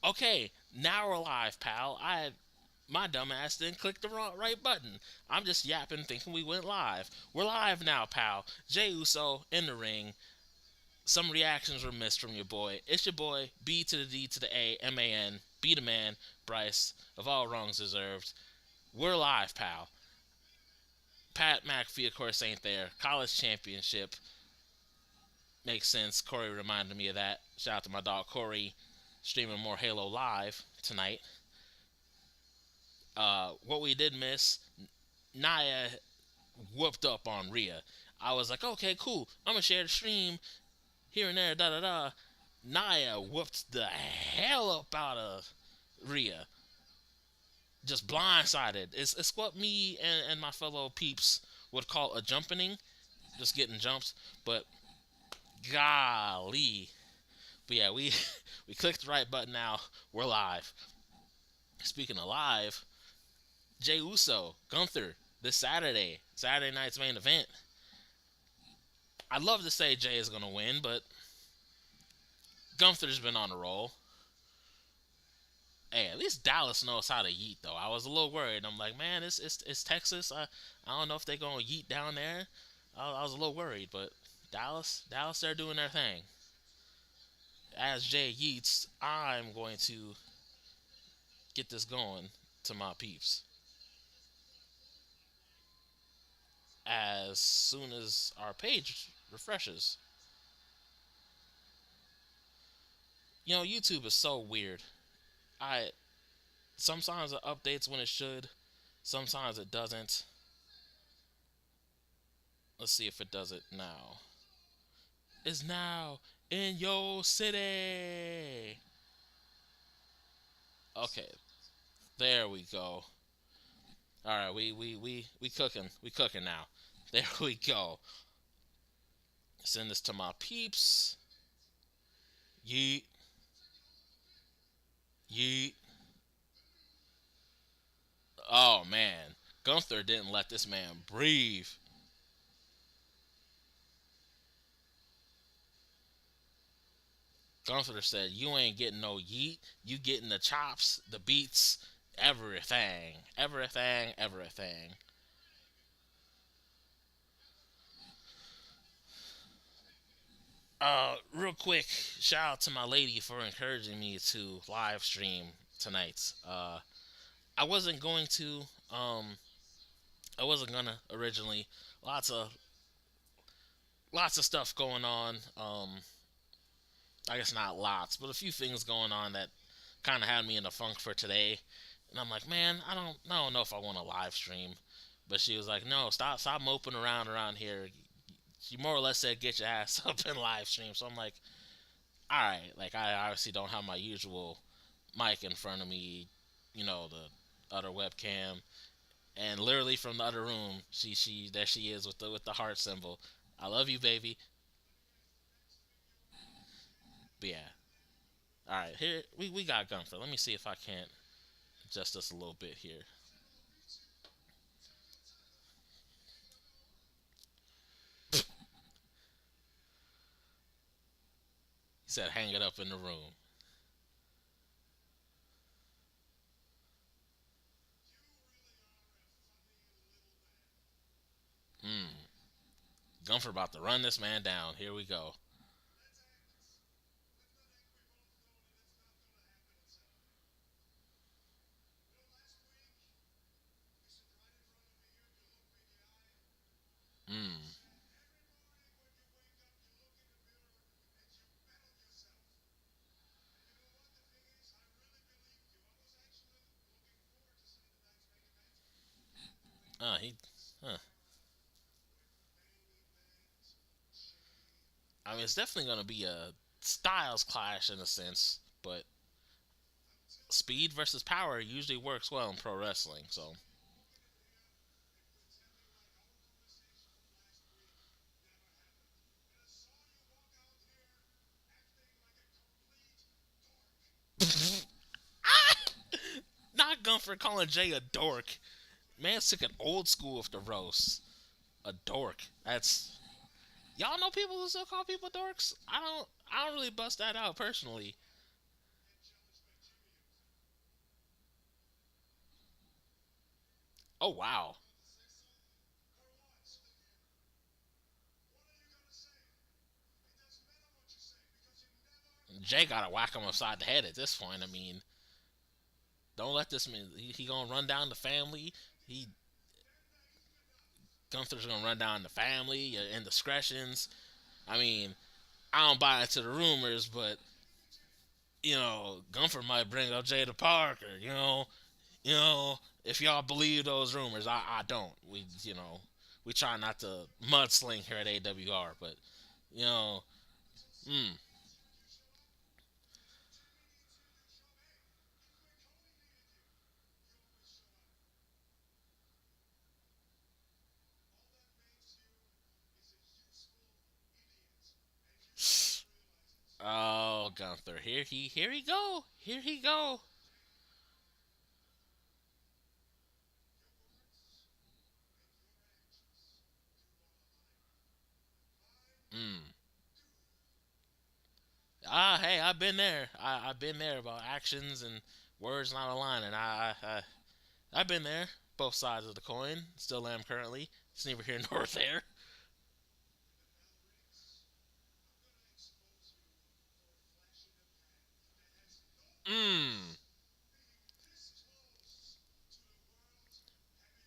Okay, now we're live, pal. My dumbass didn't click the right button. I'm just yapping, thinking we went live. We're live now, pal. Jey Uso in the ring. Some reactions were missed from your boy. It's your boy, B to the D to the A, MAN, BDaMan, Bryce, of all wrongs deserved. We're live, pal. Pat McAfee, of course, ain't there. College championship. Makes sense. Corey reminded me of that. Shout out to my dog, Corey, streaming more Halo Live tonight. What we did miss, Naya whooped up on Rhea. I was like, okay, cool. I'm gonna share the stream here and there, da da da. Naya whooped the hell up out of Rhea. Just blindsided. It's what me and my fellow peeps would call a jumpening. Just getting jumps. But golly. But yeah, we we clicked the right button now. We're live. Speaking of live, Jey Uso, Gunther, this Saturday night's main event. I'd love to say Jey is going to win, but Gunther's been on a roll. Hey, at least Dallas knows how to yeet, though. I was a little worried. I'm like, man, it's Texas. I don't know if they're going to yeet down there. I was a little worried, but Dallas, they're doing their thing. As Jey yeets, I'm going to get this going to my peeps. As soon as our page refreshes. You know, YouTube is so weird. I sometimes it updates when it should, sometimes it doesn't. Let's see if it does it now. It's now in your city. Okay, there we go. All right, we cooking. We cooking now. There we go. Send this to my peeps. Yeet. Yeet. Oh man, Gunther didn't let this man breathe. Gunther said, "You ain't getting no yeet. You getting the chops, the beats, everything, everything, everything." Real quick, shout out to my lady for encouraging me to live stream tonight. I wasn't going to. I wasn't gonna originally. Lots of stuff going on. I guess not lots, but a few things going on that kind of had me in a funk for today. And I'm like, man, I don't know if I want to live stream. But she was like, no, stop moping around here. She more or less said, get your ass up and live stream. So I'm like, all right. Like I obviously don't have my usual mic in front of me, the other webcam, and literally from the other room, she there she is with the heart symbol. I love you, baby. But yeah, all right. Here we got Gunther. Let me see if I can't adjust this a little bit here. He said, hang it up in the room. Hmm. Gunther about to run this man down. Here we go. Hmm. He. Huh. I mean, it's definitely going to be a styles clash in a sense, but speed versus power usually works well in pro wrestling. So, not Gunther calling Jay a dork. Man's took an old school with the roast. A dork. That's y'all know people who still call people dorks. I don't. I don't really bust that out personally. Oh wow. Jay gotta whack him upside the head at this point. I mean, don't let this man. He gonna run down the family. He Gunther's gonna run down the family, indiscretions. I mean, I don't buy into the rumors, but Gunther might bring up Jada Parker. If y'all believe those rumors, I don't. We try not to mudsling here at AWR, but you know, mm, oh Gunther, here he go. Mm. Hey, I've been there about actions and words not aligning. I've been there, both sides of the coin. Still am currently. It's neither here nor there. Mm.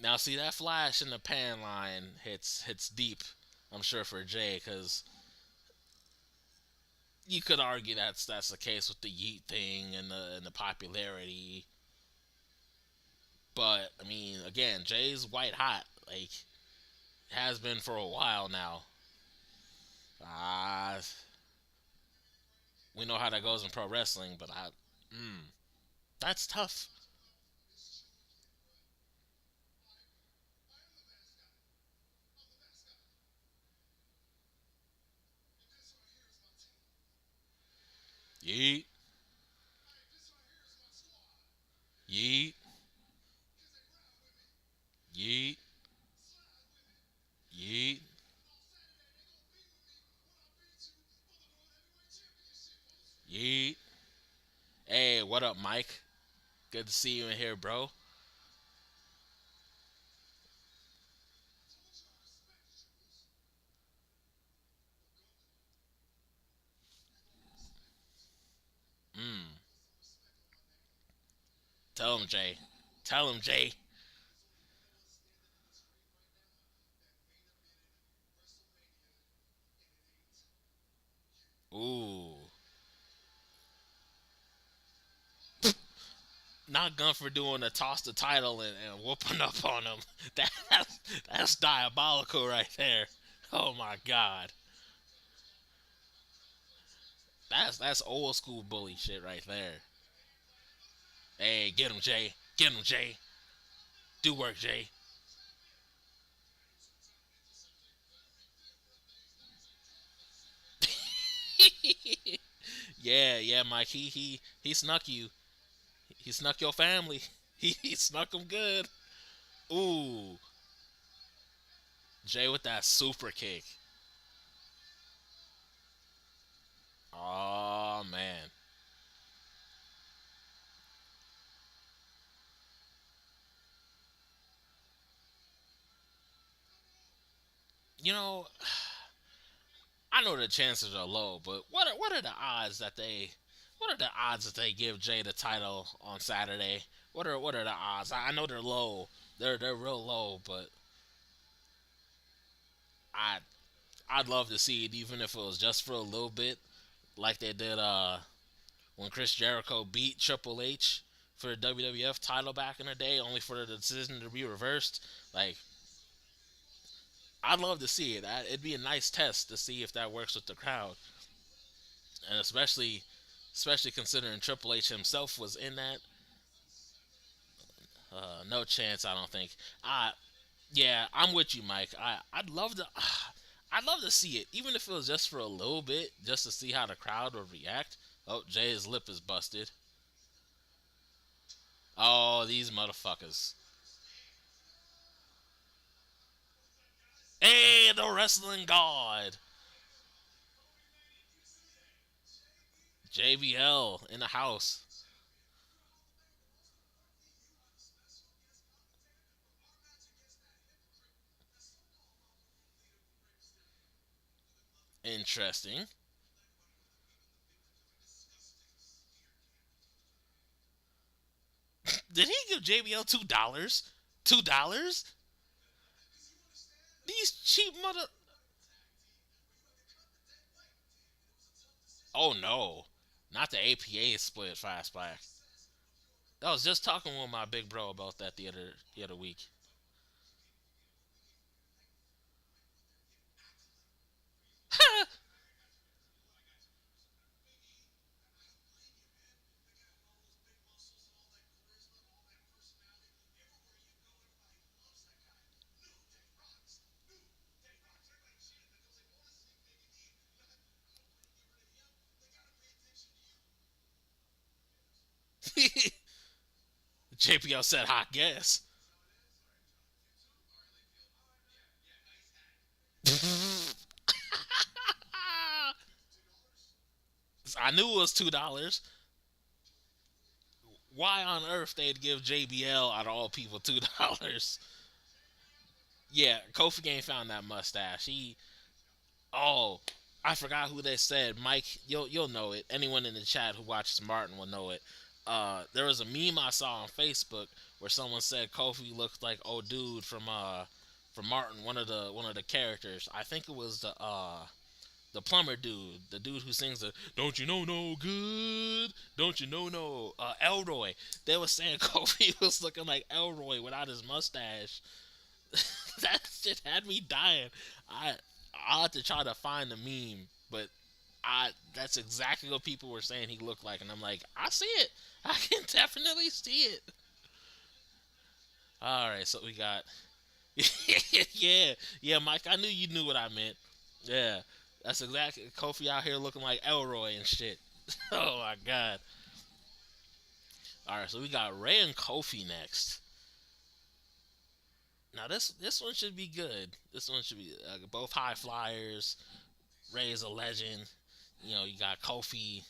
Now see that flash in the pan line hits deep. I'm sure for Jay because you could argue that's the case with the Yeet thing and the popularity. But I mean, again, Jay's white hot. Like has been for a while now. Uh, we know how that goes in pro wrestling, but that's tough. Yeet, yeet, yeet, yeet, yeet. Hey, what up, Mike? Good to see you in here, bro. Mm. Tell him, Jay. Tell him, Jay. Ooh. Not Gunfer doing a toss the title and whooping up on him. That's diabolical right there. Oh my god. That's old school bully shit right there. Hey, get him, Jay. Get him, Jay. Do work, Jay. Yeah, yeah, Mike. He snuck you. He snuck your family. He snuck them good. Ooh, Jay with that super kick. Oh man. You know, I know the chances are low, but what are the odds that they give Jay the title on Saturday? What are the odds? I know they're low. They're real low, but I I'd love to see it even if it was just for a little bit, like they did when Chris Jericho beat Triple H for the WWF title back in the day, only for the decision to be reversed. Like I'd love to see it. It'd be a nice test to see if that works with the crowd, and especially considering Triple H himself was in that. No chance, I don't think. Yeah, I'm with you, Mike. I'd love to. I'd love to see it, even if it was just for a little bit, just to see how the crowd would react. Oh, Jay's lip is busted. Oh, these motherfuckers. Hey, the wrestling god. JBL in the house. Interesting. Did he give JBL $2? $2? These cheap mother. Oh no, not the APA split fast back. I was just talking with my big bro about that the other week. JPL said hot guess. I knew it was $2. Why on earth they'd give JBL out of all people $2? Yeah, Kofi ain't found that mustache. Oh, I forgot who they said. Mike, you'll know it. Anyone in the chat who watches Martin will know it. There was a meme I saw on Facebook where someone said Kofi looked like old dude from Martin, one of the characters. I think it was the plumber dude, the dude who sings the "Don't you know no good, don't you know no" Elroy. They were saying Kofi was looking like Elroy without his mustache. That shit had me dying. I I had to try to find the meme, but I that's exactly what people were saying he looked like, and I'm like, I see it. I can definitely see it. All right, so we got yeah, yeah, Mike. I knew you knew what I meant. Yeah, that's exactly Kofi out here looking like Elroy and shit. Oh my god. All right, so we got Ray and Kofi next. Now this one should be good. This one should be both high flyers. Ray's a legend. You got Kofi.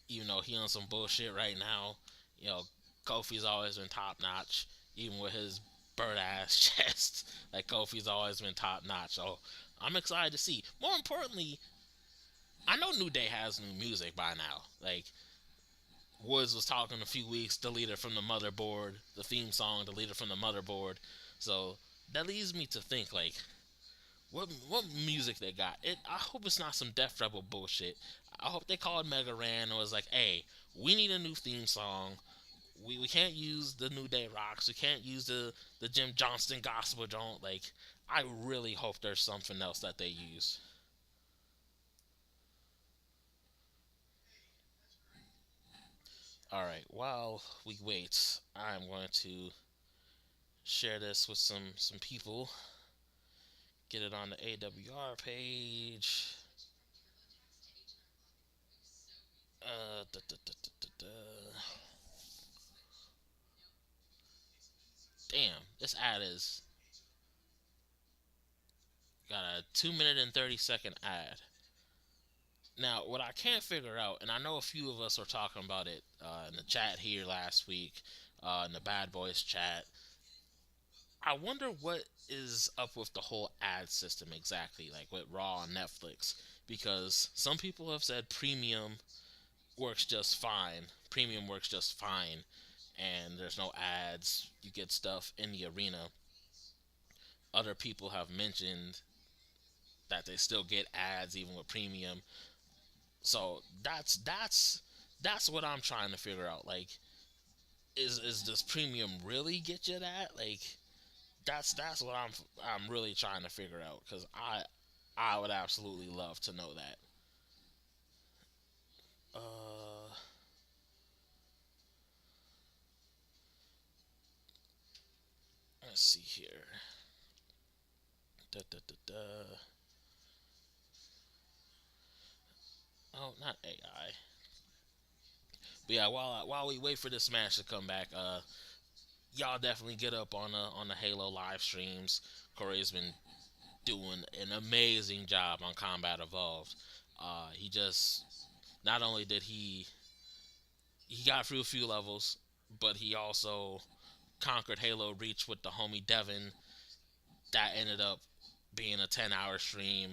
Even though he on some bullshit right now, you know Kofi's always been top notch. Even with his bird ass chest, like Kofi's always been top notch. So I'm excited to see. More importantly, I know New Day has new music by now. Like Woods was talking a few weeks, deleted from the motherboard. The theme song deleted from the motherboard. So that leads me to think like, what music they got? I hope it's not some Def Rebel bullshit. I hope they called Mega Ran and was like, "Hey, we need a new theme song. We can't use the New Day Rocks. We can't use the Jim Johnston gospel don't like." I really hope there's something else that they use. All right, while we wait, I'm going to share this with some people. Get it on the AWR page. Da, da, da, da, Damn, this ad is got a 2 minute and 30-second ad. Now, what I can't figure out, and I know a few of us were talking about it in the chat here last week, in the Bad Boys chat. I wonder what is up with the whole ad system exactly, like with Raw and Netflix, because some people have said works just fine. Premium works just fine, and there's no ads. You get stuff in the arena. Other people have mentioned that they still get ads even with premium. So that's what I'm trying to figure out. Like, is does premium really get you that? Like, that's what I'm really trying to figure out because I would absolutely love to know that. Uh, let's see here. Da, da, da, da. Oh, not AI. But yeah, while we wait for this match to come back, y'all definitely get up on the Halo live streams. Corey's been doing an amazing job on Combat Evolved. He just not only did he got through a few levels, but he also conquered Halo Reach with the homie Devin. That ended up being a 10-hour stream.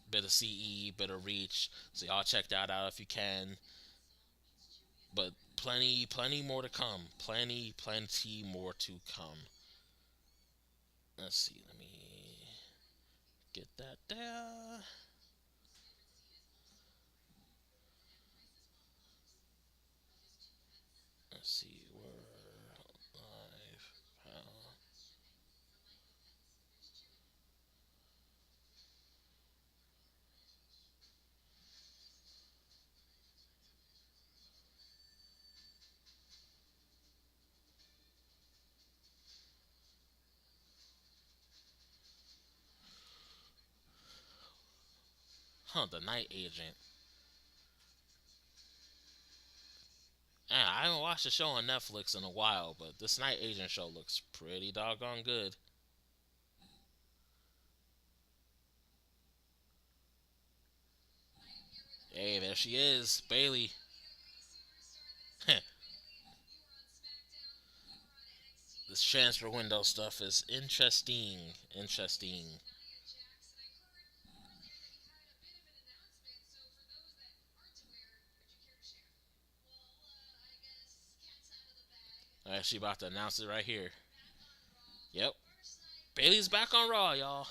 bit of CE, bit of Reach. So y'all check that out if you can. But plenty more to come. Plenty more to come. Let's see. Let me get that there. Let's see. We're live. Huh, the Night Agent. I haven't watched a show on Netflix in a while, but this Night Agent show looks pretty doggone good. Hey, there she is, Bailey. This transfer window stuff is interesting. Interesting. Alright, she about to announce it right here. Yep. Bailey's back on Raw, y'all.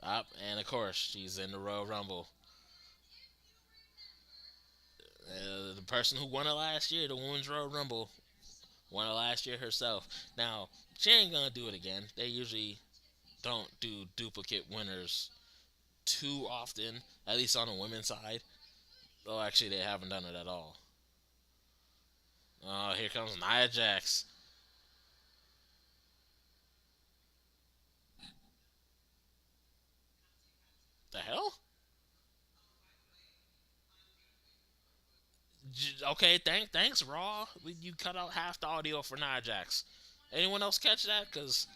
Up, and of course, she's in the Royal Rumble. The person who won it last year, the Women's Royal Rumble, won it last year herself. Now, she ain't gonna do it again. They usually don't do duplicate winners too often, at least on the women's side. Oh, actually, they haven't done it at all. Oh, here comes Nia Jax. The hell? Okay, thanks, Raw. You cut out half the audio for Nia Jax. Anyone else catch that? Cause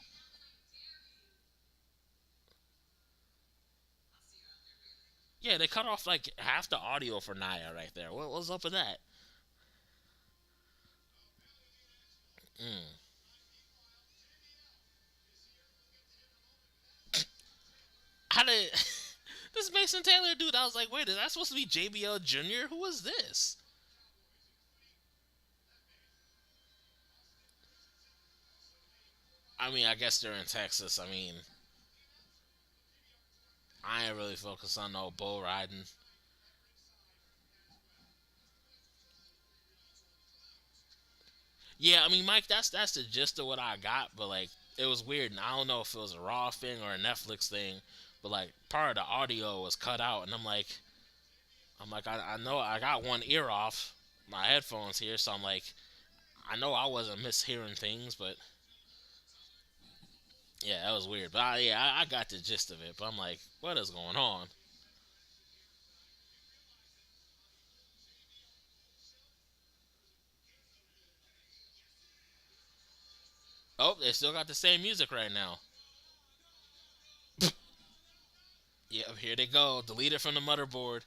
yeah, they cut off like half the audio for Nia right there. What's up with that? Mm. How did this Mason Taylor dude? I was like, wait, is that supposed to be JBL Jr.? Who is this? I mean, I guess they're in Texas. I mean, I ain't really focused on no bull riding. Yeah, I mean, Mike, that's the gist of what I got. But like, it was weird, and I don't know if it was a Raw thing or a Netflix thing. But like, part of the audio was cut out, and I'm like, I know I got one ear off my headphones here, so I'm like, I know I wasn't mishearing things, but yeah, that was weird. But I got the gist of it. But I'm like, what is going on? Oh, they still got the same music right now. Yep, here they go. Delete it from the motherboard.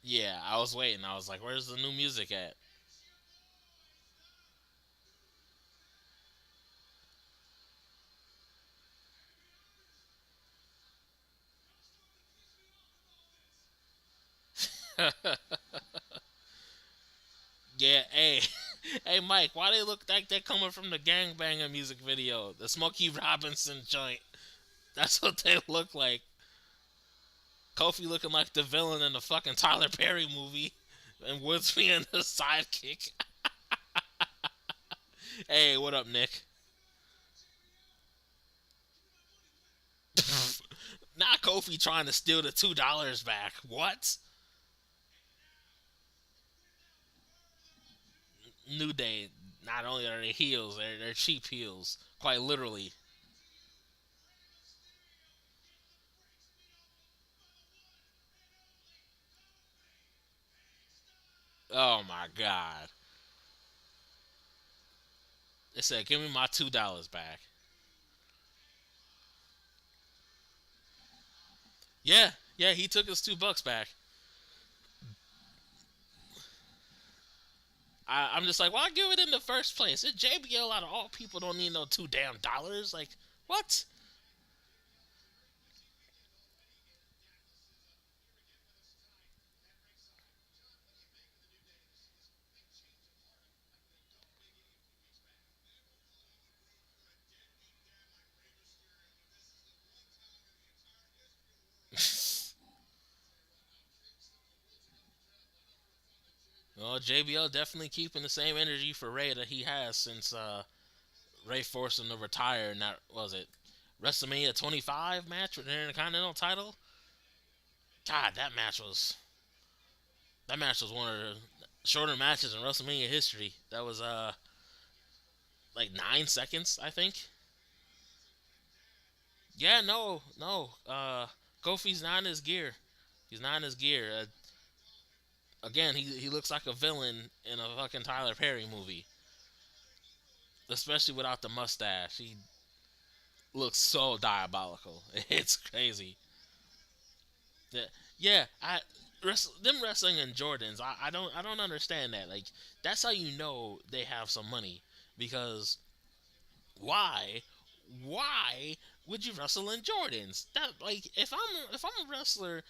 Yeah, I was waiting. I was like, where's the new music at? Yeah, hey, hey, Mike, why they look like they're coming from the Gangbanger music video, the Smokey Robinson joint? That's what they look like. Kofi looking like the villain in the fucking Tyler Perry movie, and Woods being the sidekick. Hey, what up, Nick? Not Kofi trying to steal the $2 back. What? New Day. Not only are they heels, they're cheap heels, quite literally. Oh my god. They said, "Give me my $2 back." Yeah, yeah, he took his $2 back. I'm just like, why give it in the first place? It JBL out of all people don't need no two damn dollars. Like, what? Well, JBL definitely keeping the same energy for Ray that he has since Ray forced him to retire. And that was it. WrestleMania 25 match with the Intercontinental title. God, that match was one of the shorter matches in WrestleMania history. That was like 9 seconds, I think. Yeah, no, no. Kofi's not in his gear. He's not in his gear. Again, he looks like a villain in a fucking Tyler Perry movie, especially without the mustache. He looks so diabolical. It's crazy. Yeah, yeah. Them wrestling in Jordans. I don't understand that. Like that's how you know they have some money because why why would you wrestle in Jordans? That like if I'm a wrestler,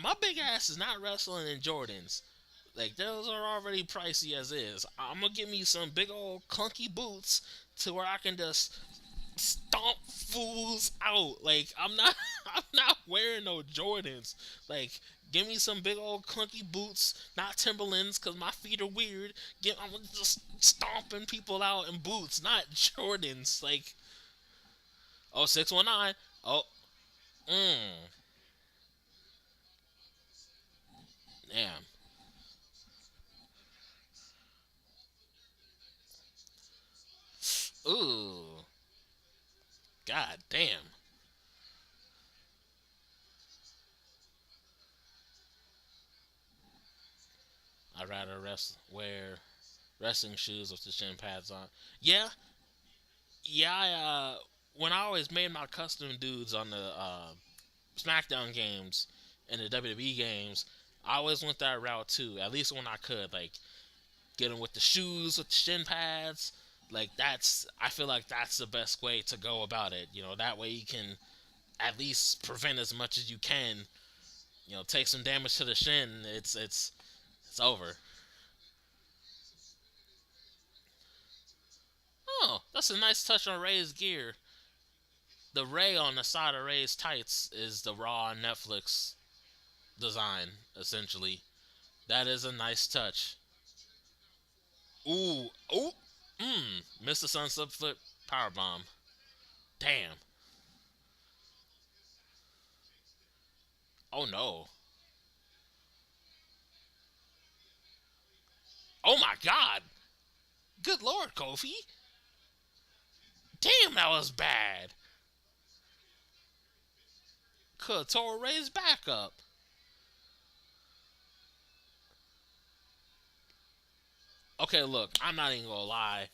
my big ass is not wrestling in Jordans. Like those are already pricey as is. I'm gonna get me some big old clunky boots to where I can just stomp fools out. Like I'm not I'm not wearing no Jordans. Like give me some big old clunky boots, not Timberlands, cause my feet are weird. I'm just stomping people out in boots, not Jordans. Like oh 619. Oh damn. Ooh, god damn. I'd rather wear wrestling shoes with the shin pads on. Yeah, yeah. When I always made my custom dudes on the SmackDown games and the WWE games, I always went that route too. At least when I could, like get them with the shoes with the shin pads. Like I feel like that's the best way to go about it. That way you can at least prevent as much as you can. Take some damage to the shin. It's over. Oh, that's a nice touch on Ray's gear. The Ray on the side of Ray's tights is the Raw Netflix design, essentially. That is a nice touch. Ooh, ooh, missed the sunset flip power bomb. Damn. Oh no. Oh my god. Good lord, Kofi. Damn, that was bad. Could tore Ray's back up. Okay, look, I'm not even gonna lie.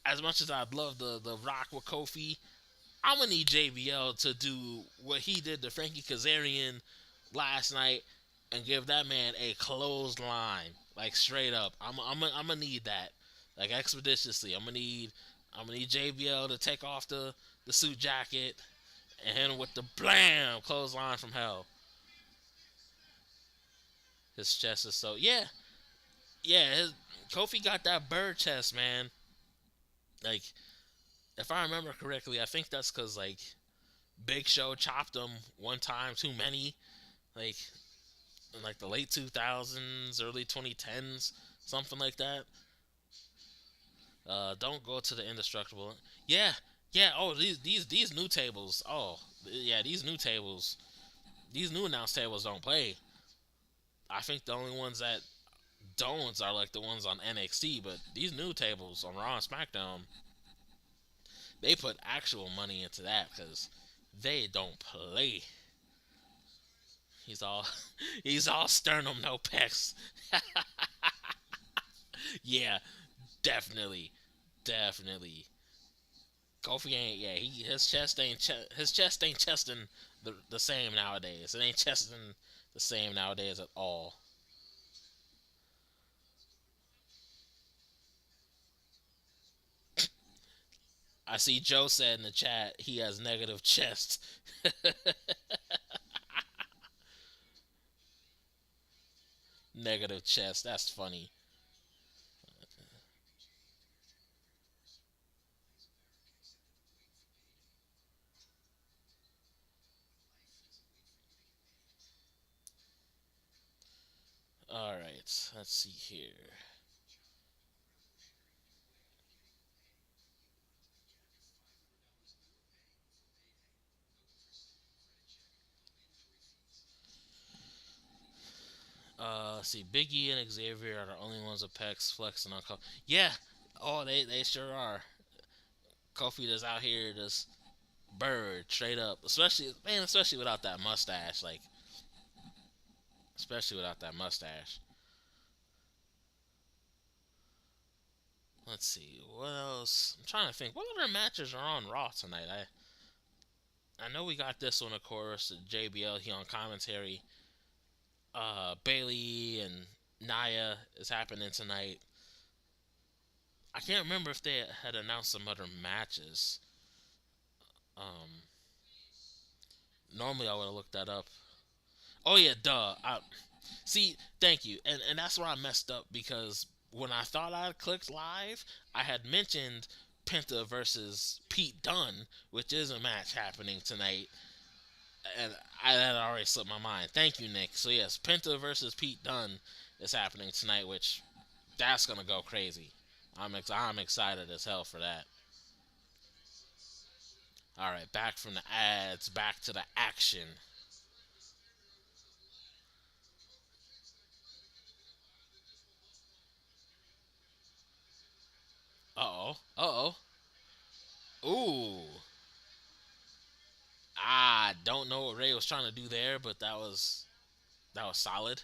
As much as I'd love the rock with Kofi, I'm gonna need JBL to do what he did to Frankie Kazarian last night and give that man a clothesline, like straight up. I'm gonna need that, like expeditiously. I'm gonna need JBL to take off the suit jacket and hit him with the blam clothesline from hell. His chest is so yeah. Kofi got that bird chest, man. Like if I remember correctly, I think that's because like Big Show chopped him one time too many, like in like the late 2000s, early 2010s, something like that. Don't go to the indestructible. Yeah, yeah. Oh, these new tables. Oh, yeah. These new announce tables don't play. I think the only ones that don't are like the ones on NXT, but these new tables on Raw and SmackDown, they put actual money into that because they don't play. He's all he's all sternum, no pecs. Yeah, definitely. Definitely. Kofi ain't, yeah, his chest ain't his chest ain't chesting the same nowadays. It ain't chesting the same nowadays at all. I see Joe said in the chat he has negative chest. Negative chest. That's funny. All right, let's see here. Let's see. Biggie and Xavier are the only ones with pecs flexing on Kofi. Yeah. Oh, they sure are. Kofi is out here just bird straight up. Especially man, especially without that mustache. Like, especially without that mustache. Let's see. What else? I'm trying to think. What other matches are on Raw tonight? I know we got this one, of course. JBL he on commentary. Bailey and Naya is happening tonight. I can't remember if they had announced some other matches. Um, Normally I would have looked that up. Oh yeah, duh. See, thank you, and that's where I messed up because when I thought I clicked live, I had mentioned Penta versus Pete Dunne, which is a match happening tonight, and I had already slipped my mind. Thank you, Nick. So yes, Penta versus Pete Dunne is happening tonight, which that's gonna go crazy. I'm excited as hell for that. All right, back from the ads, back to the action. Uh oh. Uh oh. Ooh. I don't know what Ray was trying to do there, but that was solid.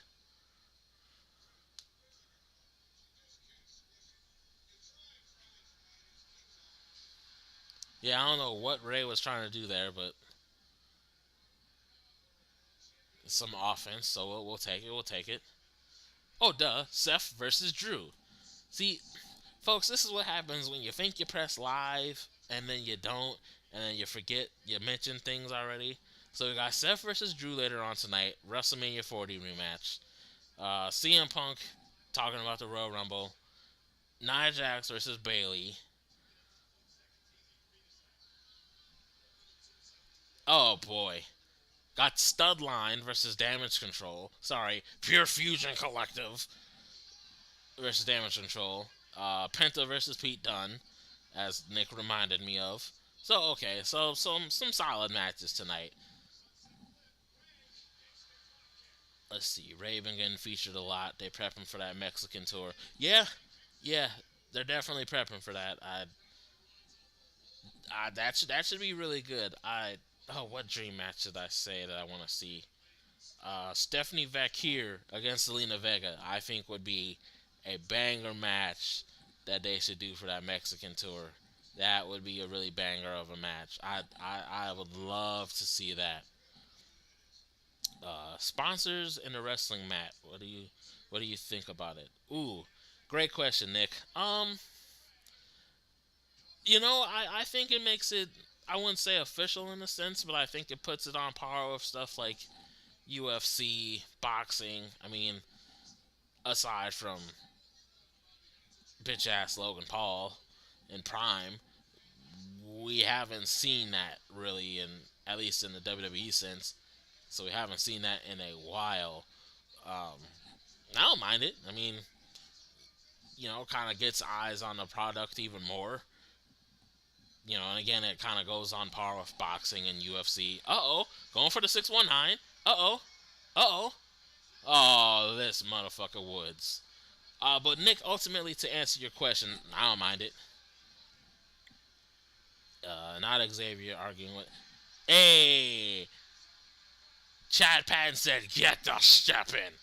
Yeah, I don't know what Ray was trying to do there, but some offense, so we'll take it. We'll take it. Oh, duh. Seth versus Drew. See, folks, this is what happens when you think you press live and then you don't, and then you forget you mentioned things already. So we got Seth versus Drew later on tonight, WrestleMania 40 rematch. CM Punk talking about the Royal Rumble. Nia Jax versus Bailey. Oh boy. Got Studline versus Damage Control. Sorry, Pure Fusion Collective versus Damage Control. Penta versus Pete Dunne, as Nick reminded me of. So okay, so some solid matches tonight. Let's see, Raven getting featured a lot. They prepping for that Mexican tour. Yeah, yeah, they're definitely prepping for that. That should be really good. What dream match did I say that I want to see? Stephanie Vakir against Selena Vega, I think would be a banger match that they should do for that Mexican tour. That would be a really banger of a match. I would love to see that. Sponsors in the wrestling mat. What do you think about it? Ooh, great question, Nick. I think it makes it. I wouldn't say official in a sense, but I think it puts it on par with stuff like UFC, boxing. I mean, aside from bitch ass Logan Paul in Prime, we haven't seen that really in at least in the WWE sense. So we haven't seen that in a while. Um, I don't mind it. I mean, kind of gets eyes on the product even more. And again, it kind of goes on par with boxing and UFC. Uh oh, going for the 619. Uh oh, uh oh. Oh, this motherfucker Woods. But Nick, ultimately, to answer your question, I don't mind it. Not Xavier arguing with. Hey, Chad Patton said, "Get the step in,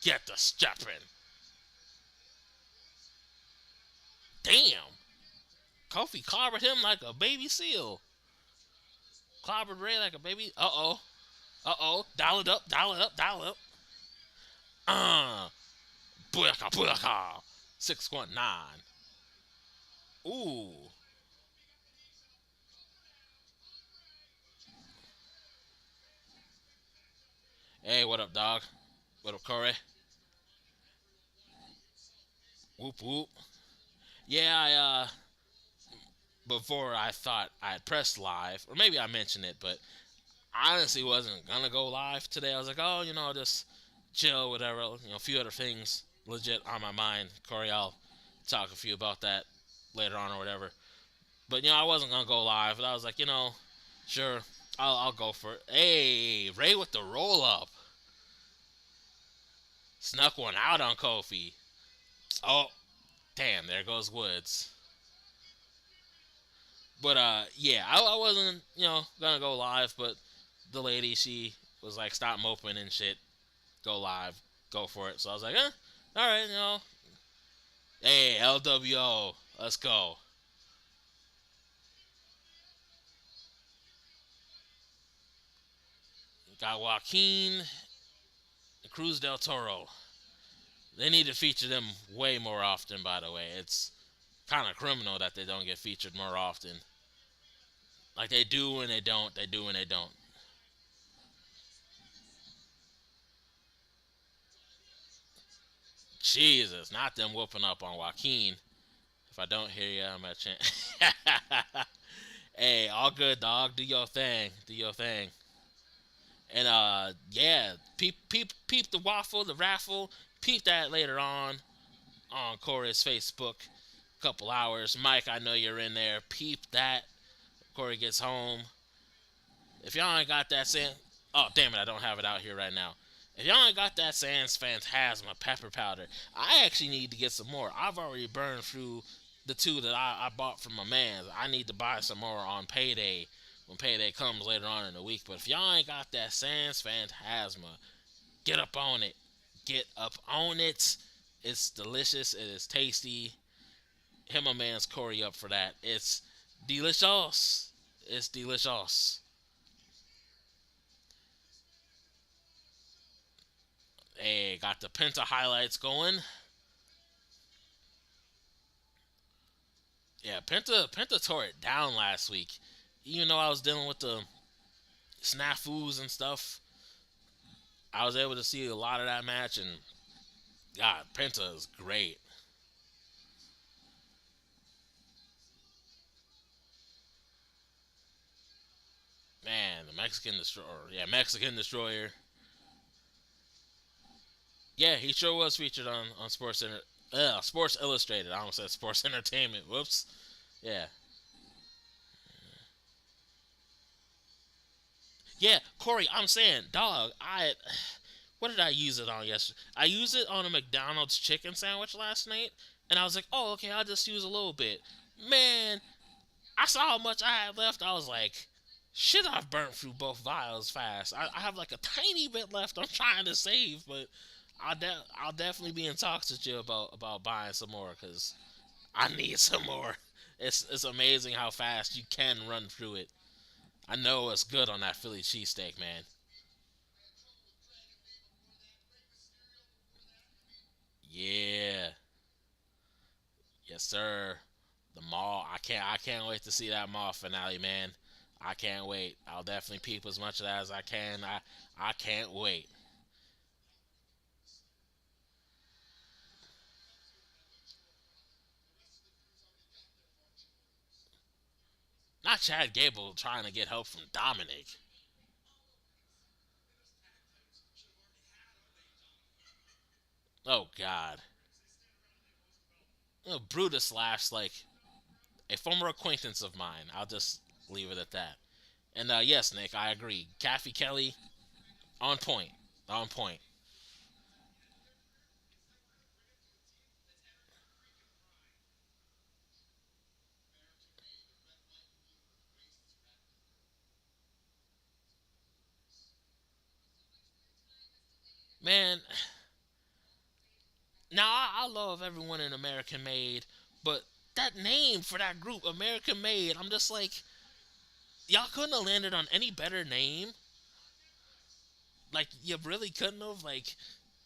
get the step in." Damn. Kofi clobbered him like a baby seal. Clobbered Ray like a baby. Uh oh. Uh oh. Dial it up. Dial it up. Dial it up. Uh. Booyaka. Booyaka. 619. Ooh. Hey, what up, dog? What up, Corey? Whoop whoop. Yeah, before I thought I had pressed live, or maybe I mentioned it, but I honestly wasn't gonna go live today. I was like, oh, just chill, whatever. A few other things legit on my mind. Corey, I'll talk a few about that later on or whatever. But I wasn't gonna go live. But I was like, sure, I'll go for it. Hey, Ray with the roll up, snuck one out on Kofi. Oh, damn, there goes Woods. But yeah, I wasn't gonna go live, but the lady, she was like, stop moping and shit, go live, go for it. So I was like, all right, hey, LWO, let's go. Got Joaquin and Cruz del Toro. They need to feature them way more often, by the way. It's kind of criminal that they don't get featured more often. Like, they do and they don't, they do and they don't. Jesus, not them whooping up on Joaquin. If I don't hear you, I'm at chance. Hey, all good, dog. Do your thing. Do your thing. And yeah, peep the waffle, the raffle. Peep that later on Corey's Facebook. Couple hours. Mike, I know you're in there. Peep that. Corey gets home. If y'all ain't got that Sans, oh damn it, I don't have it out here right now. If y'all ain't got that Sans Phantasma pepper powder, I actually need to get some more. I've already burned through the two that I bought from my man. I need to buy some more on payday when payday comes later on in the week. But if y'all ain't got that Sans Phantasma, get up on it. Get up on it. It's delicious. It is tasty. Hit my man's Corey up for that. It's delicious. It's delicious. Hey, got the Penta highlights going. Yeah, Penta tore it down last week. Even though I was dealing with the snafus and stuff, I was able to see a lot of that match, and God, Penta is great. Man, the Mexican Destroyer. Yeah, Mexican Destroyer. Yeah, he sure was featured on Sports Illustrated. I almost said Sports Entertainment. Whoops. Yeah. Yeah, Corey, I'm saying, dog, what did I use it on yesterday? I used it on a McDonald's chicken sandwich last night, and I was like, oh, okay, I'll just use a little bit. Man, I saw how much I had left. I was like, shit, I've burnt through both vials fast. I have like a tiny bit left. I'm trying to save, but I'll definitely be in talks with you about buying some more because I need some more. It's amazing how fast you can run through it. I know it's good on that Philly cheesesteak, man. Yeah, yes, sir. The mall. I can't wait to see that mall finale, man. I can't wait. I'll definitely peep as much of that as I can. I can't wait. Not Chad Gable trying to get help from Dominic. Oh God. Brutus laughs like a former acquaintance of mine. I'll just leave it at that. And yes, Nick, I agree. Kathy Kelly, on point. On point. Man, now I love everyone in American Made, but that name for that group, American Made. I'm just like, y'all couldn't have landed on any better name. Like, you really couldn't have. Like,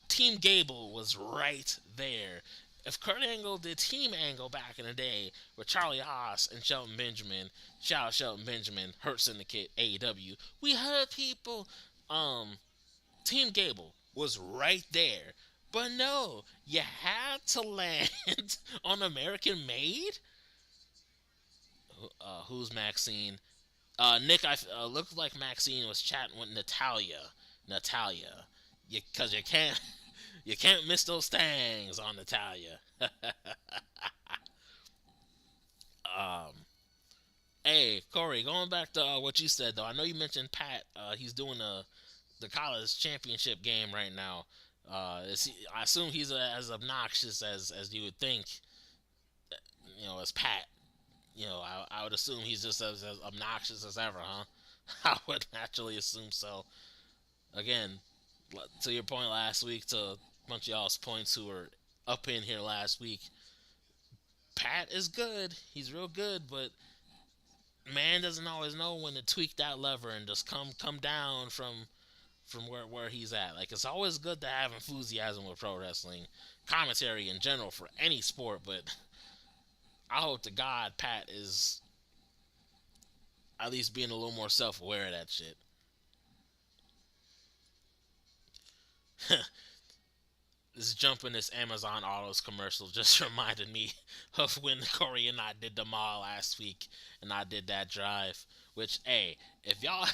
Team Gable was right there. If Kurt Angle did Team Angle back in the day with Charlie Haas and Shelton Benjamin, shout out Shelton Benjamin, Hurt Syndicate, AEW, we hurt people. Um, Team Gable was right there. But no, you had to land on American Made? Who's Maxine? Nick, I looked like Maxine was chatting with Natalia. Natalia. Because you can't miss those things on Natalia. um, hey, Corey, going back to what you said, though, I know you mentioned Pat. He's doing the college championship game right now. I assume he's as obnoxious as you would think, as Pat. I would assume he's just as obnoxious as ever, huh? I would naturally assume so. Again, to your point last week, to a bunch of y'all's points who were up in here last week, Pat is good. He's real good, but man doesn't always know when to tweak that lever and just come down from where he's at. Like, it's always good to have enthusiasm with pro wrestling, commentary in general for any sport, but I hope to God Pat is at least being a little more self aware of that shit. This jumping this Amazon Autos commercial just reminded me of when Corey and I did the mall last week, and I did that drive. Which, hey, if y'all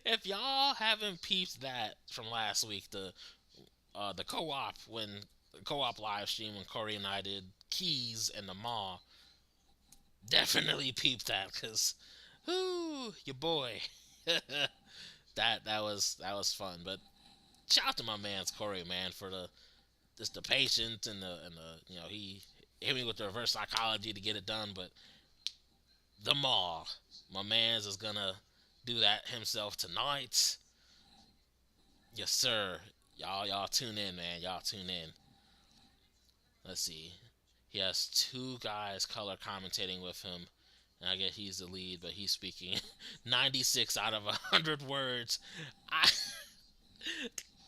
if y'all haven't peeped that from last week, the co-op when the co-op live stream when Corey and I did Keys and the mall, definitely peeped that, cause, whoo, your boy. that was fun. But shout out to my man's Corey, man, for the patience and the he hit me with the reverse psychology to get it done. But the mall, my man's is gonna do that himself tonight. Yes, sir. Y'all tune in, man. Y'all tune in. Let's see. He has two guys color commentating with him. And I guess he's the lead, but he's speaking 96 out of 100 words. I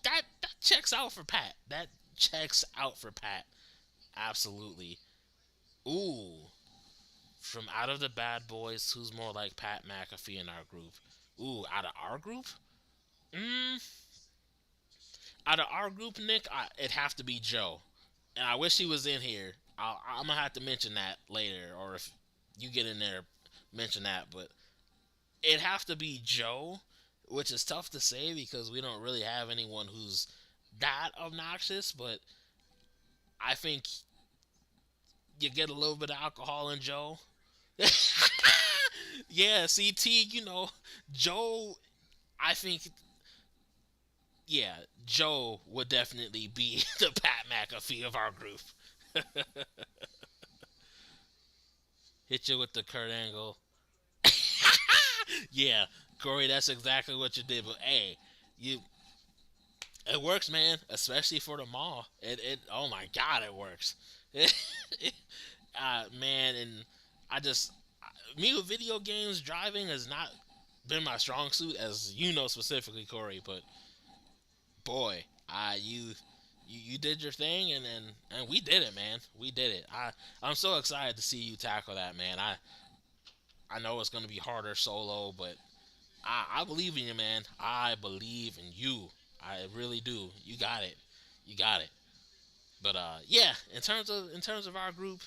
that checks out for Pat. That checks out for Pat. Absolutely. Ooh. From out of the bad boys, who's more like Pat McAfee in our group? Ooh, out of our group? Mm, Out of our group, Nick, it'd have to be Joe. And I wish he was in here. I'm gonna have to mention that later, or if you get in there, mention that. But it'd have to be Joe, which is tough to say because we don't really have anyone who's that obnoxious. But I think you get a little bit of alcohol in Joe. Yeah, CT, Joe, I think, yeah, Joe would definitely be the Pat McAfee of our group. Hit you with the Kurt Angle. Yeah, Corey, that's exactly what you did. But hey, you it works, man. Especially for the mall. It oh my god, it works. Man, and I just me with video games, driving has not been my strong suit, as you know specifically, Corey. But boy, you did your thing, and we did it, man. We did it. I'm so excited to see you tackle that, man. I know it's gonna be harder solo, but I believe in you, man. I believe in you. I really do. You got it. You got it. But yeah, in terms of our group,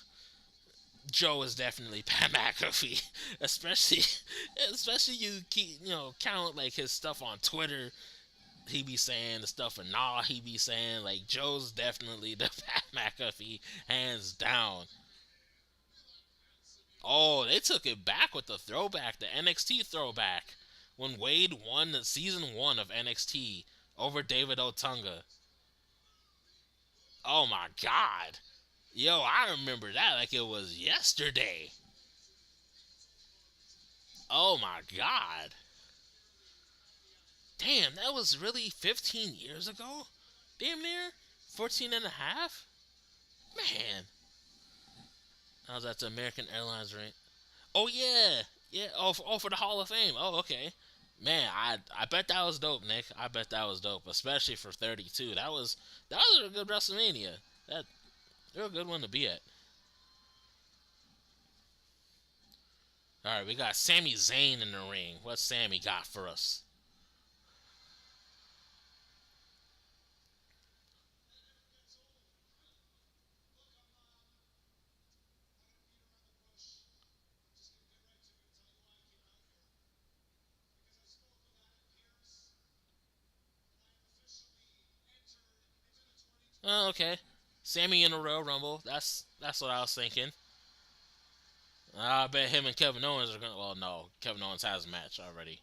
Joe is definitely Pat McAfee. especially especially count like his stuff on Twitter. He be saying the stuff and nah he be saying, like, Joe's definitely the Pat McAfee, hands down. Oh, they took it back with the throwback, the NXT throwback, when Wade won the season 1 of NXT over David Otunga. Oh my god. Yo, I remember that like it was yesterday. Oh my god. Damn, that was really 15 years ago? Damn near? 14 and a half? Man. I was at the American Airlines ring. Oh yeah, yeah. Oh, for the Hall of Fame. Oh, okay. Man, I bet that was dope, Nick. I bet that was dope, especially for 32. That was a good WrestleMania. That real good one to be at. All right, we got Sami Zayn in the ring. What's Sammy got for us? Oh, okay. Sammy in the Royal Rumble. That's what I was thinking. I bet him and Kevin Owens are gonna. Well, no, Kevin Owens has a match already.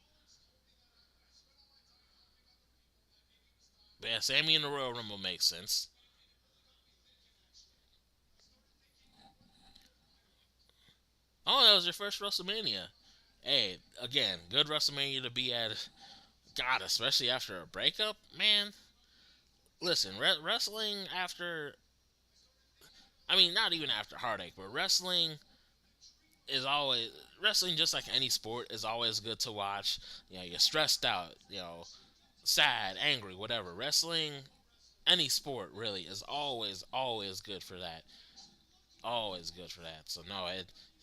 But yeah, Sammy in the Royal Rumble makes sense. Oh, that was your first WrestleMania. Hey, again, good WrestleMania to be at. God, especially after a breakup, man. Listen, wrestling after. I mean, not even after heartache, but is always wrestling. Just like any sport, is always good to watch. You know, you're stressed out. You know, sad, angry, whatever. Wrestling, any sport really, is always good for that. Always good for that. So no,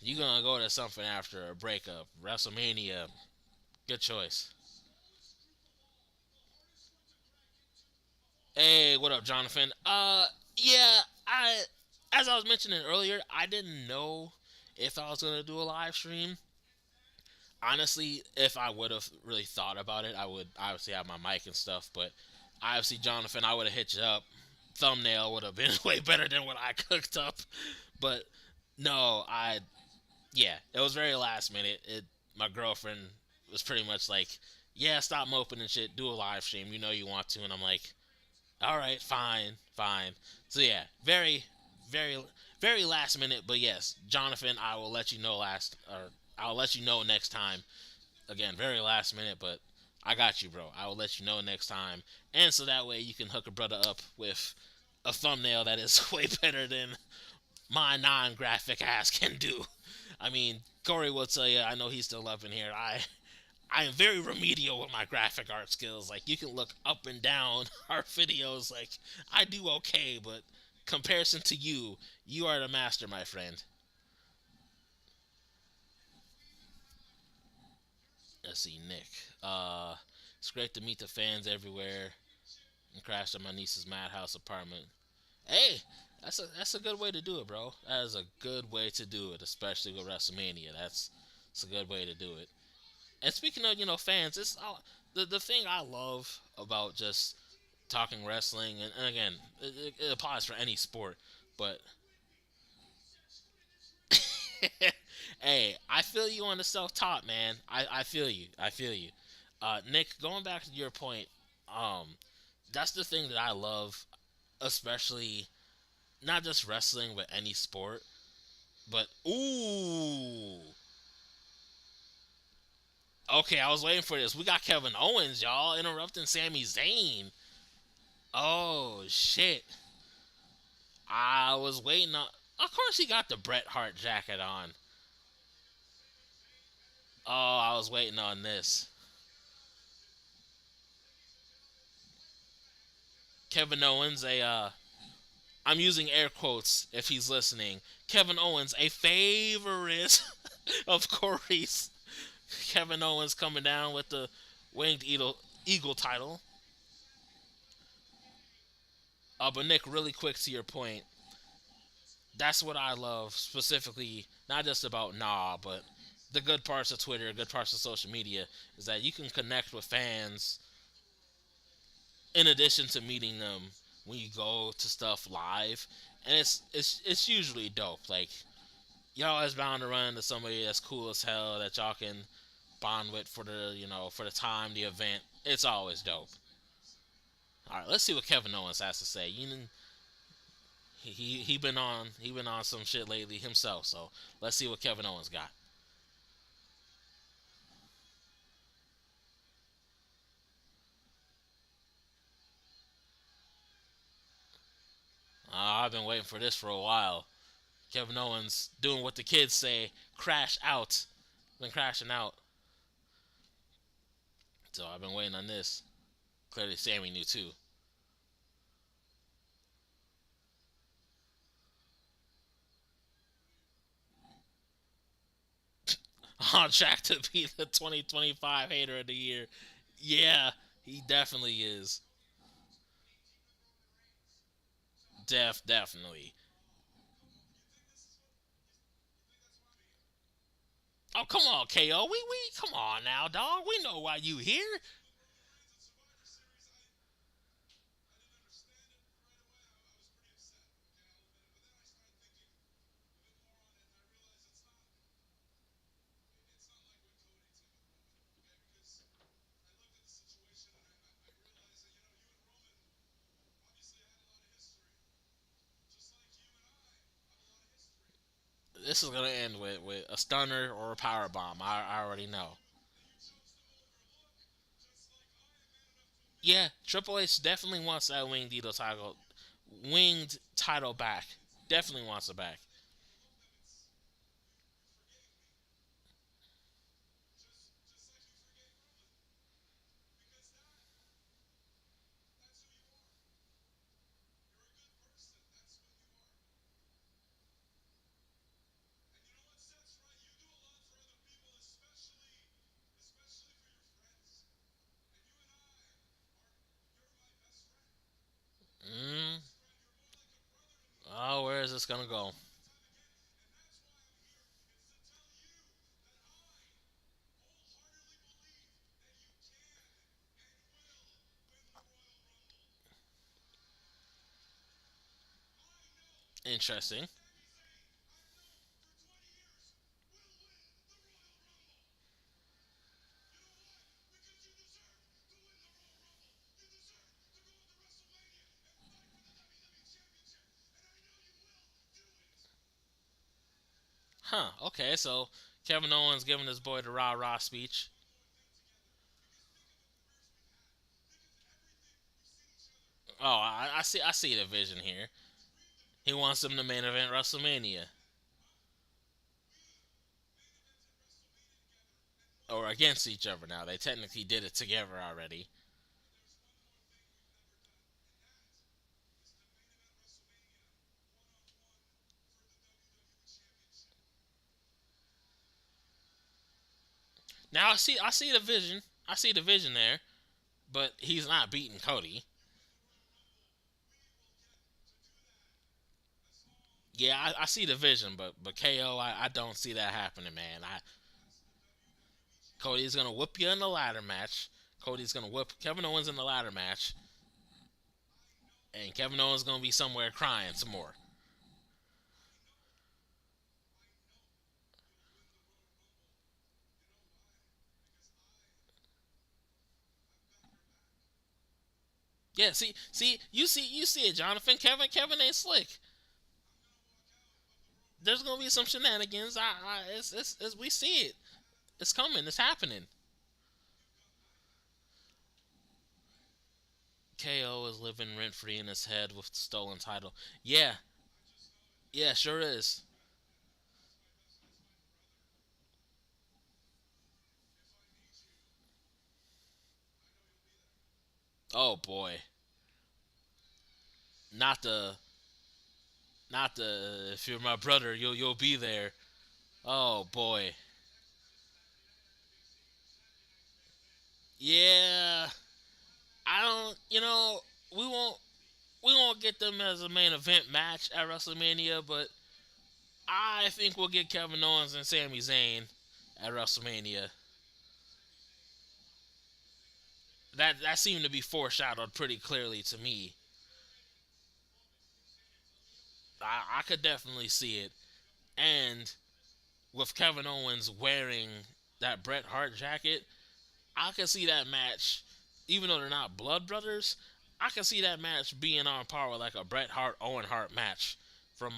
you're gonna go to something after a breakup. WrestleMania, good choice. Hey, what up, Jonathan? Yeah, as I was mentioning earlier, I didn't know if I was gonna do a live stream. Honestly, if I would have really thought about it, I would obviously have my mic and stuff. But obviously, Jonathan, I would have hit you up. Thumbnail would have been way better than what I cooked up. But no, yeah, it was very last minute. My girlfriend was pretty much like, "Yeah, stop moping and shit. Do a live stream. You know you want to." And I'm like, "All right, fine, fine." So yeah, very, very last minute. But yes, Jonathan, I will let you know or I'll let you know next time. Again, very last minute, but I got you, bro. I will let you know next time, and so that way you can hook a brother up with a thumbnail that is way better than my non-graphic ass can do. I mean, Corey will tell you. I know he's still up in here. I am very remedial with my graphic art skills. Like you can look up and down our videos. Like I do okay, but comparison to you, you are the master, my friend. Let's see, Nick. It's great to meet the fans everywhere and crash at my niece's madhouse apartment. Hey, that's a good way to do it, bro. That is a good way to do it, especially with WrestleMania. That's a good way to do it. And speaking of fans, the thing I love about just talking wrestling, and again, it applies for any sport, but hey, I feel you on the self taught, man. I feel you. I feel you. Nick, going back to your point, um, that's the thing that I love, especially not just wrestling, but any sport. But ooh, okay, I was waiting for this. We got Kevin Owens, y'all, interrupting Sami Zayn. Oh shit! I was waiting on. Of course, he got the Bret Hart jacket on. Oh, I was waiting on this. Kevin Owens, I'm using air quotes if he's listening. Kevin Owens, a favorite of Corey's. Kevin Owens coming down with the winged eagle title. But Nick, really quick to your point, that's what I love specifically, not just about but the good parts of Twitter, good parts of social media, is that you can connect with fans in addition to meeting them when you go to stuff live, and it's usually dope. Like y'all is bound to run into somebody that's cool as hell that y'all can bond with for the time, the event. It's always dope. All right, let's see what Kevin Owens has to say. He been on some shit lately himself, so let's see what Kevin Owens got. I've been waiting for this for a while. Kevin Owens doing what the kids say, crash out. Been crashing out. So I've been waiting on this. Clearly, Sammy knew too. On track to be the 2025 Hater of the Year. Yeah, he definitely is. Definitely. Oh, come on, KO. We come on now, dog. We know why you here. This is gonna end with a stunner or a power bomb. I already know. Yeah, Triple H definitely wants that winged title back. Definitely wants it back. Mm. Oh, where is this gonna go? Interesting. Huh. Okay, so Kevin Owens giving his boy the rah rah speech. Oh, I see the vision here. He wants them to main event WrestleMania, or against each other. Now they technically did it together already. Now I see the vision. I see the vision there, but he's not beating Cody. Yeah, I see the vision, but KO, I don't see that happening, man. Cody's gonna whoop you in the ladder match. Cody's gonna whoop Kevin Owens in the ladder match, and Kevin Owens gonna be somewhere crying some more. Yeah, you see it, Jonathan. Kevin ain't slick. There's gonna be some shenanigans. We see it. It's coming. It's happening. KO is living rent free in his head with the stolen title. Yeah, yeah, sure is. Oh boy, not the not the if you're my brother, you'll be there. Oh boy, yeah. I don't. We won't get them as a main event match at WrestleMania, but I think we'll get Kevin Owens and Sami Zayn at WrestleMania. That seemed to be foreshadowed pretty clearly to me. I could definitely see it, and with Kevin Owens wearing that Bret Hart jacket, I could see that match. Even though they're not blood brothers, I can see that match being on par with like a Bret Hart Owen Hart match from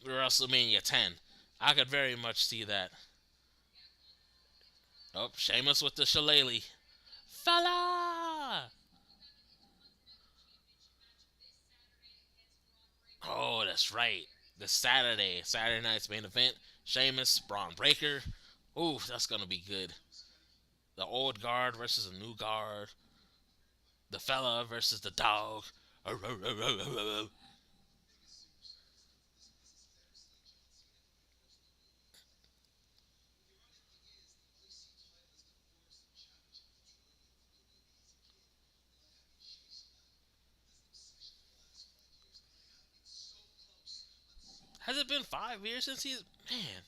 WrestleMania 10. I could very much see that. Oh, Sheamus with the shillelagh. Fella! Oh, that's right. The Saturday night's main event: Sheamus, Braun Breaker. Ooh, that's gonna be good. The old guard versus the new guard. The fella versus the dog. Has it been 5 years since he's man?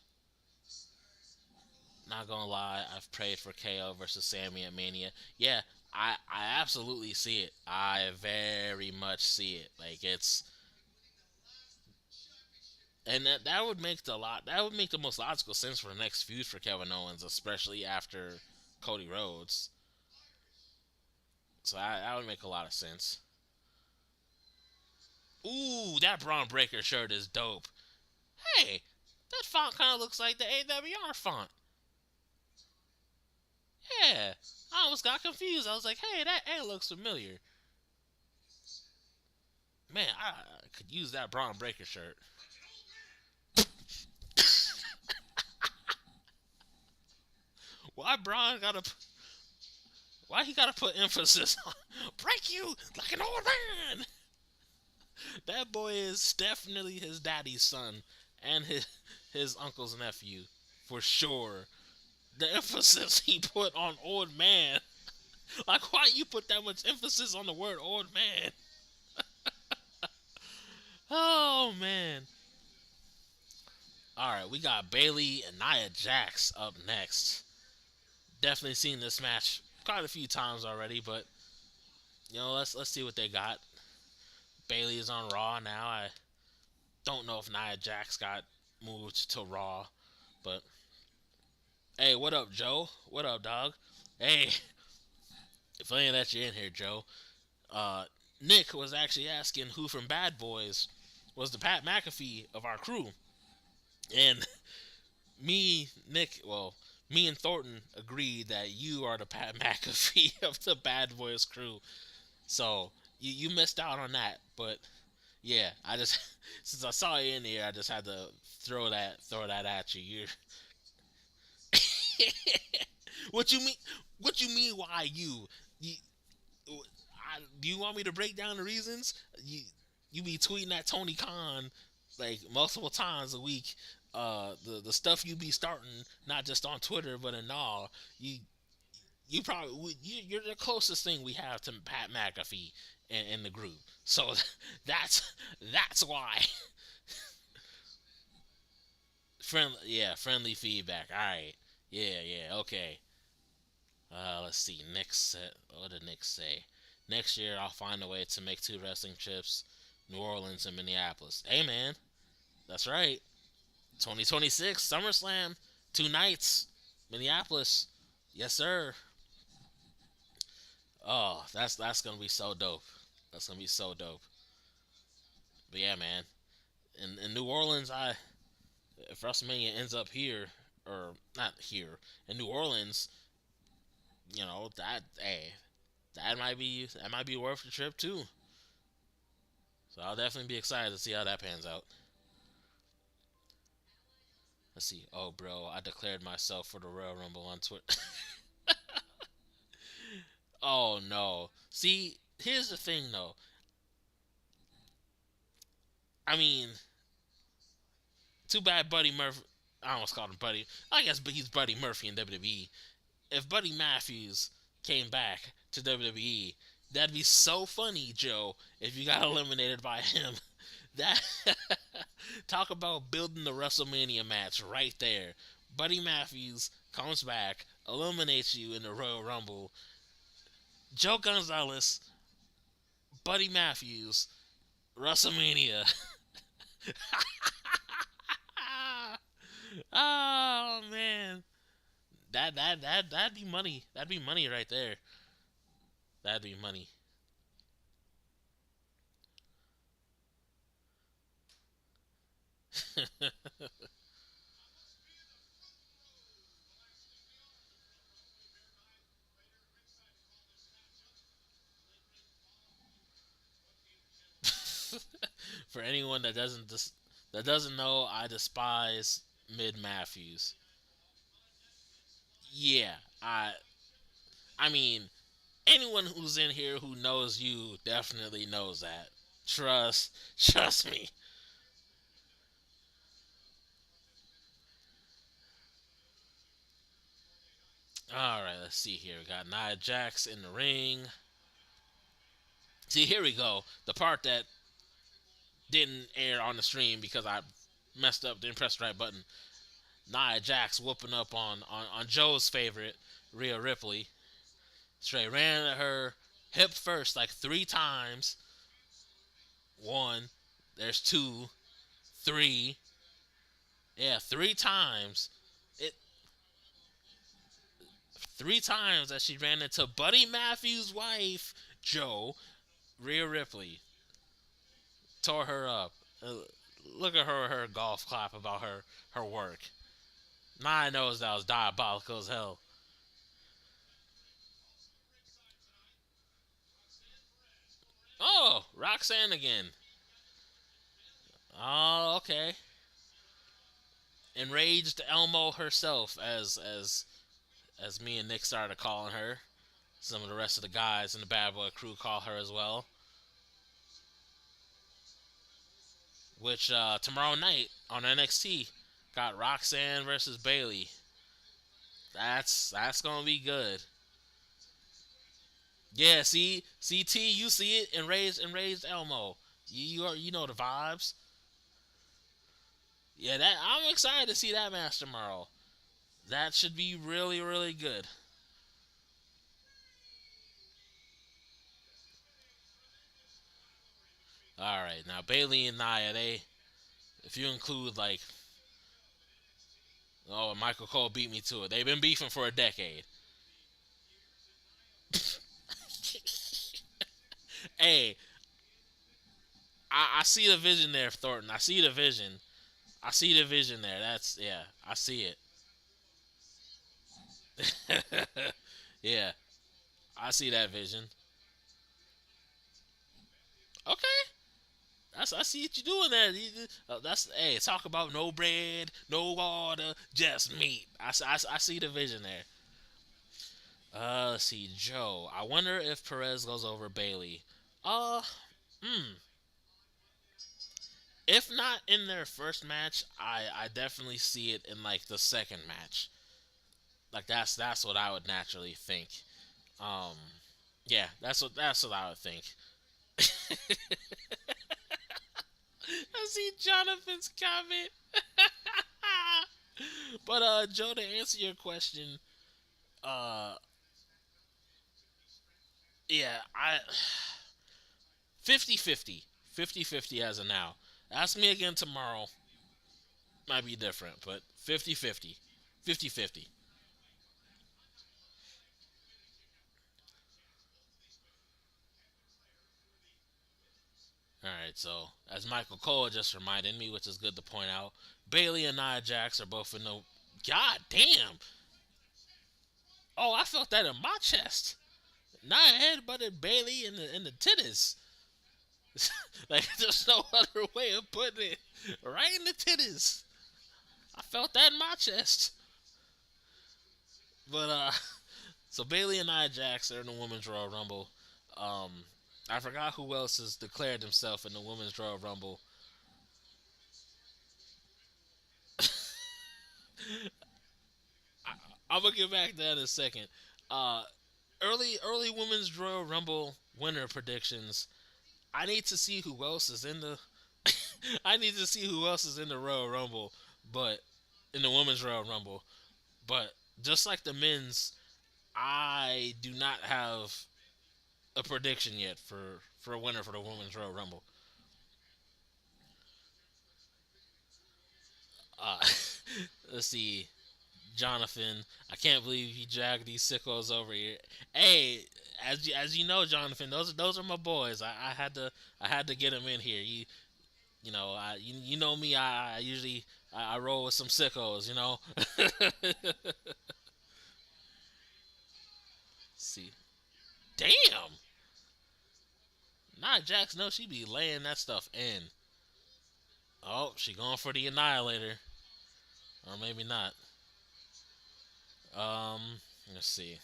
Not gonna lie, I've prayed for KO versus Sammy at Mania. Yeah, I absolutely see it. I very much see it. Like it's and that would make that would make the most logical sense for the next feud for Kevin Owens, especially after Cody Rhodes. So that would make a lot of sense. Ooh, that Braun Breaker shirt is dope. Hey, that font kind of looks like the AWR font. Yeah, I almost got confused. I was like, hey, that A looks familiar. Man, I could use that Braun Breaker shirt. Why Braun gotta? Why he gotta put emphasis on break you like an old man? That boy is definitely his daddy's son and his uncle's nephew for sure. The emphasis he put on old man. Like, why you put that much emphasis on the word old man? Oh man. All right, we got Bailey and Nia Jax up next. Definitely seen this match quite a few times already, but let's see what they got. Bailey is on Raw now. I don't know if Nia Jax got moved to Raw, but hey, what up, Joe? What up, dog? Hey, funny that you're in here, Joe. Uh, Nick was actually asking who from Bad Boys was the Pat McAfee of our crew, and me and Thornton agreed that you are the Pat McAfee of the Bad Boys crew. So you missed out on that, but yeah, I just since I saw you in here, I just had to throw that at you. You're what you mean? What you mean? Why you do you want me to break down the reasons? You be tweeting at Tony Khan like multiple times a week. The stuff you be starting not just on Twitter but in all. You probably you're the closest thing we have to Pat McAfee in the group. So that's why. Friendly feedback. All right, yeah, okay. Let's see. Next set. What did Nick say? Next year, I'll find a way to make two wrestling trips, New Orleans and Minneapolis. Hey, man, that's right. 2026 SummerSlam, 2 nights, Minneapolis. Yes, sir. Oh, that's gonna be so dope. That's gonna be so dope. But yeah, man. In New Orleans, if WrestleMania ends up here or not here in New Orleans, that hey, that might be worth the trip too. So I'll definitely be excited to see how that pans out. Let's see. Oh, bro, I declared myself for the Royal Rumble on Twitter. Oh no. See, here's the thing though. I mean, too bad Buddy Murphy. I almost called him Buddy. I guess, but he's Buddy Murphy in WWE. If Buddy Matthews came back to WWE, that'd be so funny, Joe. If you got eliminated by him, that talk about building the WrestleMania match right there. Buddy Matthews comes back, eliminates you in the Royal Rumble. Joe Gonzalez, Buddy Matthews, WrestleMania. Oh man, that'd be money. That'd be money right there. That'd be money. For anyone that doesn't that doesn't know, I despise Mid Matthews. Yeah, I mean, anyone who's in here who knows you definitely knows that. Trust me. All right, let's see here. We got Nia Jax in the ring. See, here we go. The part that didn't air on the stream because I messed up, didn't press the right button. Nia Jax whooping up on Joe's favorite, Rhea Ripley. Straight ran at her hip first like 3 times. One, there's two, three. Yeah, 3 times. It 3 times that she ran into Buddy Matthews' wife, Joe, Rhea Ripley. Tore her up. Look at her golf clap about her work. Nia knows that was diabolical as hell. Oh, Roxanne again. Oh, okay. Enraged Elmo herself, as me and Nick started calling her. Some of the rest of the guys in the Bad Boy crew call her as well. Which tomorrow night on NXT got Roxanne versus Bailey. That's gonna be good. Yeah, see, CT, you see it, enraged Elmo. You know the vibes. Yeah, that I'm excited to see that match tomorrow. That should be really really good. All right, now Bailey and Nia, they if you include like oh Michael Cole beat me to it, they've been beefing for a decade. Hey, I see the vision there, Thornton. I see the vision. I see the vision there. That's yeah, I see it. Yeah, I see that vision. Okay, I see what you're doing there. That's hey, talk about no bread, no water, just meat. I see the vision there. Let's see, Joe. I wonder if Perez goes over Bailey. Uh, hmm. If not in their first match, I definitely see it in like the second match. Like that's what I would naturally think. Um, yeah, that's what I would think. I see Jonathan's comment. But Joe, to answer your question, uh, yeah, I 50-50. 50-50 as of now. Ask me again tomorrow, might be different, but 50-50. 50-50. All right, so as Michael Cole just reminded me, which is good to point out, Bailey and Nia Jax are both in the. God damn! Oh, I felt that in my chest. Nia headbutted Bailey in the titties. Like there's no other way of putting it. Right in the titties. I felt that in my chest. But so Bailey and Nia Jax are in the Women's Royal Rumble. Um, I forgot who else has declared himself in the Women's Royal Rumble. I'm gonna get back to that in a second. Uh, early Women's Royal Rumble winner predictions. I need to see who else is in the. I need to see who else is in the Royal Rumble, but in the Women's Royal Rumble. But just like the men's, I do not have a prediction yet for a winner for the Women's Royal Rumble. Uh, let's see. Jonathan, I can't believe he dragged these sickos over here. Hey, as you know, Jonathan, those are my boys. I had to get them in here. You know you know me. I usually I roll with some sickos. You know. See, damn. Not Jax. No, she be laying that stuff in. Oh, she going for the Annihilator, or maybe not. Let's see.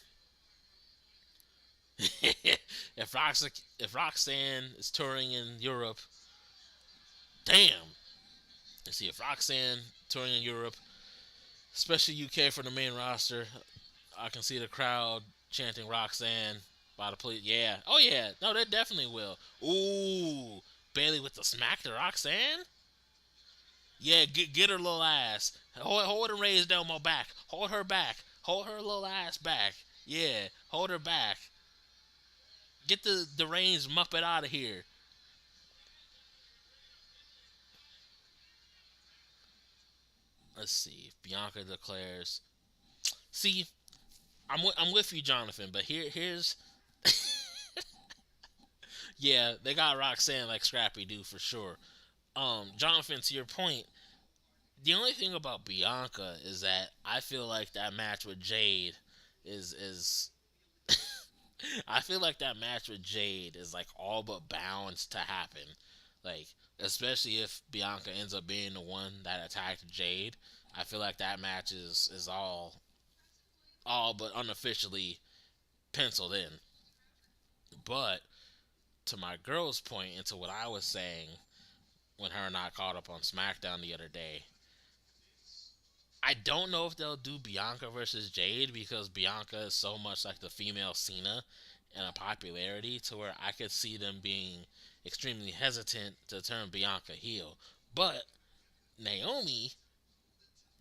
If Roxanne is touring in Europe, damn. Let's see if Roxanne touring in Europe, especially UK for the main roster. I can see the crowd chanting Roxanne by the police. Yeah. Oh yeah. No, they definitely will. Ooh, Bailey with the smack to Roxanne. Yeah, get her little ass. Hold and raise Delmo back. Hold her back. Hold her little ass back. Yeah, hold her back. Get the reins Muppet out of here. Let's see. Bianca declares. See, I'm with you, Jonathan. But here's yeah, they got Roxanne like Scrappy Doo for sure. Jonathan, to your point, the only thing about Bianca is that I feel like that match with Jade is I feel like that match with Jade is like all but bound to happen. Like, especially if Bianca ends up being the one that attacked Jade, I feel like that match is all but unofficially penciled in. But to my girl's point and to what I was saying when her and I caught up on SmackDown the other day, I don't know if they'll do Bianca versus Jade because Bianca is so much like the female Cena in a popularity to where I could see them being extremely hesitant to turn Bianca heel. But Naomi,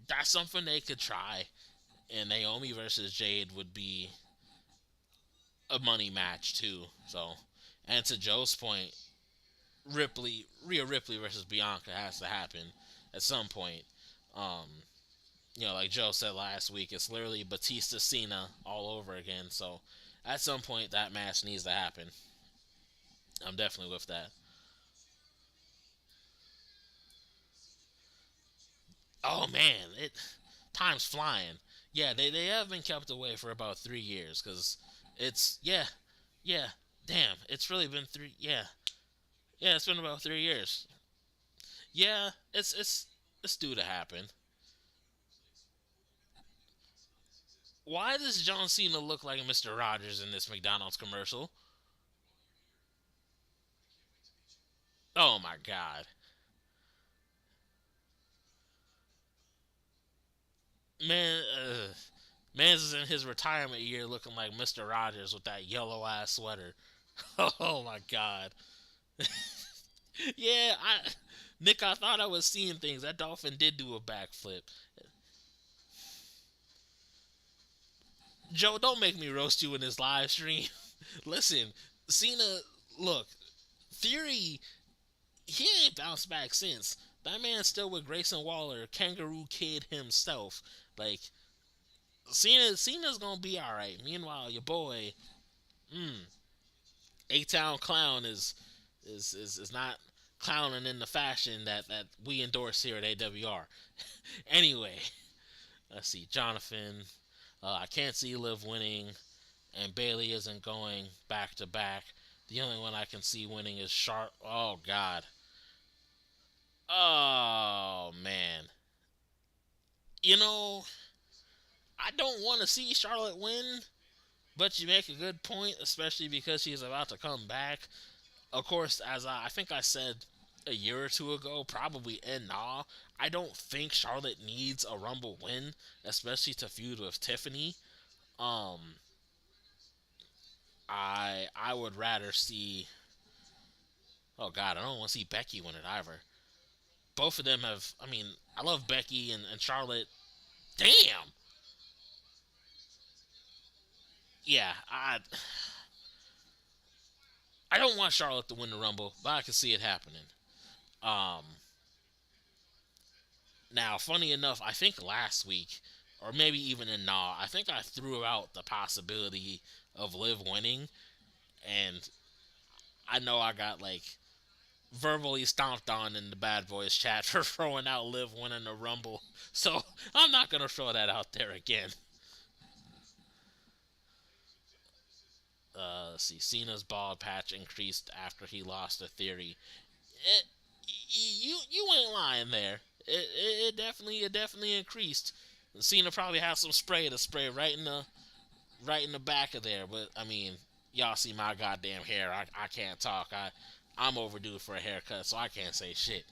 that's something they could try. And Naomi versus Jade would be a money match too. So, and to Joe's point, Rhea Ripley versus Bianca has to happen at some point. Um, like Joe said last week, it's literally Batista Cena all over again. So at some point, that match needs to happen. I'm definitely with that. Oh man, it time's flying. Yeah, they have been kept away for about 3 years because it's yeah. Damn, it's really been three. Yeah, it's been about 3 years. Yeah, it's due to happen. Why does John Cena look like Mr. Rogers in this McDonald's commercial? Oh my god. Man, Man's is in his retirement year looking like Mr. Rogers with that yellow ass sweater. Oh my god. Yeah, Nick, I thought I was seeing things. That dolphin did do a backflip. Joe, don't make me roast you in this live stream. Listen, Cena, look, Theory, he ain't bounced back since. That man's still with Grayson Waller, Kangaroo Kid himself. Like, Cena's gonna be alright. Meanwhile, your boy, mm, A Town Clown is not clowning in the fashion that we endorse here at AWR. Anyway, let's see. Jonathan, I can't see Liv winning, and Bailey isn't going back to back. The only one I can see winning is Sharp. Oh God. Oh man. You know, I don't want to see Charlotte win, but you make a good point, especially because she's about to come back. Of course, as I think I said a year or two ago, probably in Nah, I don't think Charlotte needs a Rumble win, especially to feud with Tiffany. Um, I would rather see. Oh God, I don't want to see Becky win it either. Both of them have. I mean, I love Becky and Charlotte. Damn. Yeah, I don't want Charlotte to win the Rumble, but I can see it happening. Um, Now, funny enough, I think last week, or maybe even in Nah, I think I threw out the possibility of Liv winning, and I know I got like verbally stomped on in the Bad Boys chat for throwing out Liv winning the Rumble, so I'm not gonna throw that out there again. Let's see, Cena's bald patch increased after he lost a theory. You ain't lying there. It definitely increased. Cena probably has some spray to spray right in the back of there. But I mean, y'all see my goddamn hair. I can't talk. I'm overdue for a haircut, so I can't say shit.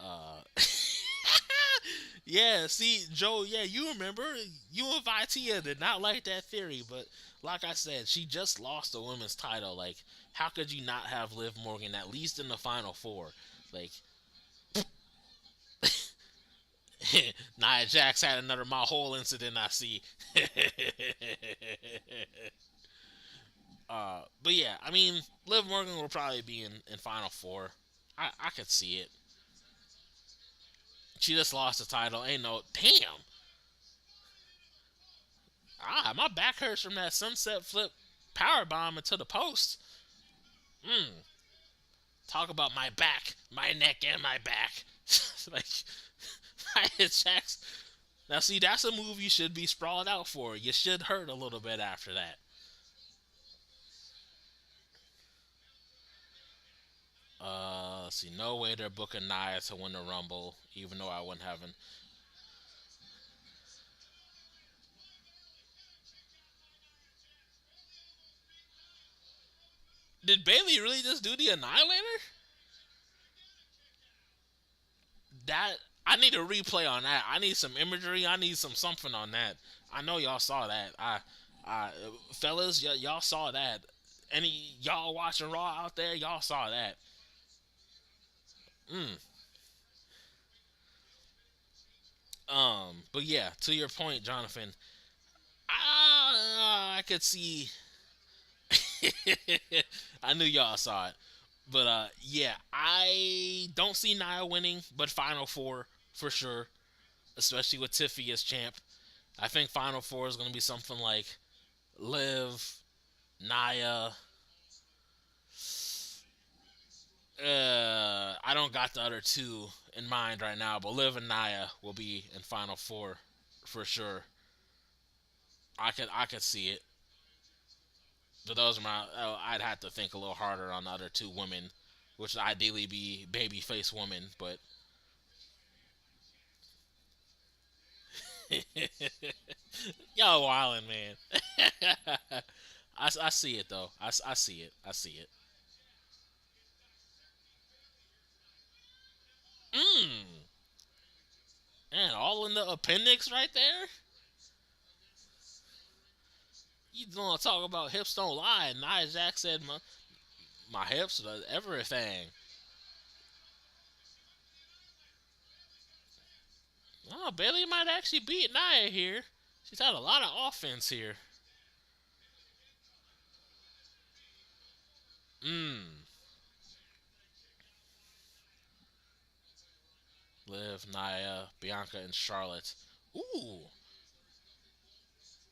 Uh, yeah. See, Joe. Yeah, you remember you and Vitia did not like that theory, but like I said, she just lost the women's title. Like, how could you not have Liv Morgan at least in the final four? Like, Nia Jax had another my whole incident. I see. But yeah, I mean, Liv Morgan will probably be in Final Four. I could see it. She just lost the title. Ain't no damn. My back hurts from that sunset flip power bomb into the post. Mm, talk about my back, my neck, and my back. Like Nia Jax. Now see, that's a move you should be sprawled out for. You should hurt a little bit after that. Let's see. No way they're booking Nia to win the Rumble, even though I wouldn't have him. Did Bailey really just do the Annihilator? That I need a replay on that. I need some imagery. I need some something on that. I know y'all saw that. I, fellas, y'all saw that. Any y'all watching Raw out there? Y'all saw that. Mm. But yeah, to your point, Jonathan, I could see. I knew y'all saw it, but yeah, I don't see Nia winning, but Final Four for sure, especially with Tiffy as champ. I think Final Four is going to be something like Liv, Nia. I don't got the other two in mind right now, but Liv and Nia will be in Final Four for sure. I could see it. But those are my. I'd have to think a little harder on the other two women, which would ideally be babyface women. But y'all wildin', man. I see it though. I see it. I see it. Mmm. And all in the appendix right there. You want to talk about hips don't lie? Nia Jax said my hips are everything. Oh, Bailey might actually beat Nia here. She's had a lot of offense here. Mmm. Liv, Nia, Bianca, and Charlotte. Ooh.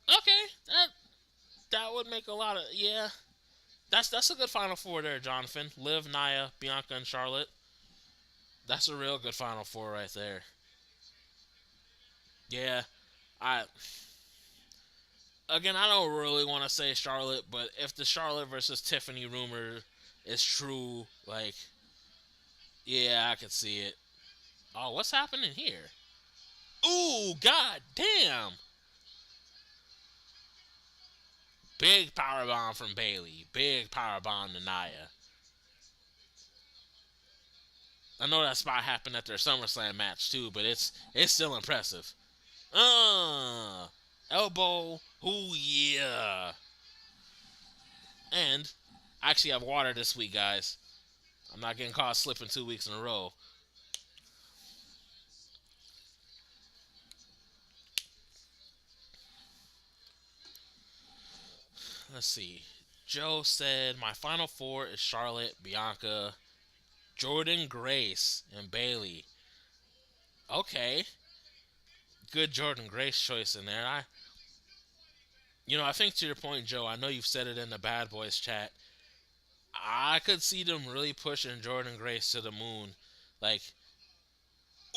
Okay. That would make a lot of yeah. That's a good final four there, Jonathan. Liv, Nia, Bianca, and Charlotte. That's a real good final four right there. Yeah. I Again, I don't really want to say Charlotte, but if the Charlotte versus Tiffany rumor is true, like, yeah, I could see it. Oh, what's happening here? Ooh, god damn! Big power bomb from Bailey. Big power bomb to Nia. I know that spot happened at their SummerSlam match too, but it's still impressive. Elbow. Ooh yeah. And I actually have water this week, guys. I'm not getting caught slipping 2 weeks in a row. Let's see. Joe said my final four is Charlotte, Bianca, Jordan Grace, and Bailey. Okay, good Jordan Grace choice in there. I think to your point, Joe. I know you've said it in the Bad Boys chat. I could see them really pushing Jordan Grace to the moon. Like,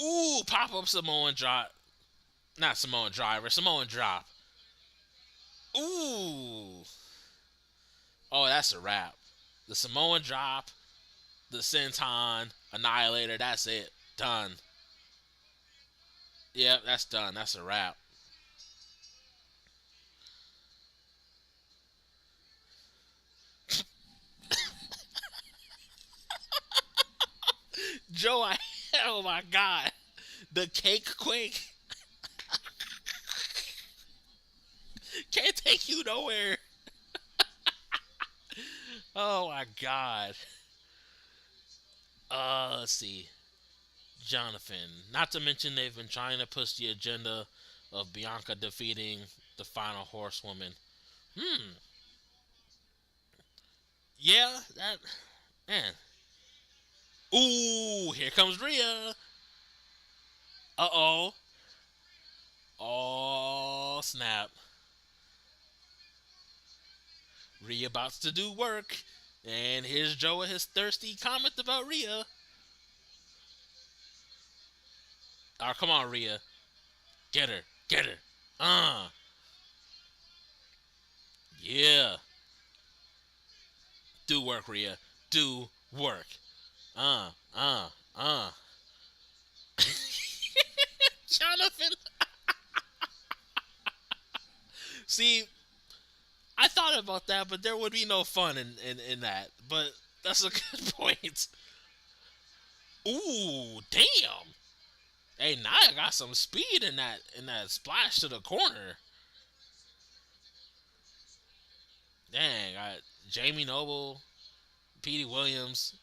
ooh, pop up Samoan drop. Not Samoan driver, Samoan drop. Ooh. Oh, that's a wrap. The Samoan drop. The Senton Annihilator. That's it. Done. Yep, that's done. That's a wrap. Joe, I oh my god, the cake quake can't take you nowhere. Oh my god. Let's see, Jonathan. Not to mention they've been trying to push the agenda of Bianca defeating the final horsewoman. Hmm. Yeah, that man. Ooh, here comes Rhea. Uh oh. Oh snap. Rhea about to do work. And here's Joe with his thirsty comment about Rhea. Oh, come on, Rhea. Get her. Get her. Uh. Yeah. Do work, Rhea. Do work. Uh. Uh. Uh. Jonathan. See, I thought about that, but there would be no fun in that. But that's a good point. Ooh, damn. Hey, Nia got some speed in that splash to the corner. Dang, got Jamie Noble, Petey Williams,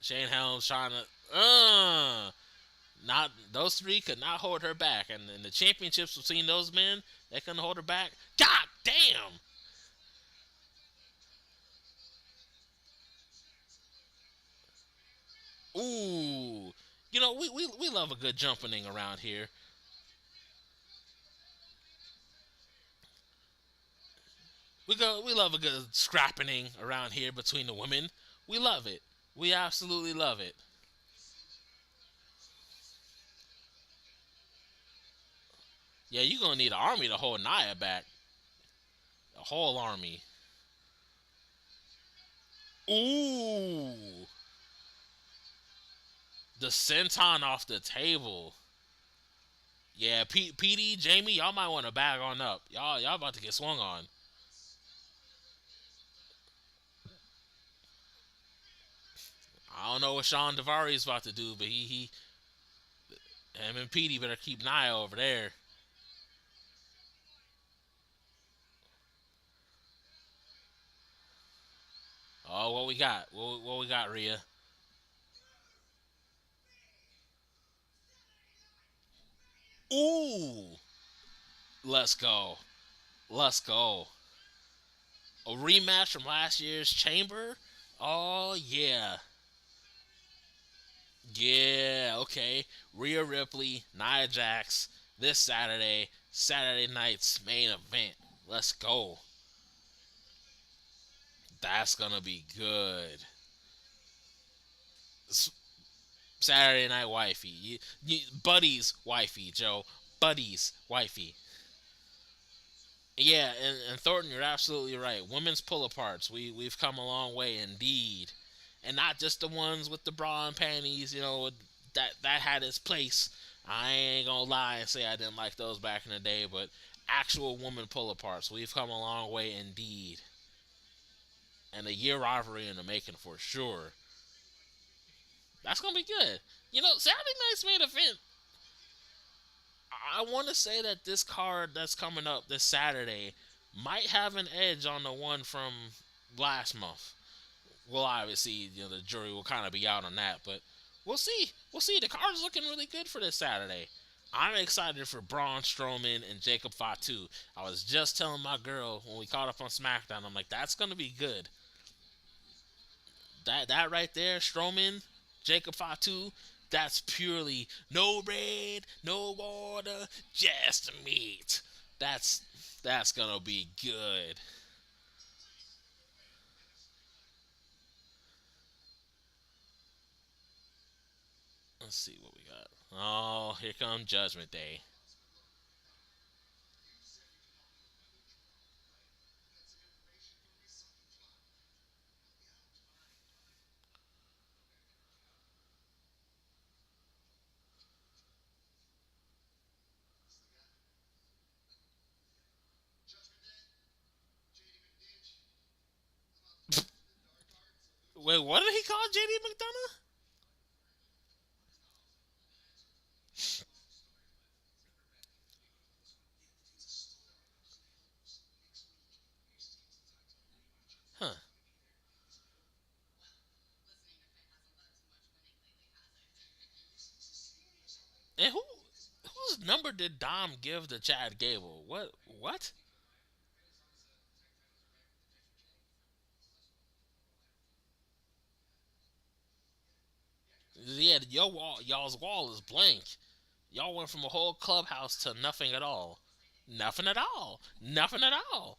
Shane Helms trying to not those three could not hold her back, and in the championships between those men, they couldn't hold her back. God damn! Ooh, we love a good jumping around here. We love a good scrapping around here between the women. We love it. We absolutely love it. Yeah, you gonna need an army to hold Nia back. A whole army. Ooh, the senton off the table. Yeah, PD, Jamie, y'all might want to bag on up. Y'all about to get swung on. I don't know what Sean Davari is about to do, but he him and PD better keep an eye over there. Oh, what we got? What we got, Rhea? Ooh, let's go. Let's go. A rematch from last year's Chamber. Oh yeah, yeah. Okay, Rhea Ripley, Nia Jax this Saturday night's main event. Let's go. That's gonna be good. Saturday Night Wifey. Buddy's wifey, Joe. Buddy's wifey. Yeah, and Thornton, you're absolutely right. Women's pull aparts. We've come a long way indeed. And not just the ones with the bra and panties, that had its place. I ain't gonna lie and say I didn't like those back in the day, but actual woman pull aparts. We've come a long way indeed. And a year rivalry in the making for sure. That's gonna be good. Saturday night's main event. I want to say that this card that's coming up this Saturday might have an edge on the one from last month. Well, obviously, the jury will kind of be out on that, but we'll see. We'll see. The card's looking really good for this Saturday. I'm excited for Braun Strowman and Jacob Fatu. I was just telling my girl when we caught up on SmackDown, I'm like, that's gonna be good. That right there, Strowman, Jacob Fatu, that's purely no bread, no water, just meat. That's gonna be good. Let's see what we got. Oh, here comes Judgment Day. Wait, what did he call JD McDonough? Huh? And whose number did Dom give to Chad Gable? What? What? Yeah, y'all's wall is blank. Y'all went from a whole clubhouse to nothing at all. Nothing at all. Nothing at all.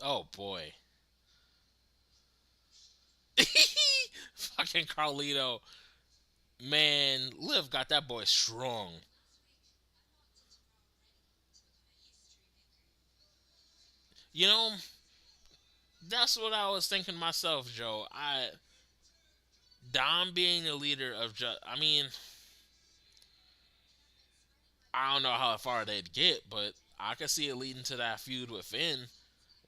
Oh boy. Fucking Carlito. Man, Liv got that boy strong. You know, that's what I was thinking myself, Joe. Dom being the leader of I mean, I don't know how far they'd get, but I could see it leading to that feud with Finn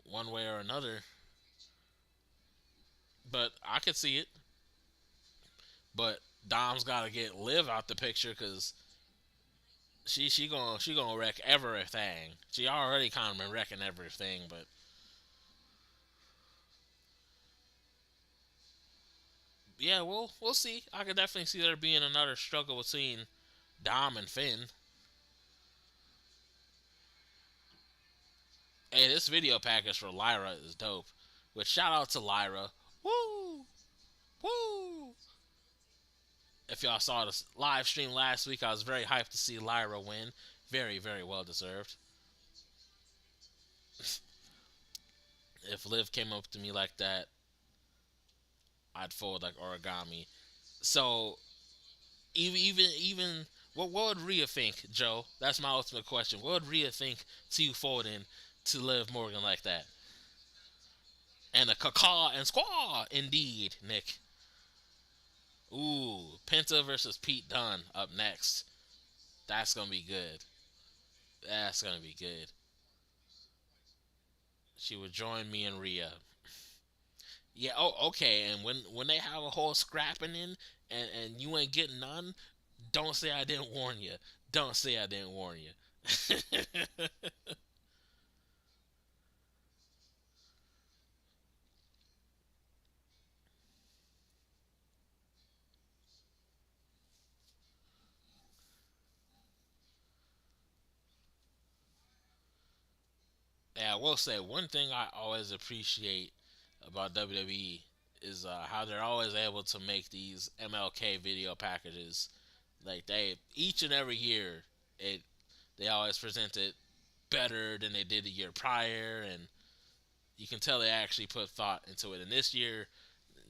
one way or another. But I could see it. But Dom's got to get Liv out the picture because she gonna wreck everything. She already kind of been wrecking everything, but yeah, we'll see. I could definitely see there being another struggle between Dom and Finn. Hey, this video package for Lyra is dope. Which shout out to Lyra. Woo! Woo! If y'all saw the live stream last week, I was very hyped to see Lyra win. Very, very well deserved. If Liv came up to me like that, I'd fold like origami. So even what would Rhea think, Joe? That's my ultimate question. What would Rhea think to you folding to Liv Morgan like that? And a cacaw and squaw, indeed, Nick. Ooh, Penta versus Pete Dunne up next. That's gonna be good. That's gonna be good. She would join me and Rhea. Yeah. Oh, okay. And when they have a whole scrapping in, and you ain't getting none, don't say I didn't warn you. Don't say I didn't warn you. Yeah, I will say one thing I always appreciate about WWE is how they're always able to make these MLK video packages. Like they each and every year, it they always present it better than they did the year prior, and you can tell they actually put thought into it. And this year,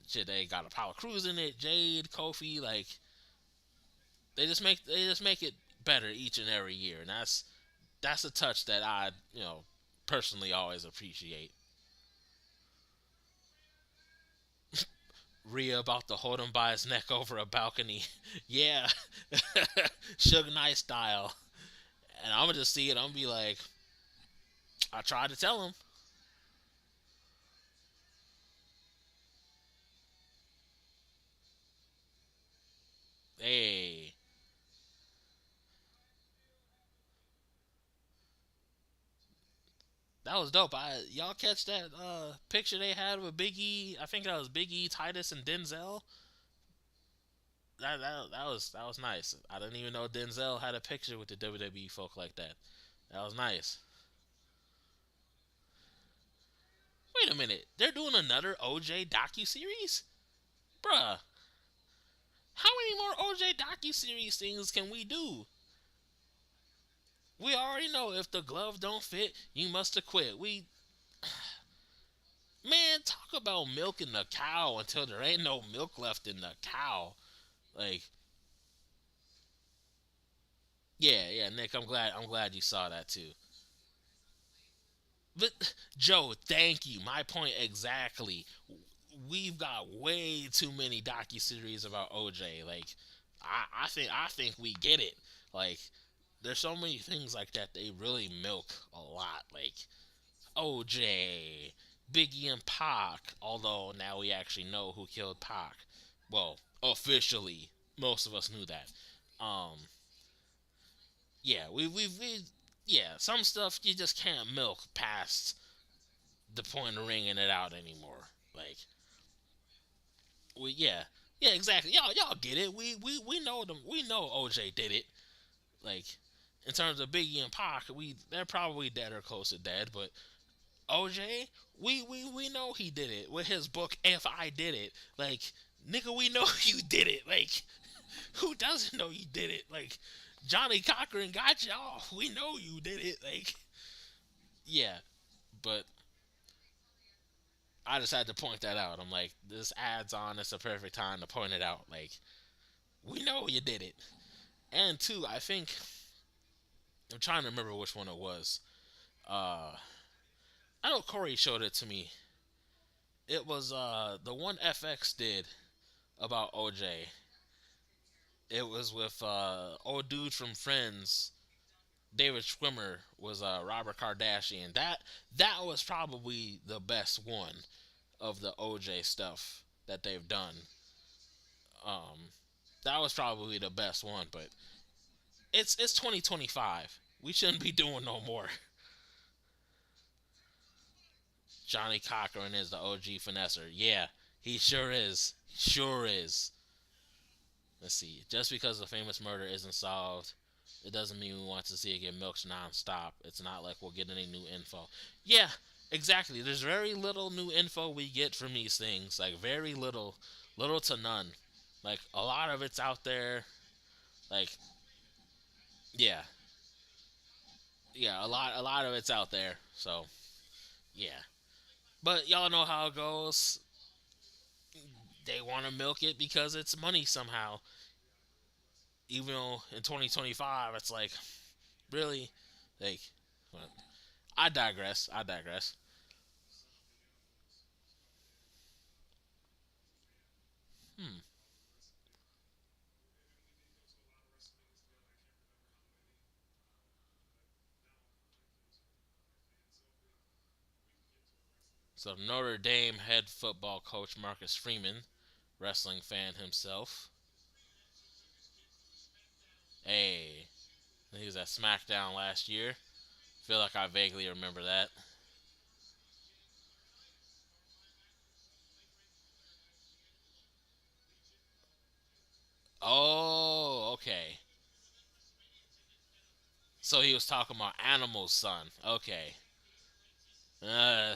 shit, they got Apollo Crews in it, Jade, Kofi, like they just make it better each and every year, and that's a touch that I personally always appreciate. Rhea about to hold him by his neck over a balcony. Yeah, Suge Knight style. And I'm gonna just see it. I'm gonna be like, I tried to tell him. Hey, that was dope. Y'all catch that picture they had with Big E? I think that was Big E, Titus, and Denzel. That was nice. I didn't even know Denzel had a picture with the WWE folk like that. That was nice. Wait a minute, they're doing another OJ docu series, bruh. How many more OJ docu series things can we do? We already know if the glove don't fit, you must have quit. Man, talk about milking the cow until there ain't no milk left in the cow. Like, yeah, yeah, Nick, I'm glad you saw that too. But Joe, thank you. My point exactly. We've got way too many docu-series about OJ. Like, I think we get it. Like, there's so many things like that they really milk a lot. Like OJ, Biggie, and Pac. Although now we actually know who killed Pac. Well, officially, most of us knew that. Um, yeah, we yeah, some stuff you just can't milk past the point of ringing it out anymore. Like, yeah, yeah, exactly. Y'all get it. We know them. We know OJ did it. Like, in terms of Biggie and Pac, they're probably dead or close to dead. But OJ, we know he did it with his book. If I Did It, like, nigga, we know you did it. Like, who doesn't know you did it? Like, Johnny Cochran got y'all. We know you did it. Like, yeah, but I just had to point that out. I'm like, this adds on. It's a perfect time to point it out. Like, we know you did it. And two, I think I'm trying to remember which one it was. Uh, I know Corey showed it to me. It was the one FX did about OJ. It was with old dude from Friends. David Schwimmer was Robert Kardashian. That was probably the best one of the OJ stuff that they've done. Um, that was probably the best one, but it's 2025. We shouldn't be doing no more. Johnny Cochran is the OG finesser. Yeah, he sure is. Sure is. Let's see. Just because a famous murder isn't solved, it doesn't mean we want to see it get milked nonstop. It's not like we'll get any new info. Yeah, exactly. There's very little new info we get from these things. Like, very little, little to none. Like, a lot of it's out there. Like, yeah, yeah, a lot of it's out there. So yeah, but y'all know how it goes. They want to milk it because it's money somehow. Even though in 2025, it's like, really, like, well, I digress. I digress. Hmm. So Notre Dame head football coach Marcus Freeman, wrestling fan himself. Hey, he was at SmackDown last year. Feel like I vaguely remember that. Oh, okay. So he was talking about Animal's son. Okay. Uh,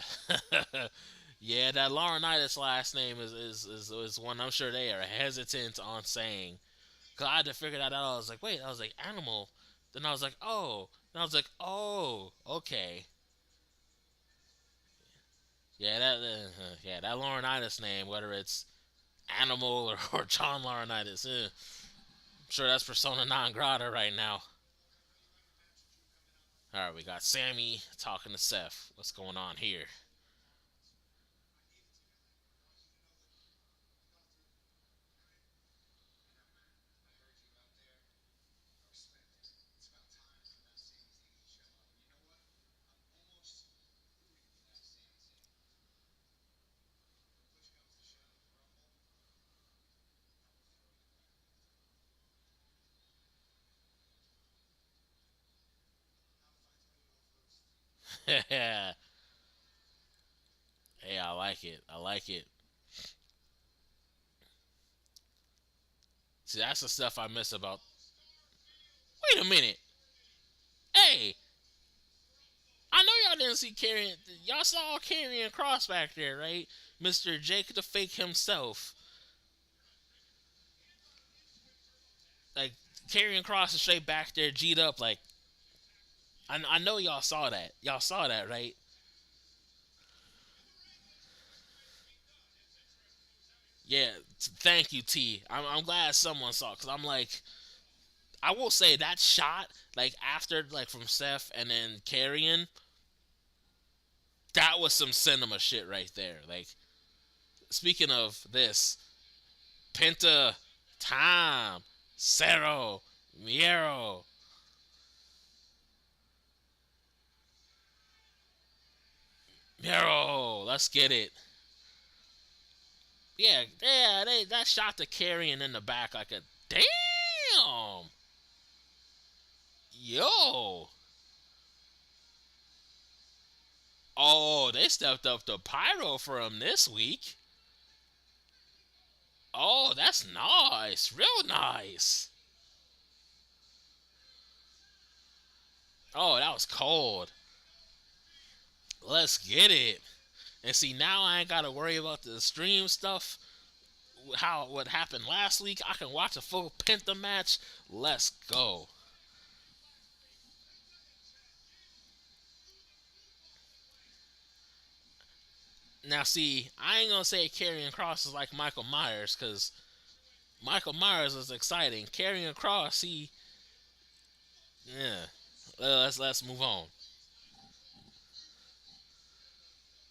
yeah, that Laurinaitis last name is one I'm sure they are hesitant on saying. Cause I had to figure that out. I was like, wait, I was like animal. Then I was like, oh. Then I was like, oh, okay. Yeah, that Laurinaitis name, whether it's animal or John Laurinaitis, I'm sure that's persona non grata right now. All right, we got Sammy talking to Seth. What's going on here? Hey, I like it. I like it. See, that's the stuff I miss about. Wait a minute. Hey, I know y'all didn't see Karrion. Y'all saw Karrion Cross back there, right? Mr. Jake the Fake himself. Like, Karrion Cross is straight back there, G'd up. Like, I know y'all saw that. Y'all saw that, right? Yeah. Thank you, T. I'm glad someone saw because I'm like, I will say that shot, like, after, like, from Seth and then Karrion, That was some cinema shit right there. Like, speaking of this, Penta, Tom, Cero, Miero. Miero, let's get it. Yeah, yeah, that shot the carrying in the back like a damn. Yo. Oh, they stepped up the pyro for him this week. Oh, that's nice. Real nice. Oh, that was cold. Let's get it. And see, now I ain't got to worry about the stream stuff. How what happened last week. I can watch a full Penta match. Let's go. Now, see, I ain't gonna say carrying cross is like Michael Myers because Michael Myers is exciting. Carrying cross, yeah. Let's move on.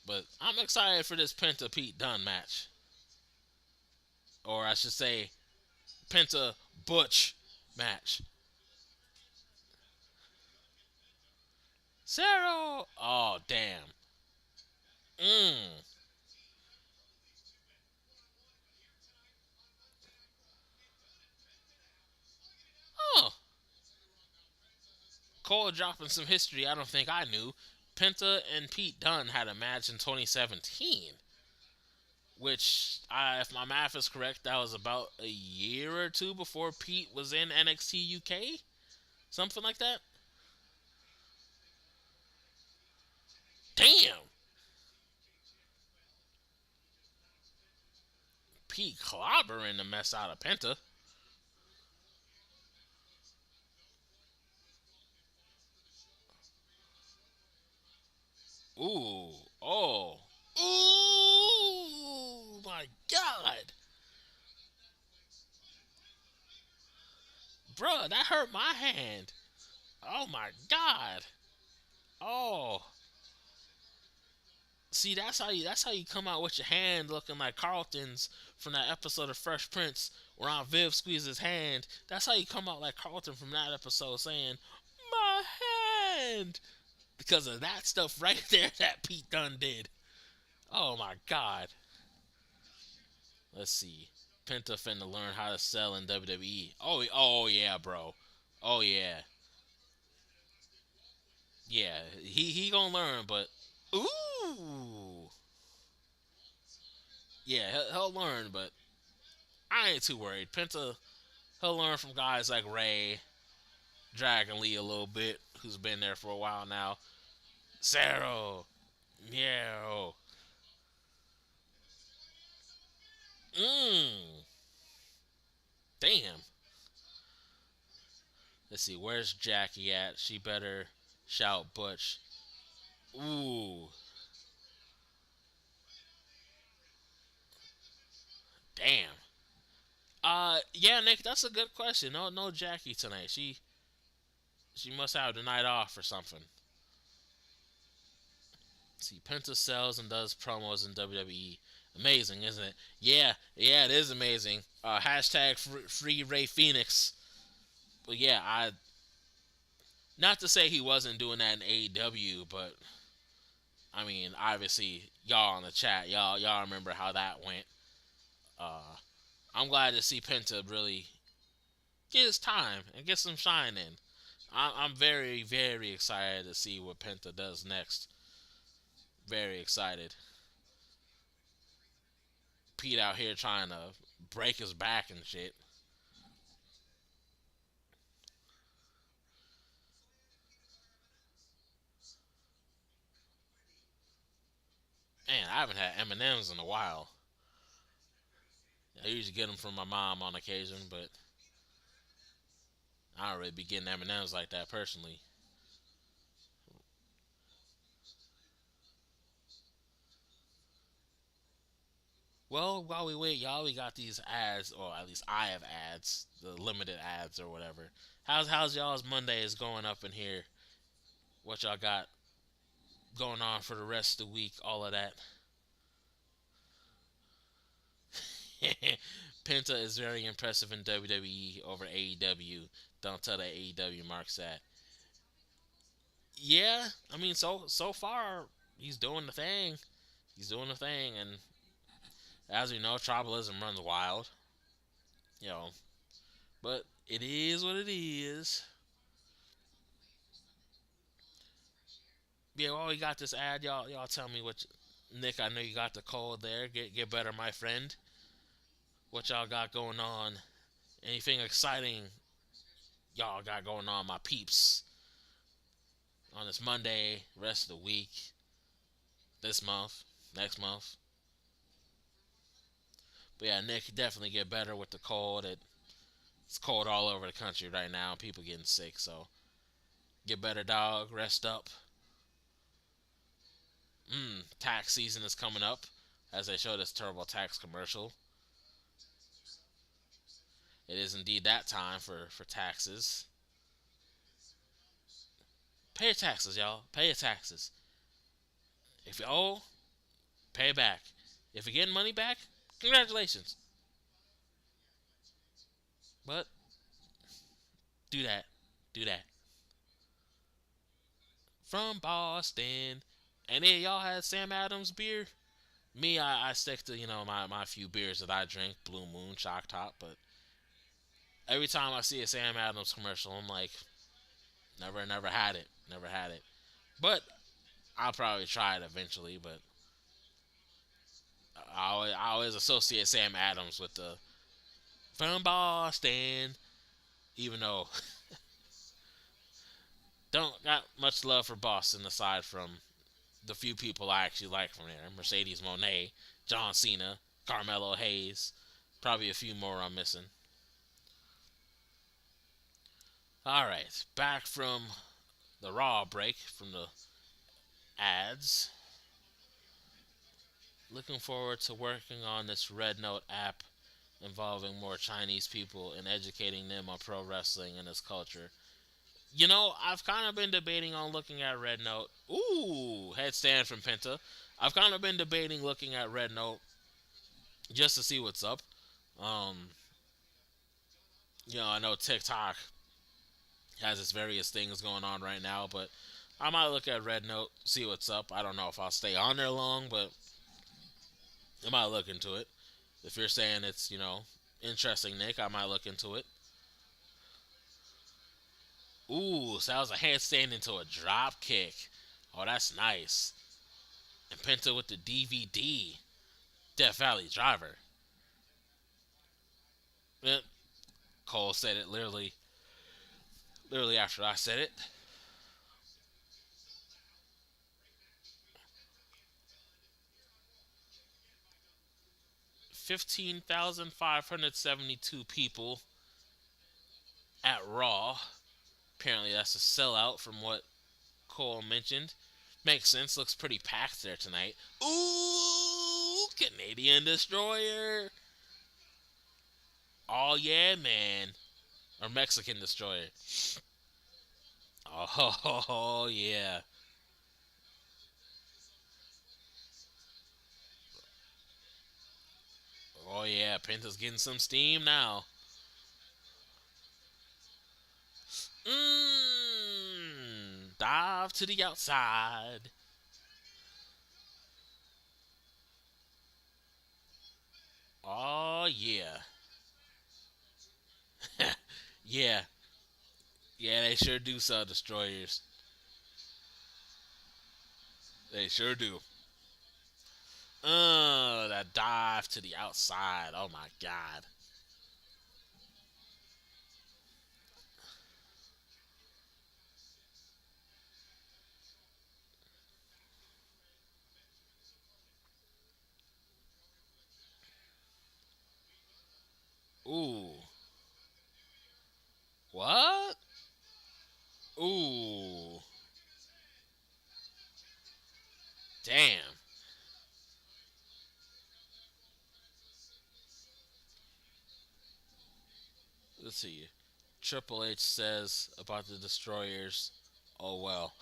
But I'm excited for this Penta Pete Dunne match, or I should say, Penta Butch match. Cero. Oh damn. Mm. Oh, Cole dropping some history I don't think I knew. Penta and Pete Dunne had a match in 2017, which, if my math is correct, that was about a year or two before Pete was in NXT UK, something like that. Damn, Pete clobbering the mess out of Penta. Ooh, oh, ooh, my God, bruh, that hurt my hand. Oh my God. Oh, see, that's how you come out with your hand looking like Carlton's from that episode of Fresh Prince where Aunt Viv squeezes his hand. That's how you come out like Carlton from that episode saying, "My hand," because of that stuff right there that Pete Dunne did. Oh my God. Let's see. Penta finna learn how to sell in WWE. Oh yeah, bro. Oh yeah, yeah. He gonna learn, but ooh, yeah, he'll learn, but I ain't too worried. Penta, he'll learn from guys like Ray, Dragon Lee a little bit, who's been there for a while now. Zero, Meow. Mmm. Damn. Let's see, where's Jackie at? She better shout Butch. Ooh. Damn. Yeah, Nick, that's a good question. No Jackie tonight. She must have the night off or something. See, Penta sells and does promos in WWE. Amazing, isn't it? Yeah, it is amazing. Hashtag free Ray Phoenix. But yeah, I not to say he wasn't doing that in AEW, but I mean, obviously, y'all in the chat, y'all remember how that went. Uh, I'm glad to see Penta really get his time and get some shine in. I'm very, very excited to see what Penta does next. Very excited. Pete out here trying to break his back and shit. Man, I haven't had M&Ms in a while. I usually get them from my mom on occasion, but I don't really be getting M&Ms like that personally. Well, while we wait, y'all, we got these ads, or at least I have ads, the limited ads or whatever. How's y'all's Mondays going up in here? What y'all got going on for the rest of the week, all of that. Penta is very impressive in WWE over AEW. Don't tell that AEW Mark's that. Yeah, I mean, so far he's doing the thing. He's doing the thing, and as we know, tribalism runs wild. You know, but it is what it is. Yeah, well, we got this ad. Y'all tell me what. Nick, I know you got the code there. Get better, my friend. What y'all got going on? Anything exciting y'all got going on, my peeps? On this Monday, rest of the week, this month, next month. But yeah, Nick, definitely get better with the cold. It's cold all over the country right now. People getting sick, so get better, dog. Rest up. Tax season is coming up, as they showed this terrible tax commercial. It is indeed that time for taxes. Pay your taxes, y'all. Pay your taxes. If you owe, pay it back. If you're getting money back, congratulations. But do that. Do that. From Boston. Any of y'all had Sam Adams beer? Me, I stick to, my few beers that I drink, Blue Moon, Shock Top, but every time I see a Sam Adams commercial, I'm like, never had it. Never had it. But I'll probably try it eventually, but I always associate Sam Adams with the from Boston, even though don't got much love for Boston aside from the few people I actually like from there. Mercedes Monet, John Cena, Carmelo Hayes, probably a few more I'm missing. All right, back from the Raw break from the ads. Looking forward to working on this Red Note app involving more Chinese people and educating them on pro wrestling and its culture. I've kind of been debating on looking at Red Note. Ooh, headstand from Penta. I've kind of been debating looking at Red Note just to see what's up. Um, I know TikTok has its various things going on right now, but I might look at Red Note, see what's up. I don't know if I'll stay on there long, but I might look into it. If you're saying it's, interesting, Nick, I might look into it. Ooh, so that was a handstand into a drop kick. Oh, that's nice. And Penta with the DVD. Death Valley Driver. Eh, Cole said it literally after I said it. 15,572 people at Raw. Apparently, that's a sellout from what Cole mentioned. Makes sense. Looks pretty packed there tonight. Ooh, Canadian Destroyer. Oh, yeah, man. Or Mexican Destroyer. Oh, yeah. Oh, yeah. Penta's getting some steam now. Dive to the outside. Oh, yeah. Yeah. Yeah, they sure do sell destroyers. They sure do. That dive to the outside. Oh my god. Ooh. What? Ooh. Damn. Let's see. Triple H says about the destroyers. Oh well.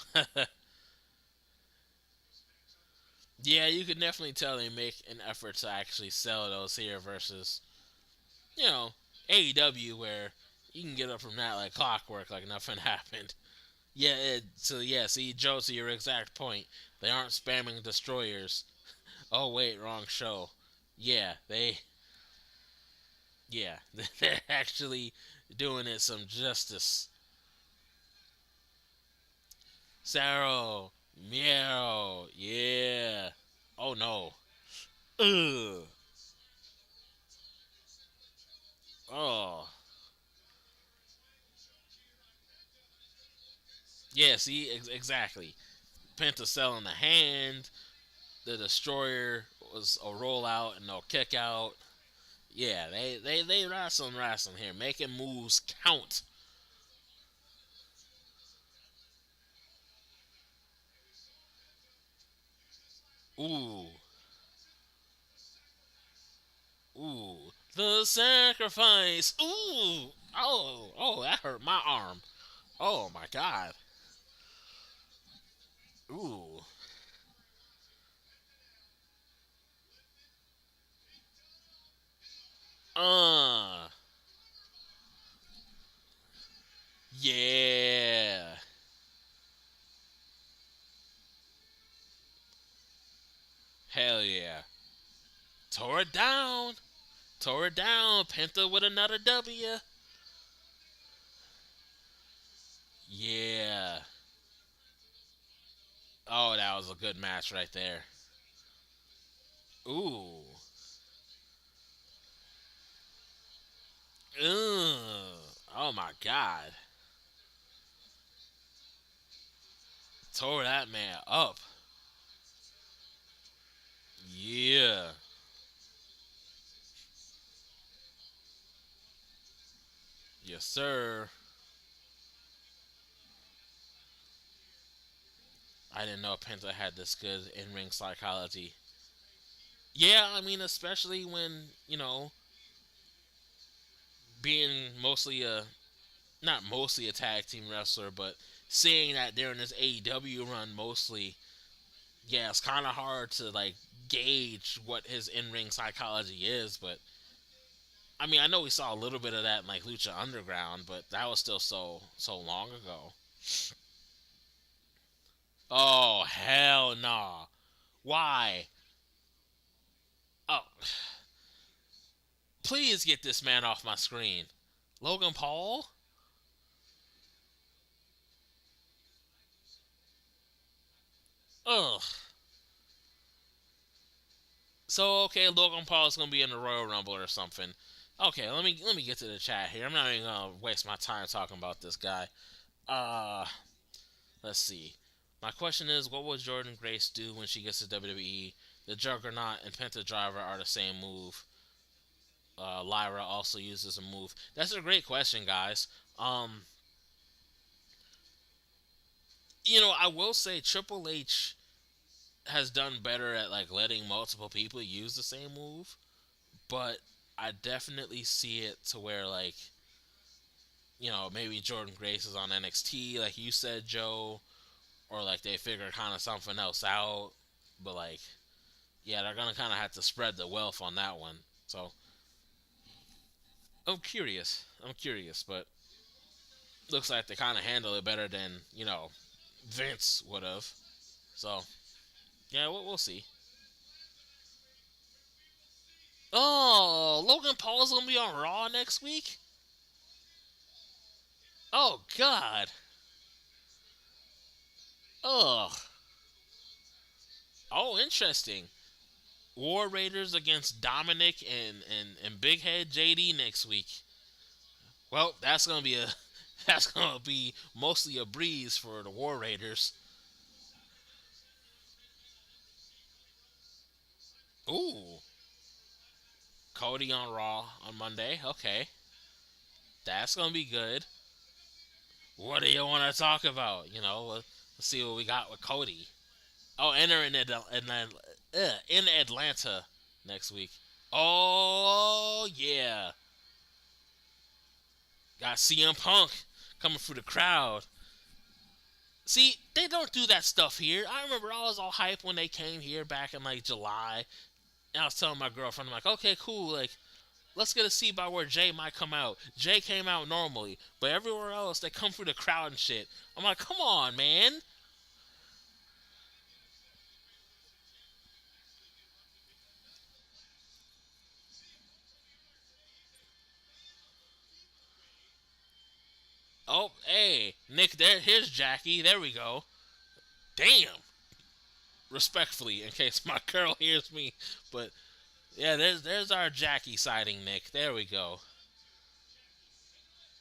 Yeah, you can definitely tell they make an effort to actually sell those here versus, you know, AEW where you can get up from that like clockwork, like nothing happened. Yeah, see, Joe, to your exact point, they aren't spamming destroyers. Oh wait, wrong show. Yeah, yeah, they're actually doing it some justice. Saro, meow, yeah. Oh no. Ugh. Oh. Yeah, see, exactly. Penta selling the hand. The destroyer was a rollout and no kick out. Yeah, they wrestling here, making moves count. Ooh, ooh, the sacrifice. Ooh, oh, that hurt my arm. Oh my god. Ooh, uh, yeah, hell yeah. Tore it down, tore it down. Penta with another W. Yeah. Oh, that was a good match right there. Ooh. Ugh. Oh my god. Tore that man up. Yeah. Yes, sir. I didn't know Penta had this good in ring psychology. Yeah, I mean, especially when, being mostly not mostly a tag team wrestler, but seeing that during this AEW run mostly, yeah, it's kind of hard to, like, gauge what his in ring psychology is, but I mean, I know we saw a little bit of that in, like, Lucha Underground, but that was still so long ago. Oh, hell nah. Why? Oh, please get this man off my screen. Logan Paul? Ugh. So okay, Logan Paul is gonna be in the Royal Rumble or something. Okay, let me get to the chat here. I'm not even gonna waste my time talking about this guy. Uh, let's see. My question is, what will Jordan Grace do when she gets to WWE? The Juggernaut and Penta Driver are the same move. Lyra also uses a move. That's a great question, guys. Um, I will say Triple H has done better at like letting multiple people use the same move, but I definitely see it to where like maybe Jordan Grace is on NXT, like you said, Joe, or like they figure kind of something else out. But like, yeah, they're gonna kind of have to spread the wealth on that one. So I'm curious. But looks like they kind of handle it better than Vince would have. So yeah, we'll see. Oh, Logan Paul's gonna be on Raw next week. Oh God. Ugh. Oh, interesting. War Raiders against Dominic and Big Head JD next week. Well, that's gonna be a that's gonna be mostly a breeze for the War Raiders. Ooh, Cody on Raw on Monday. Okay, that's gonna be good. What do you want to talk about? Let's see what we got with Cody. Oh, enter in Atlanta next week. Oh yeah, got CM Punk coming through the crowd. See, they don't do that stuff here. I remember I was all hyped when they came here back in like July, and I was telling my girlfriend, I'm like, okay, cool, like let's get a see by where Jay might come out. Jay came out normally, but everywhere else they come through the crowd and shit. I'm like, come on, man. Oh, hey, Nick, here's Jackie. There we go. Damn. Respectfully, in case my girl hears me, but yeah, there's our Jackie sighting, Nick. There we go.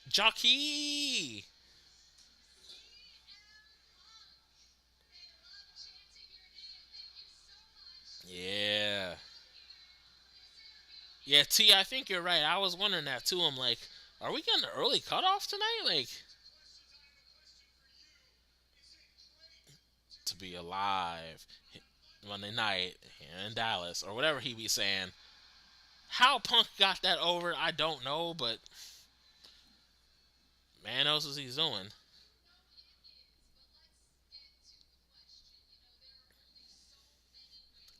Jockey. Yeah. Yeah, T, I think you're right. I was wondering that too. I'm like, are we getting an early cutoff tonight? Like, to be alive Monday night here in Dallas or whatever he be saying. How Punk got that over, I don't know, but man knows what he's doing.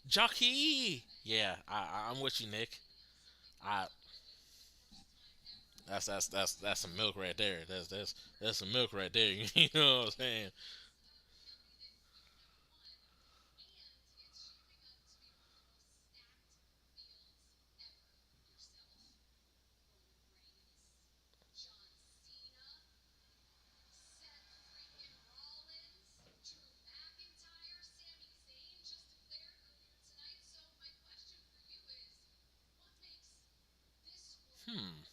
Jockey. Yeah, I'm with you, Nick. I that's some milk right there. That's some milk right there. You know what I'm saying? Hmm.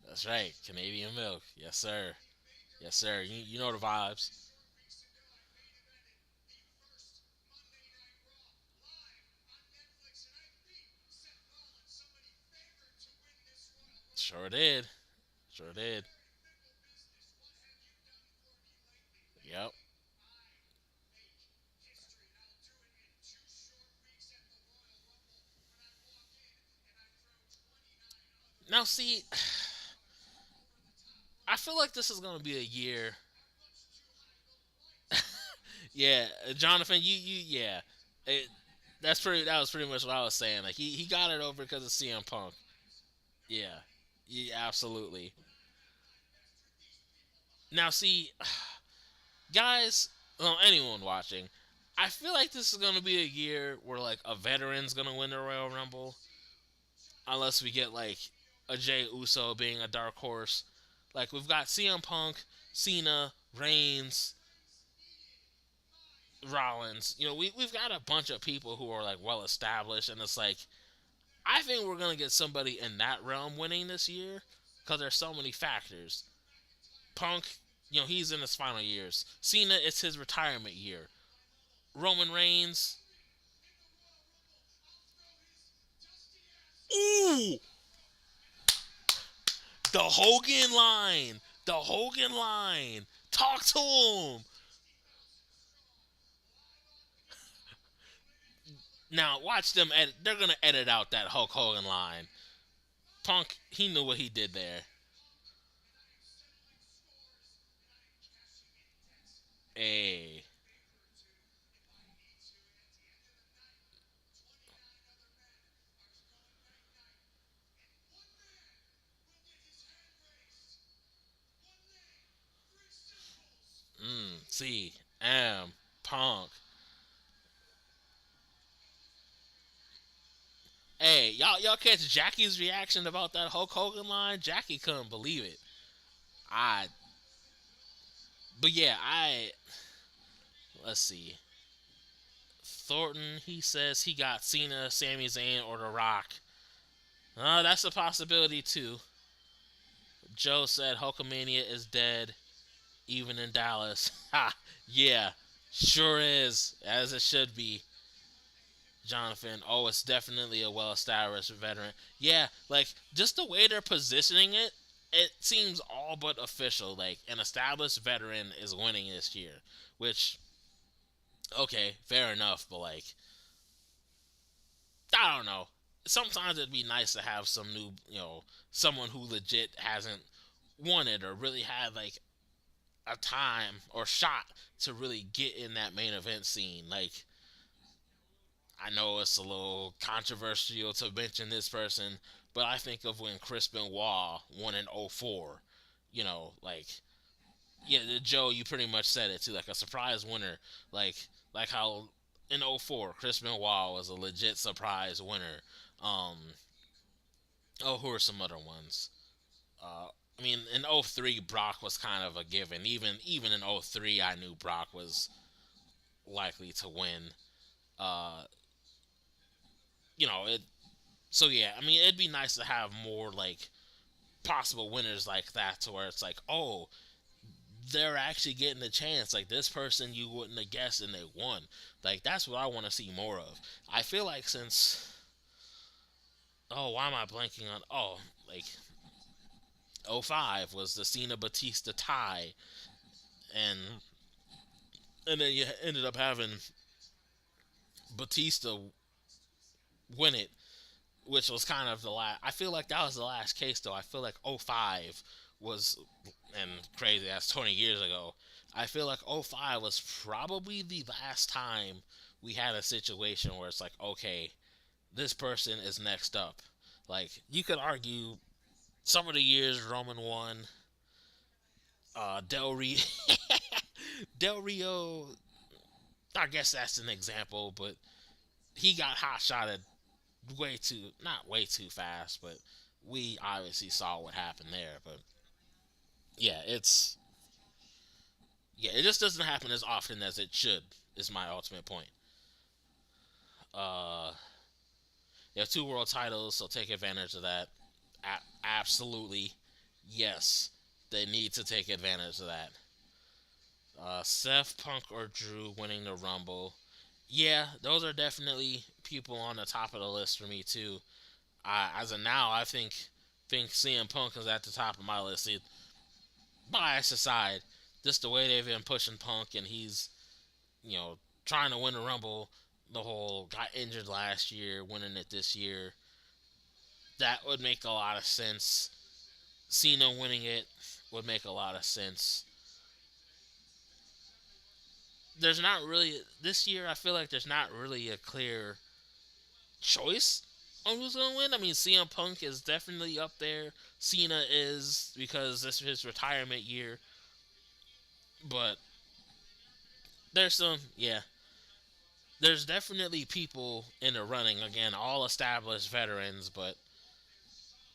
That's right. Canadian milk. Yes, sir. Yes, sir. You know the vibes. Sure did. Sure did. Yep. Now see, I feel like this is gonna be a year. Yeah, Jonathan, yeah. It, that was pretty much what I was saying. Like he got it over because of CM Punk. Yeah. Yeah, absolutely. Now see, guys, well, anyone watching, I feel like this is gonna be a year where like a veteran's gonna win the Royal Rumble, unless we get like a Jay Uso being a dark horse. Like we've got CM Punk, Cena, Reigns, Rollins. You know, we've got a bunch of people who are like well established, and it's like I think we're gonna get somebody in that realm winning this year because there's so many factors. Punk, you know, he's in his final years. Cena, it's his retirement year. Roman Reigns, ooh, the Hogan line, the Hogan line. Talk to him. Now watch them edit. They're gonna edit out that Hulk Hogan line. Punk, he knew what he did there. Hey, C M Punk. Hey, y'all catch Jackie's reaction about that Hulk Hogan line? Jackie couldn't believe it. I, but yeah, let's see. Thornton, he says he got Cena, Sami Zayn, or The Rock. That's a possibility too. Joe said Hulkamania is dead, even in Dallas. Ha! Yeah, sure is, as it should be. Jonathan, oh, it's definitely a well-established veteran. Yeah, like just the way they're positioning it, it seems all but official. Like an established veteran is winning this year, which okay, fair enough, but like I don't know. Sometimes it'd be nice to have some new, you know, someone who legit hasn't wanted or really had like a time or shot to really get in that main event scene. Like, I know it's a little controversial to mention this person, but I think of when Chris Benoit won in '04. Like, yeah, Joe, you pretty much said it too. Like a surprise winner, like how in '04 Chris Benoit was a legit surprise winner. Um, oh, who are some other ones? Uh, I mean, in '03 Brock was kind of a given. Even in '03, I knew Brock was likely to win. Uh, it. So yeah, I mean, it'd be nice to have more like possible winners like that, to where it's like, oh, they're actually getting the chance. Like this person you wouldn't have guessed and they won. Like that's what I want to see more of. I feel like since why am I blanking on like '05 was the Cena Batista tie, and then you ended up having Batista win it, which was kind of the last. I feel like that was the last case though. I feel like '05 was, and crazy, that's 20 years ago. I feel like '05 was probably the last time we had a situation where it's like, okay, this person is next up. Like, you could argue some of the years Roman won, Del Rio, Del Rio, I guess that's an example, but he got hot shotted way too, not way too fast, but we obviously saw what happened there. But yeah, it just doesn't happen as often as it should. Is my ultimate point. Uh, you have two world titles, so take advantage of that. Absolutely, yes, they need to take advantage of that. Seth, Punk, or Drew winning the Rumble. Yeah, those are definitely people on the top of the list for me too. As of now, I think CM Punk is at the top of my list. Bias aside, just the way they've been pushing Punk, and he's you know trying to win the Rumble. The whole got injured last year, winning it this year. That would make a lot of sense. Cena winning it would make a lot of sense. There's not really this year. I feel like there's not really a clear choice on who's gonna win. I mean, CM Punk is definitely up there. Cena is, because this is his retirement year. But there's some, yeah. There's definitely people in the running. Again, all established veterans. But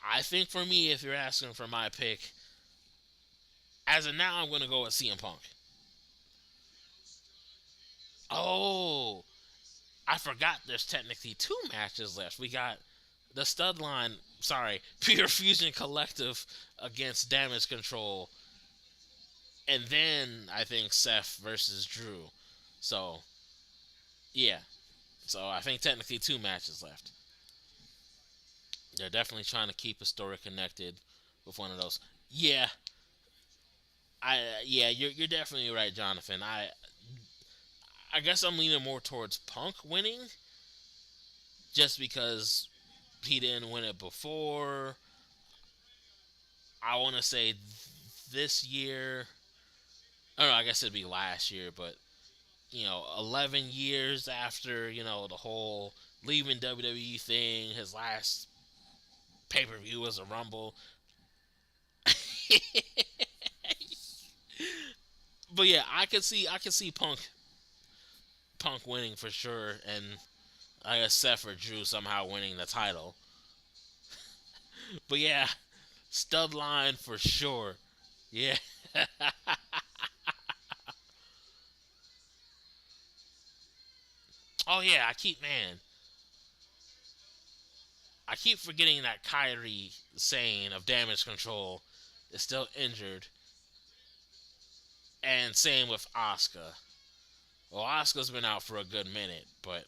I think for me, if you're asking for my pick, as of now, I'm gonna go with CM Punk. Oh, I forgot. There's technically two matches left. We got the stud line, sorry, Pure Fusion Collective against Damage Control, and then I think Seth versus Drew. So yeah, so I think technically two matches left. They're definitely trying to keep a story connected with one of those. Yeah, you're definitely right, Jonathan. I guess I'm leaning more towards Punk winning, just because he didn't win it before. I want to say this year. I don't know. I guess it'd be last year, but 11 years after, the whole leaving WWE thing, his last pay per view was a Rumble. But yeah, I can see Punk winning for sure, and I guess Seth or Drew somehow winning the title. But yeah, stud line for sure. Yeah. Oh yeah, I keep forgetting that Kyrie Sane of Damage Control is still injured, and same with Asuka. Well, Asuka's been out for a good minute, but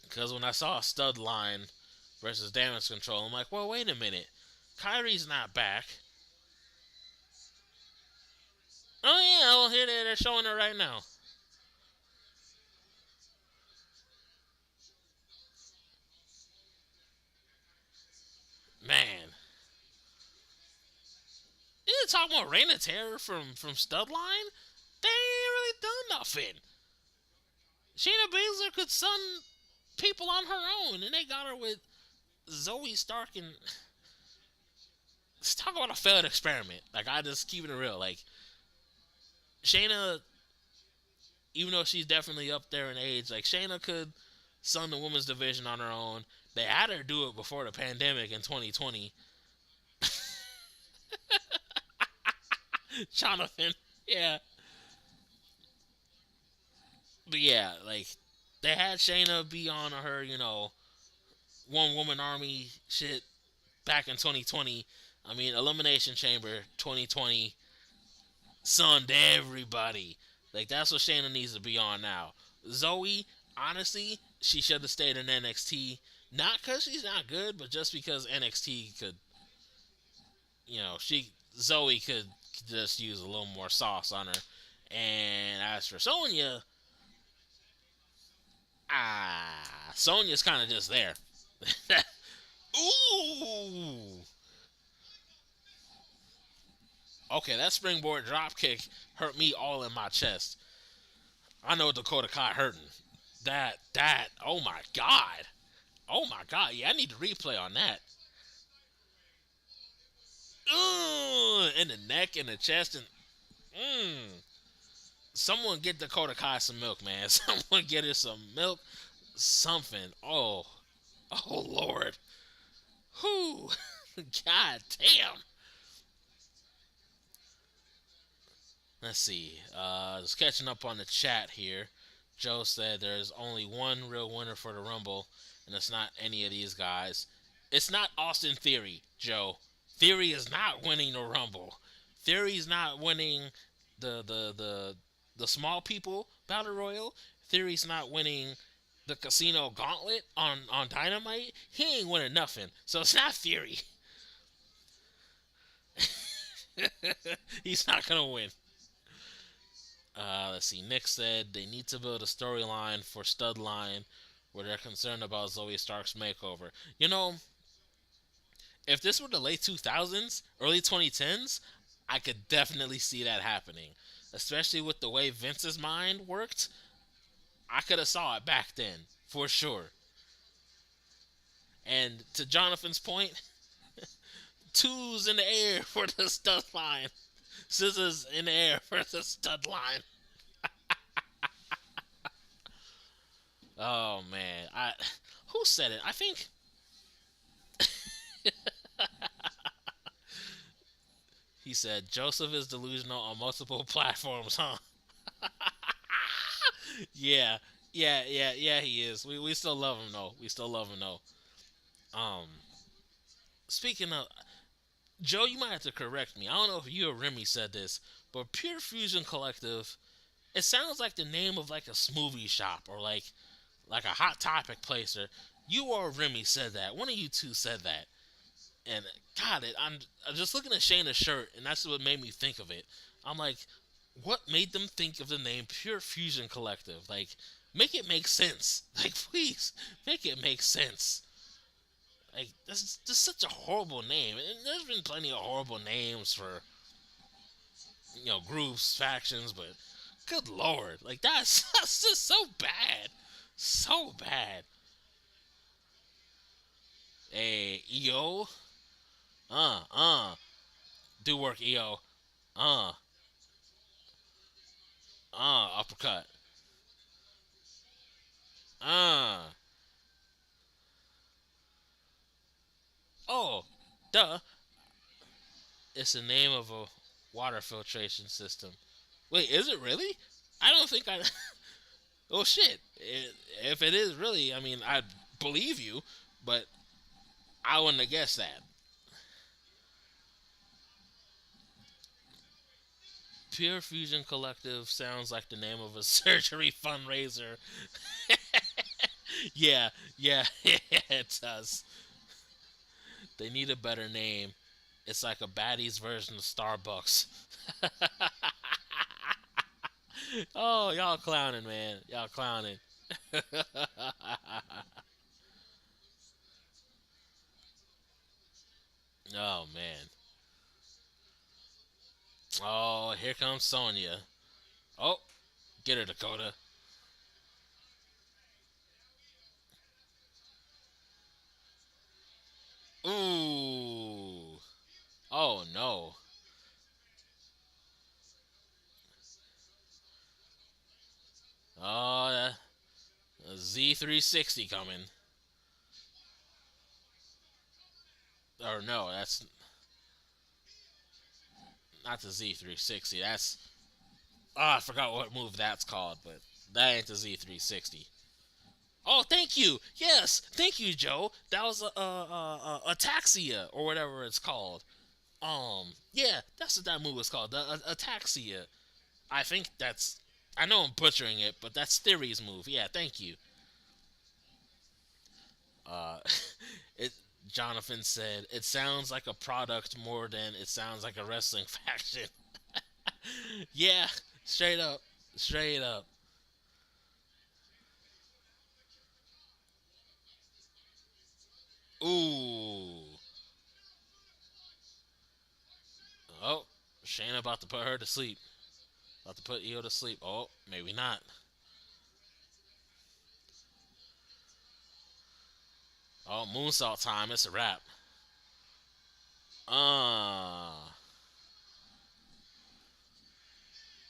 because when I saw Stud Line versus Damage Control, I'm like, well, wait a minute, Kyrie's not back. Oh yeah, well here they're showing it right now. Man, You talking about Reign of Terror from Studline? They ain't really done nothing. Shayna Baszler could sun people on her own, and they got her with Zoe Stark. And let's talk about a failed experiment. Like, I just keep it real. Like, Shayna, even though she's definitely up there in age, like, Shayna could sun the women's division on her own. They had her do it before the pandemic in 2020. Jonathan, yeah. But yeah, like, they had Shayna be on her, one woman army shit back in 2020. I mean, Elimination Chamber 2020 sunned everybody. Like, that's what Shayna needs to be on now. Zoe, honestly, she should have stayed in NXT. Not because she's not good, but just because NXT could, Zoe could just use a little more sauce on her. And as for Sonya, Sonya's kind of just there. Ooh. Okay, that springboard drop kick hurt me all in my chest. I know Dakota Kai hurting. Oh my god. Oh my god. Yeah, I need to replay on that. In the neck, in the chest, and someone get Dakota Kai some milk, man. Someone get her some milk, something. Oh Lord. Whoo. God damn. Let's see. Just catching up on the chat here. Joe said there's only one real winner for the Rumble, and it's not any of these guys. It's not Austin Theory, Joe. Theory is not winning the Rumble. Theory's not winning the small people battle royal. Theory's not winning the casino gauntlet on Dynamite. He ain't winning nothing. So it's not Theory. He's not gonna win. Let's see. Nick said they need to build a storyline for Studline where they're concerned about Zoe Stark's makeover. If this were the late 2000s, early 2010s, I could definitely see that happening. Especially with the way Vince's mind worked, I could have saw it back then for sure. And to Jonathan's point, twos in the air for the stud line, scissors in the air for the stud line. Oh man, who said it? I think he said Joseph is delusional on multiple platforms, huh? Yeah, yeah. He is. We still love him though. We still love him though. Um, Speaking of Joe, you might have to correct me. I don't know if you or Remy said this, but Pure Fusion Collective. It sounds like the name of like a smoothie shop or like a hot topic place. Or you or Remy said that. One of you two said that. And God, I'm just looking at Shayna's shirt, and that's what made me think of it. I'm like, what made them think of the name Pure Fusion Collective? Like, make it make sense. Like, please, make it make sense. Like, this is such a horrible name. And there's been plenty of horrible names for, groups, factions, but good lord. Like, that's just so bad. So bad. Hey, EO. Do work, EO. Uh, Uppercut. Uh, oh, duh. It's the name of a water filtration system. Wait, is it really? I don't think I. Oh shit! If it is really, I mean, I believe you, but I wouldn't have guessed that. Pure Fusion Collective sounds like the name of a surgery fundraiser. Yeah, yeah, it does. They need a better name. It's like a baddies version of Starbucks. Oh, y'all clowning, man. Y'all clowning. Oh man. Oh, here comes Sonya. Oh, get her, Dakota. Ooh. Oh no. Oh, Z360 coming. Or no, that's not the Z360. That's I forgot what move that's called, but that ain't the Z360. Oh, thank you. Yes, thank you, Joe. That was ataxia or whatever it's called. Yeah, that's what that move is called. The ataxia. I think that's. I know I'm butchering it, but that's Theory's move. Yeah, thank you. Uh, it. Jonathan said it sounds like a product more than it sounds like a wrestling faction. Yeah, straight up, straight up. Ooh. Oh, Shayna about to put her to sleep. About to put Io to sleep. Oh, maybe not. Oh, moonsault time. It's a wrap. Uh,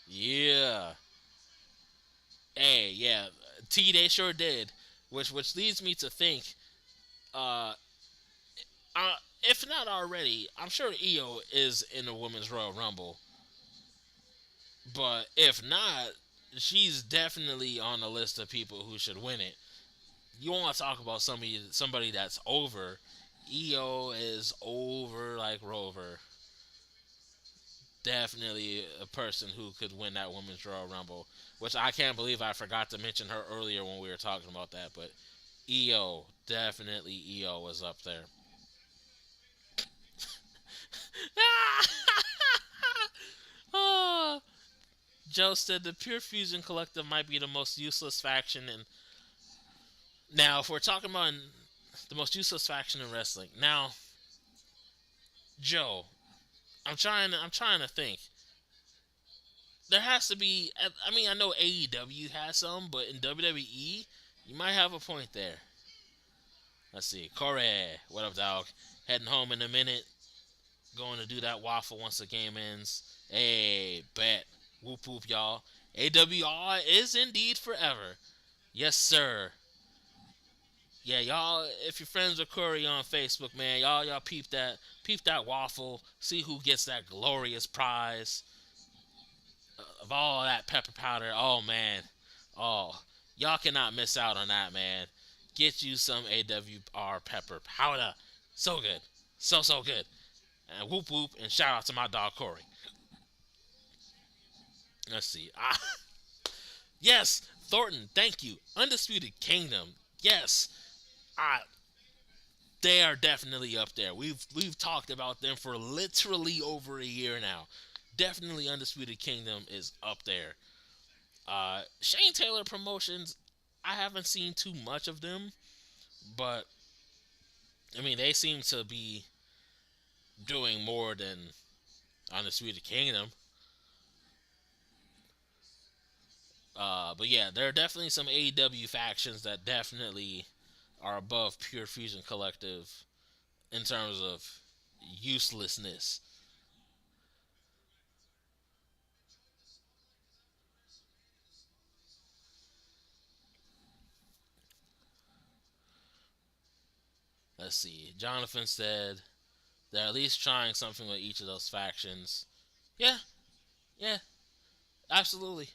yeah. Hey, yeah. T, they sure did. Which leads me to think, uh, if not already, I'm sure Io is in the Women's Royal Rumble. But if not, she's definitely on the list of people who should win it. You want to talk about somebody that's over. Io is over like Rover. Definitely a person who could win that Women's Royal Rumble, which I can't believe I forgot to mention her earlier when we were talking about that. But Io, definitely Io was up there. Oh, Joe said the Pure Fusion Collective might be the most useless faction. And now, if we're talking about the most useless faction in wrestling, now Joe, I'm trying to think. There has to be. I mean, I know AEW has some, but in WWE, you might have a point there. Let's see. Corey, what up, dog? Heading home in a minute. Going to do that waffle once the game ends. Hey, bet. Whoop whoop, y'all. AWR is indeed forever. Yes, sir. Yeah, y'all. If you're friends with Corey on Facebook, man, y'all peep that waffle. See who gets that glorious prize of all that pepper powder. Oh man, oh y'all cannot miss out on that, man. Get you some AWR pepper powder. So good, so good. And whoop whoop, and shout out to my dog Corey. Let's see. Yes, Thornton. Thank you. Undisputed Kingdom. Yes, I. They are definitely up there. We've talked about them for literally over a year now. Definitely Undisputed Kingdom is up there. Shane Taylor promotions, I haven't seen too much of them, but I mean they seem to be doing more than Undisputed Kingdom. But yeah, there are definitely some AEW factions that definitely are above Pure Fusion Collective in terms of uselessness. Let's see. Jonathan said they're at least trying something with each of those factions. Yeah, yeah, absolutely.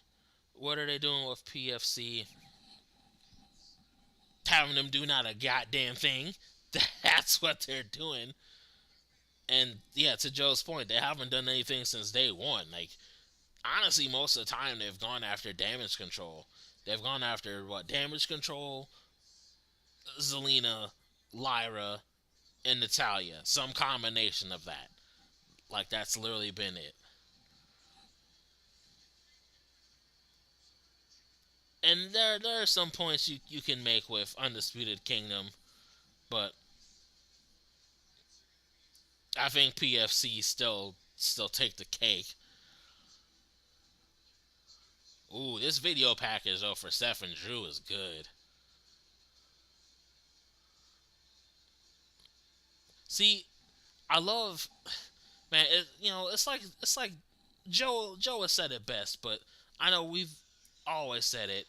What are they doing with PFC? Having them do not a goddamn thing. That's what they're doing. And yeah, to Joe's point, they haven't done anything since day one. Like honestly, most of the time they've gone after damage control. They've gone after what damage control, Zelina, Lyra, and Natalia. Some combination of that. Like that's literally been it. And there are some points you can make with Undisputed Kingdom, but I think PFC still take the cake. Ooh, this video package though for Seth and Drew is good. See, I love, man. It's like Joe has said it best, but I know we've always said it.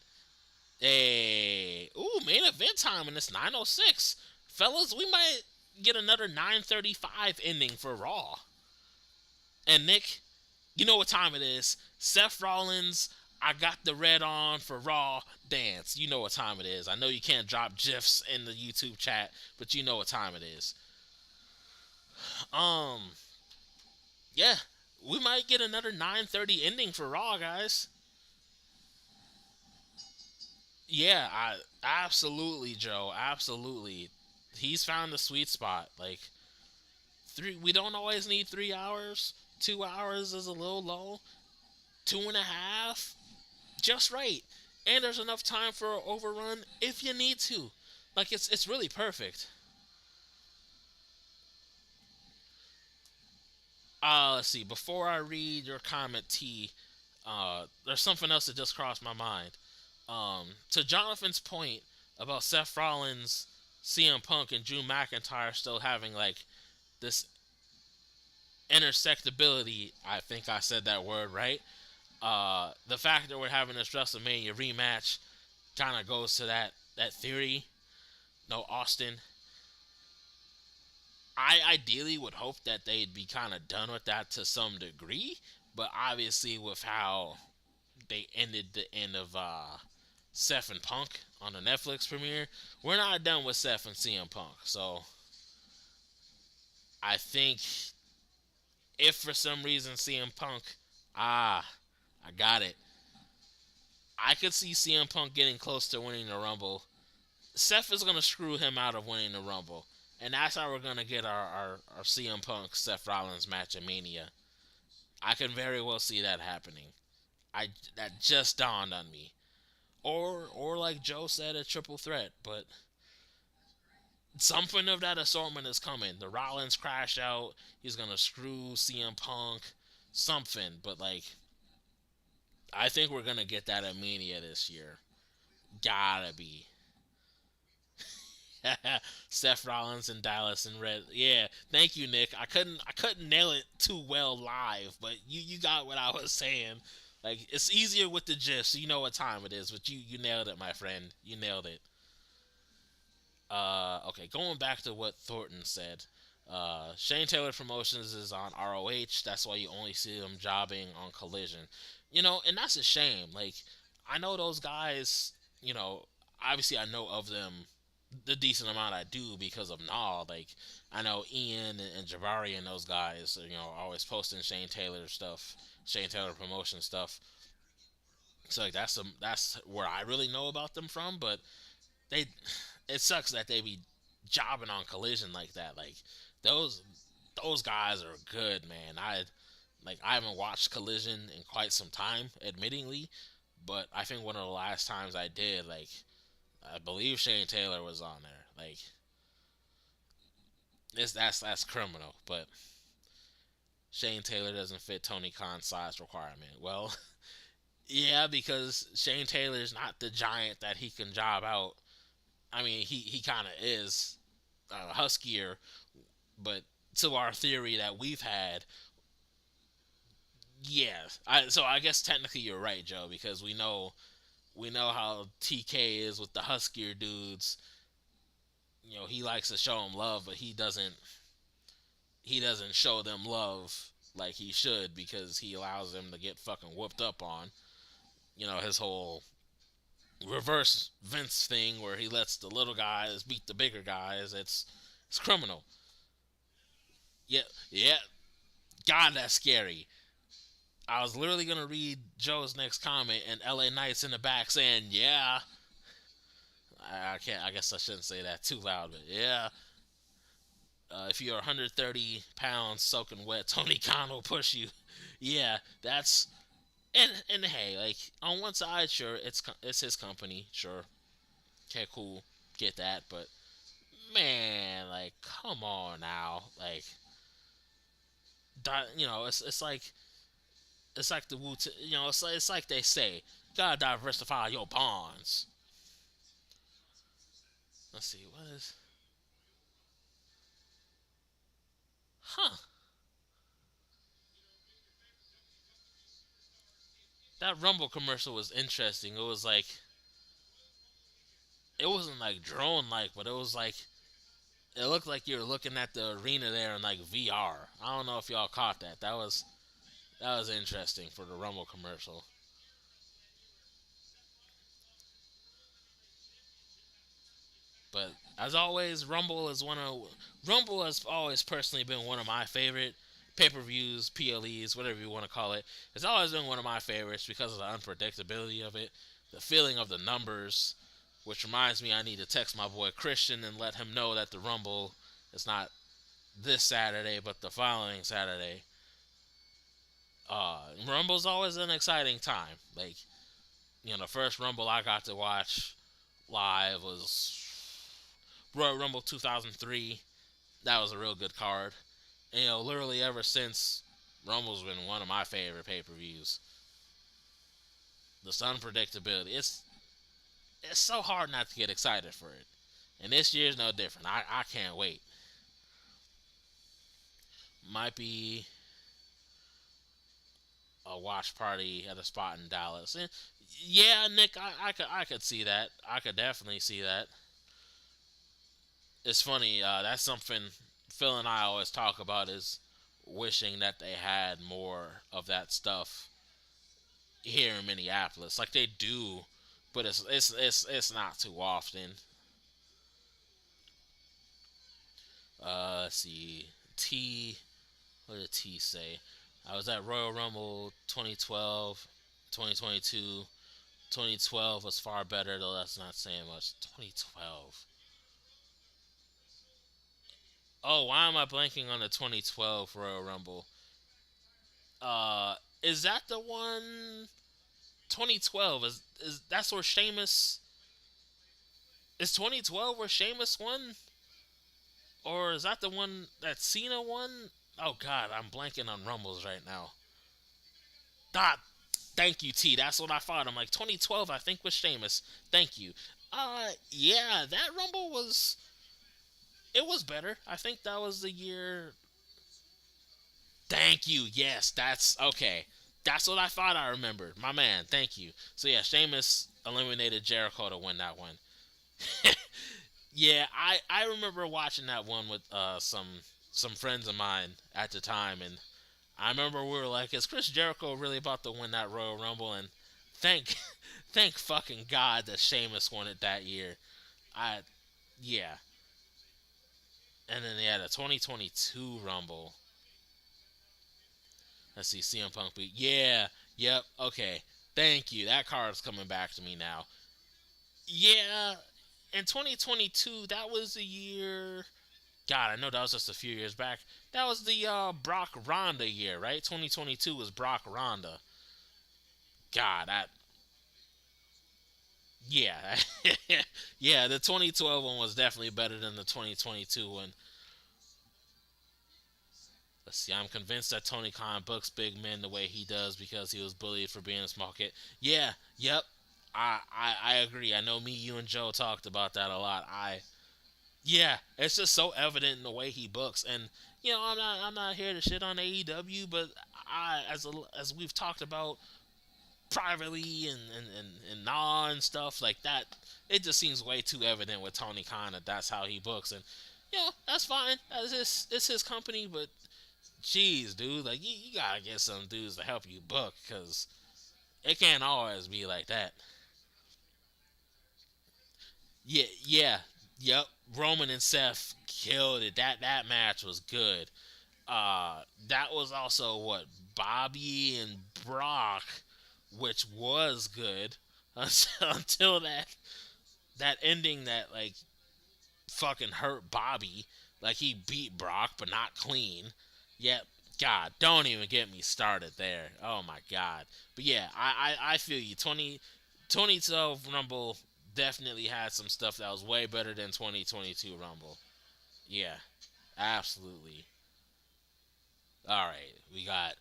Hey, ooh, main event time, and it's 9:06, fellas. We might get another 9:35 ending for Raw. And Nick, you know what time it is? Seth Rollins, I got the red on for Raw dance. You know what time it is. I know you can't drop gifs in the YouTube chat, but you know what time it is. Um, yeah, we might get another 9:30 ending for Raw, guys. Yeah, absolutely, Joe. Absolutely. He's found the sweet spot. Like three, we don't always need 3 hours. 2 hours is a little low. 2.5, just right. And there's enough time for an overrun if you need to. Like it's really perfect. Let's see. Before I read your comment, T, there's something else that just crossed my mind. To Jonathan's point about Seth Rollins, CM Punk, and Drew McIntyre still having like this intersectability. I think I said that word right. The fact that we're having this WrestleMania rematch kind of goes to that theory. No, Austin. I ideally would hope that they'd be kind of done with that to some degree, but obviously with how they ended the end of Seth and Punk on the Netflix premiere, we're not done with Seth and CM Punk. So I think if for some reason CM Punk, I got it. I could see CM Punk getting close to winning the Rumble. Seth is gonna screw him out of winning the Rumble, and that's how we're gonna get our CM Punk Seth Rollins match at Mania. I can very well see that happening. That just dawned on me. Or like Joe said, a triple threat, but something of that assortment is coming. The Rollins crash out. He's gonna screw CM Punk. Something, but like I think we're gonna get that at Mania this year. Gotta be. Seth Rollins and Dallas and Red. Yeah, thank you, Nick. I couldn't nail it too well live, but you got what I was saying. Like it's easier with the gist, so you know what time it is. But you nailed it, my friend. You nailed it. Okay, going back to what Thornton said. Shane Taylor Promotions is on ROH. That's why you only see them jobbing on Collision. And that's a shame. Like, I know those guys. You know, obviously I know of them the decent amount I do because of Naw. Like, I know Ian and Jabari and those guys. Always posting Shane Taylor stuff, Shane Taylor Promotion stuff. So like that's where I really know about them from. But they it sucks that they be jobbing on Collision like that. Like those those guys are good, man. I haven't watched Collision in quite some time, admittingly, but I think one of the last times I did, like I believe Shane Taylor was on there. Like that's criminal, but Shane Taylor doesn't fit Tony Khan's size requirement. Well, yeah, because Shane Taylor's not the giant that he can job out. I mean, he kind of is huskier, but to our theory that we've had, yeah. So I guess technically you're right, Joe, because we know how TK is with the huskier dudes. He likes to show them love, but he doesn't show them love like he should because he allows them to get fucking whooped up on. His whole reverse Vince thing where he lets the little guys beat the bigger guys. It's criminal. Yeah, yeah. God, that's scary. I was literally gonna read Joe's next comment, and LA Knight's in the back saying, "Yeah." I can't. I guess I shouldn't say that too loud, but yeah. If you're 130 pounds soaking wet, Tony Khan will push you. Yeah, that's and hey, like on one side, sure, it's his company, sure, okay, cool, get that, but man, like, come on now, like, it's like the Wu. It's like they say. Gotta diversify your bonds. Let's see, what is. Huh. That Rumble commercial was interesting. It was like. It wasn't like drone like, but it was like. It looked like you were looking at the arena there in like VR. I don't know if y'all caught that. That was interesting for the Rumble commercial. But as always, Rumble has always personally been one of my favorite pay-per-views, PLEs, whatever you want to call it. It's always been one of my favorites because of the unpredictability of it, the feeling of the numbers, which reminds me I need to text my boy Christian and let him know that the Rumble is not this Saturday but the following Saturday. Rumble's always an exciting time. Like, the first Rumble I got to watch live was Royal Rumble 2003. That was a real good card. And, literally ever since, Rumble's been one of my favorite pay per views. The unpredictability. It's so hard not to get excited for it. And this year's no different. I can't wait. Might be a watch party at a spot in Dallas. And yeah, Nick, I could see that. I could definitely see that. It's funny. That's something Phil and I always talk about is wishing that they had more of that stuff here in Minneapolis. Like they do, but it's not too often. Let's see. T. What did T say? I was at Royal Rumble 2012, 2022. 2012 was far better, though that's not saying much. 2012. Oh, why am I blanking on the 2012 Royal Rumble? Is that the one? 2012 is that's where Sheamus is 2012 where Sheamus won, or is that the one that Cena won? Oh God, I'm blanking on Rumbles right now. Ah, thank you, T. That's what I thought. I'm like 2012. I think was Sheamus. Thank you. Yeah, that Rumble was it was better. I think that was the year. Thank you. Yes, that's okay. That's what I thought I remembered. My man, thank you. So yeah, Sheamus eliminated Jericho to win that one. Yeah, I remember watching that one with some friends of mine at the time, and I remember we were like, "Is Chris Jericho really about to win that Royal Rumble?" And thank thank fucking God that Sheamus won it that year. I yeah, and then yeah, the 2022 Rumble. Let's see, CM Punk beat. Yeah, yep, okay. Thank you. That card's coming back to me now. Yeah, in 2022, that was the year. God, I know that was just a few years back. That was the Brock Ronda year, right? 2022 was Brock Ronda. God, that. Yeah. Yeah, the 2012 one was definitely better than the 2022 one. Let's see, I'm convinced that Tony Khan books big men the way he does because he was bullied for being a small kid. Yeah, yep. I agree. I know me, you, and Joe talked about that a lot. Yeah, it's just so evident in the way he books, and I'm not here to shit on AEW, but as we've talked about privately and non stuff like that, it just seems way too evident with Tony Khan that that's how he books, and that's fine. It's his company, but jeez, dude, like you gotta get some dudes to help you book because it can't always be like that. Yeah, yeah, yep. Roman and Seth killed it. That match was good. That was also what Bobby and Brock, which was good until that ending that like fucking hurt Bobby. Like he beat Brock, but not clean. Yep. God, don't even get me started there. Oh my God. But yeah, I feel you. 2012 Rumble definitely had some stuff that was way better than 2022 Rumble. Yeah, absolutely. All right, we got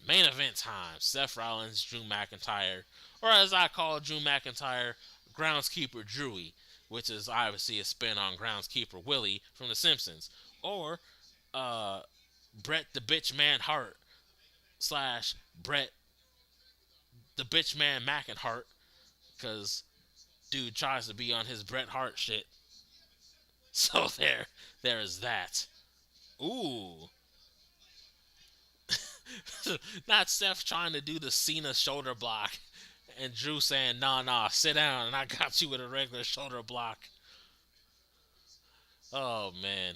Main event time: Seth Rollins, Drew McIntyre, or as I call Drew McIntyre, Groundskeeper Drewy, which is obviously a spin on Groundskeeper Willie from The Simpsons, or uh, Bret the Bitch Man Hart slash Bret the Bitch Man McIntyre, because dude tries to be on his Bret Hart shit. So there is that. Ooh, not Seth trying to do the Cena shoulder block, and Drew saying, "Nah, nah, sit down, and I got you with a regular shoulder block." Oh man.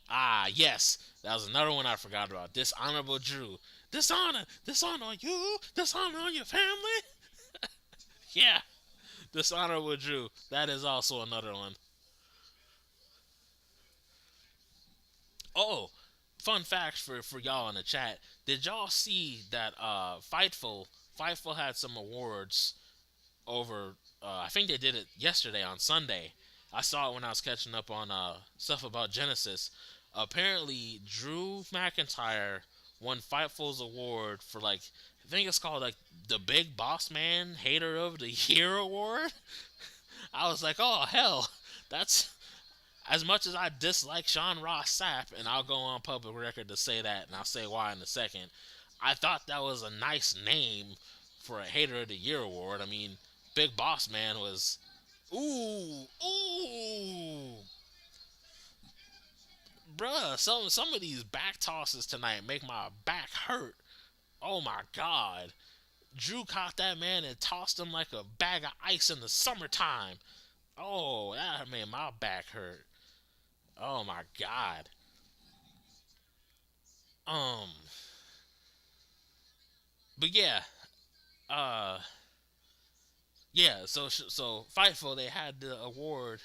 Ah, yes, that was another one I forgot about. Dishonorable Drew. Dishonor you, dishonor on your family. Yeah, dishonorable Drew. That is also another one. Oh, fun fact for y'all in the chat. Did y'all see that Fightful had some awards over I think they did it yesterday on Sunday. I saw it when I was catching up on stuff about Genesis. Apparently Drew McIntyre won Fightful's award for like I think it's called like the Big Boss Man Hater of the Year award. I was like, "Oh hell. That's as much as I dislike Sean Ross Sapp, and I'll go on public record to say that, and I'll say why in a second. I thought that was a nice name for a Hater of the Year award. I mean, Big Boss Man was, ooh, bruh. Some of these back tosses tonight make my back hurt. Oh my god. Drew caught that man and tossed him like a bag of ice in the summertime. Oh, that made my back hurt. Oh my god. Um, but yeah, uh, yeah. So Fightful they had the award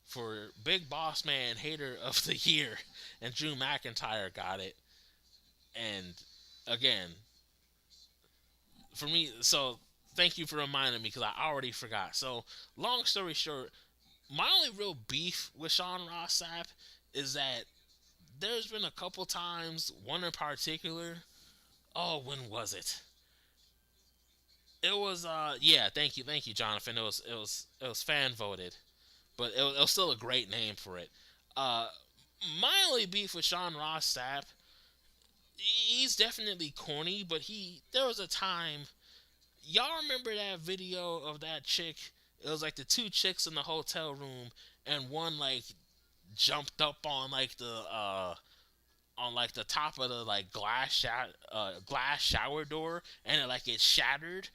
for Big Boss Man Hater of the Year, and Drew McIntyre got it. And again, for me, so thank you for reminding me because I already forgot. So long story short, my only real beef with Sean Ross Sapp is that there's been a couple times, one in particular. Oh, when was it? It was yeah, thank you, Jonathan. It was fan voted, but it was still a great name for it. Uh, my only beef with Sean Ross Sapp, he's definitely corny, but there was a time. Y'all remember that video of that chick? It was like the two chicks in the hotel room, and one like jumped up on like the top of the like glass shower door, and it shattered.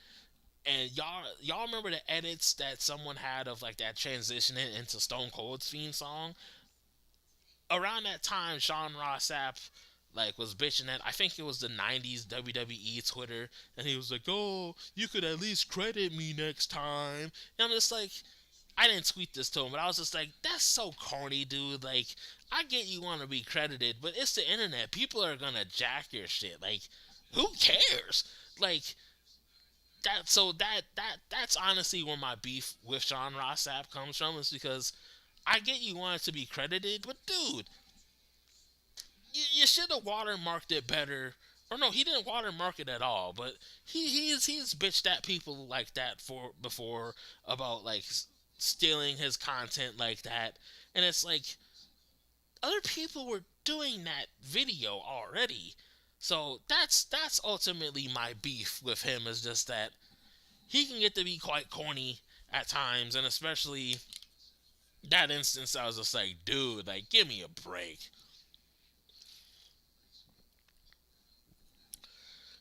And y'all remember the edits that someone had of like that transitioning into Stone Cold's theme song? Around that time, Sean Ross Sapp like was bitching at I think it was the '90s WWE Twitter, and he was like, "Oh, you could at least credit me next time." And I'm just like, I didn't tweet this to him, but I was just like, "That's so corny, dude." Like, I get you want to be credited, but it's the internet. People are gonna jack your shit. Like, who cares? Like, that's honestly where my beef with Sean Ross Sapp comes from, is because I get you want it to be credited, but dude, you should have watermarked it better. Or no, he didn't watermark it at all. But he's bitched at people like that for before about like stealing his content like that, and it's like other people were doing that video already. So that's ultimately my beef with him, is just that he can get to be quite corny at times, and especially that instance, I was just like, dude, like, give me a break.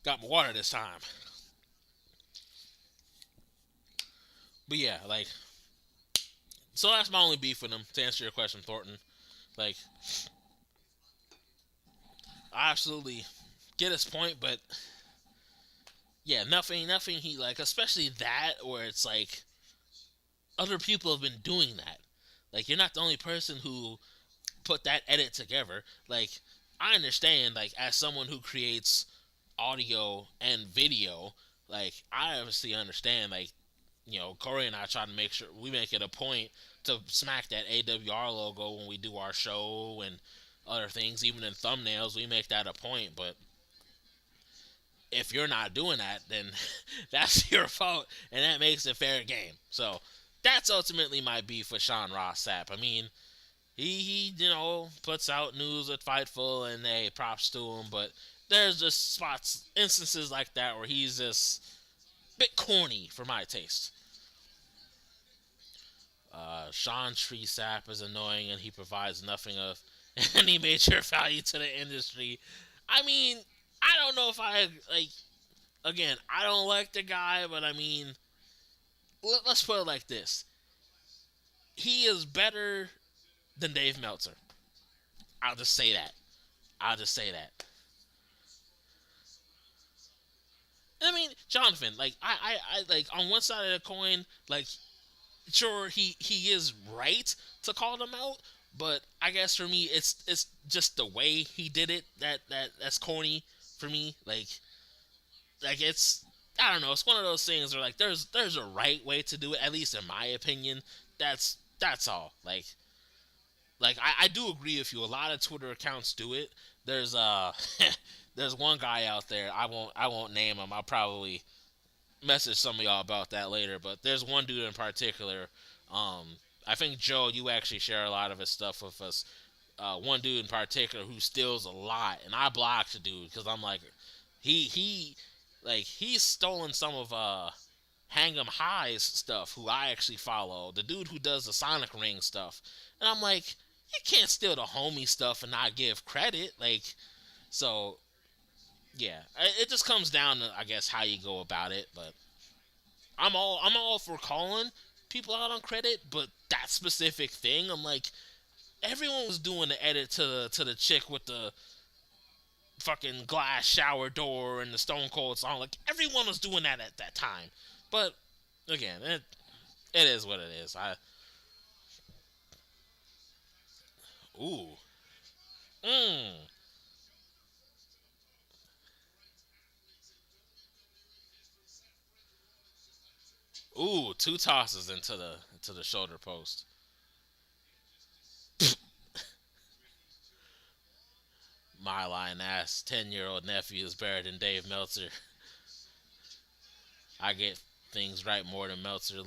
Got my water this time. But yeah, like, so that's my only beef with him, to answer your question, Thornton. Like, I absolutely get his point, but yeah, nothing he, like, especially that, where it's like, other people have been doing that. Like, you're not the only person who put that edit together. Like, I understand, like, as someone who creates audio and video, like, I obviously understand, like, Corey and I try to make sure we make it a point to smack that AWR logo when we do our show, and other things. Even in thumbnails, we make that a point. But if you're not doing that, then that's your fault, and that makes it fair game. So that's ultimately my beef with Sean Ross Sapp. I mean, he puts out news at Fightful, and hey, props to him. But there's just instances like that where he's just a bit corny for my taste. Sean Tree Sapp is annoying, and he provides nothing of any major value to the industry. I mean, I don't know if I like. Again, I don't like the guy, but I mean, let's put it like this: he is better than Dave Meltzer. I'll just say that. I'll just say that. I mean, Jonathan, like I like on one side of the coin, like sure he is right to call them out, but I guess for me it's just the way he did it that's corny for me. Like it's I don't know. It's one of those things where like there's a right way to do it, at least in my opinion. That's all. Like I do agree with you. A lot of Twitter accounts do it. There's there's one guy out there. I won't name him. I'll probably message some of y'all about that later. But there's one dude in particular. Um, I think Joe, you actually share a lot of his stuff with us. One dude in particular who steals a lot, and I blocked the dude because I'm like, he's stolen some of Hang'em High's stuff, who I actually follow. The dude who does the Sonic Ring stuff, and I'm like, you can't steal the homie stuff and not give credit. So yeah, it just comes down to I guess how you go about it. But I'm all for calling people out on credit, but that specific thing, I'm like, everyone was doing the edit to the chick with the fucking glass shower door and the Stone Cold song. Like everyone was doing that at that time. But again, it is what it is. Ooh. Mm. Ooh, two tosses into the shoulder post. My lying ass 10-year-old nephew is better than Dave Meltzer. I get things right more than Meltzer.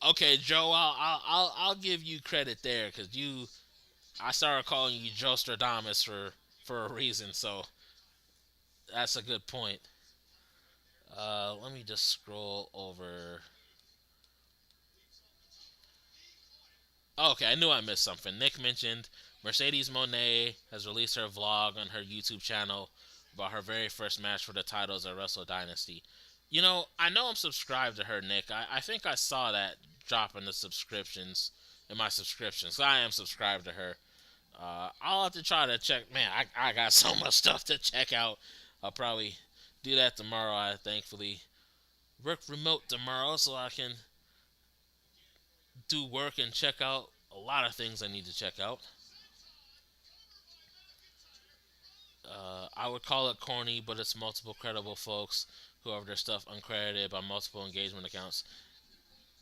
Okay, Joe, I'll give you credit there because I started calling you Joe Stradamus for a reason, so that's a good point. Let me just scroll over. Oh, okay, I knew I missed something. Nick mentioned Mercedes Monet has released her vlog on her YouTube channel about her very first match for the titles at Wrestle Dynasty. I know I'm subscribed to her, Nick. I think I saw that drop in the subscriptions, in my subscriptions. So I am subscribed to her. I'll have to try to check. Man, I got so much stuff to check out. I'll probably do that tomorrow. I thankfully work remote tomorrow, so I can do work and check out a lot of things I need to check out. I would call it corny, but it's multiple credible folks who have their stuff uncredited by multiple engagement accounts.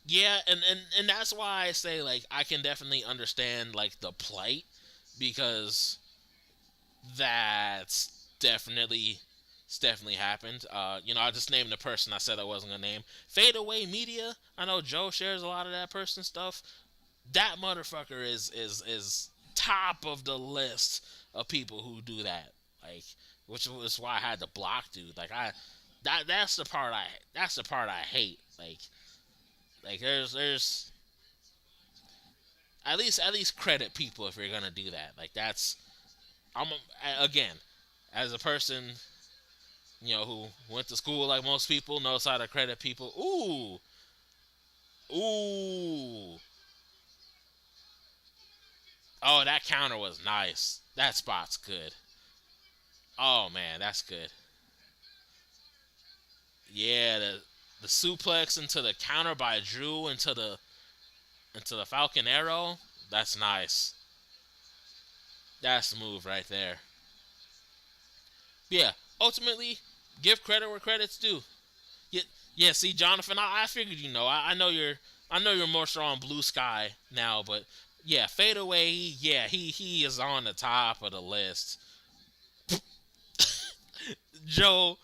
Yeah, and that's why I say like I can definitely understand like the plight because that's definitely it's definitely happened. I just named the person I said I wasn't gonna name. Fade Away Media. I know Joe shares a lot of that person's stuff. That motherfucker is top of the list of people who do that. Like, which was why I had to block dude. Like that's the part I hate. Like there's at least credit people if you're gonna do that. Like that's again as a person who went to school like most people knows how to credit people. Ooh. Oh, that counter was nice. That spot's good. Oh man, that's good. Yeah, the suplex into the counter by Drew into the Falcon Arrow. That's nice. That's the move right there. Yeah, ultimately, give credit where credit's due. Yeah, yeah. See, Jonathan, I figured I know you're more so on Blue Sky now, but Yeah, fadeaway. Yeah, he is on the top of the list. Joe,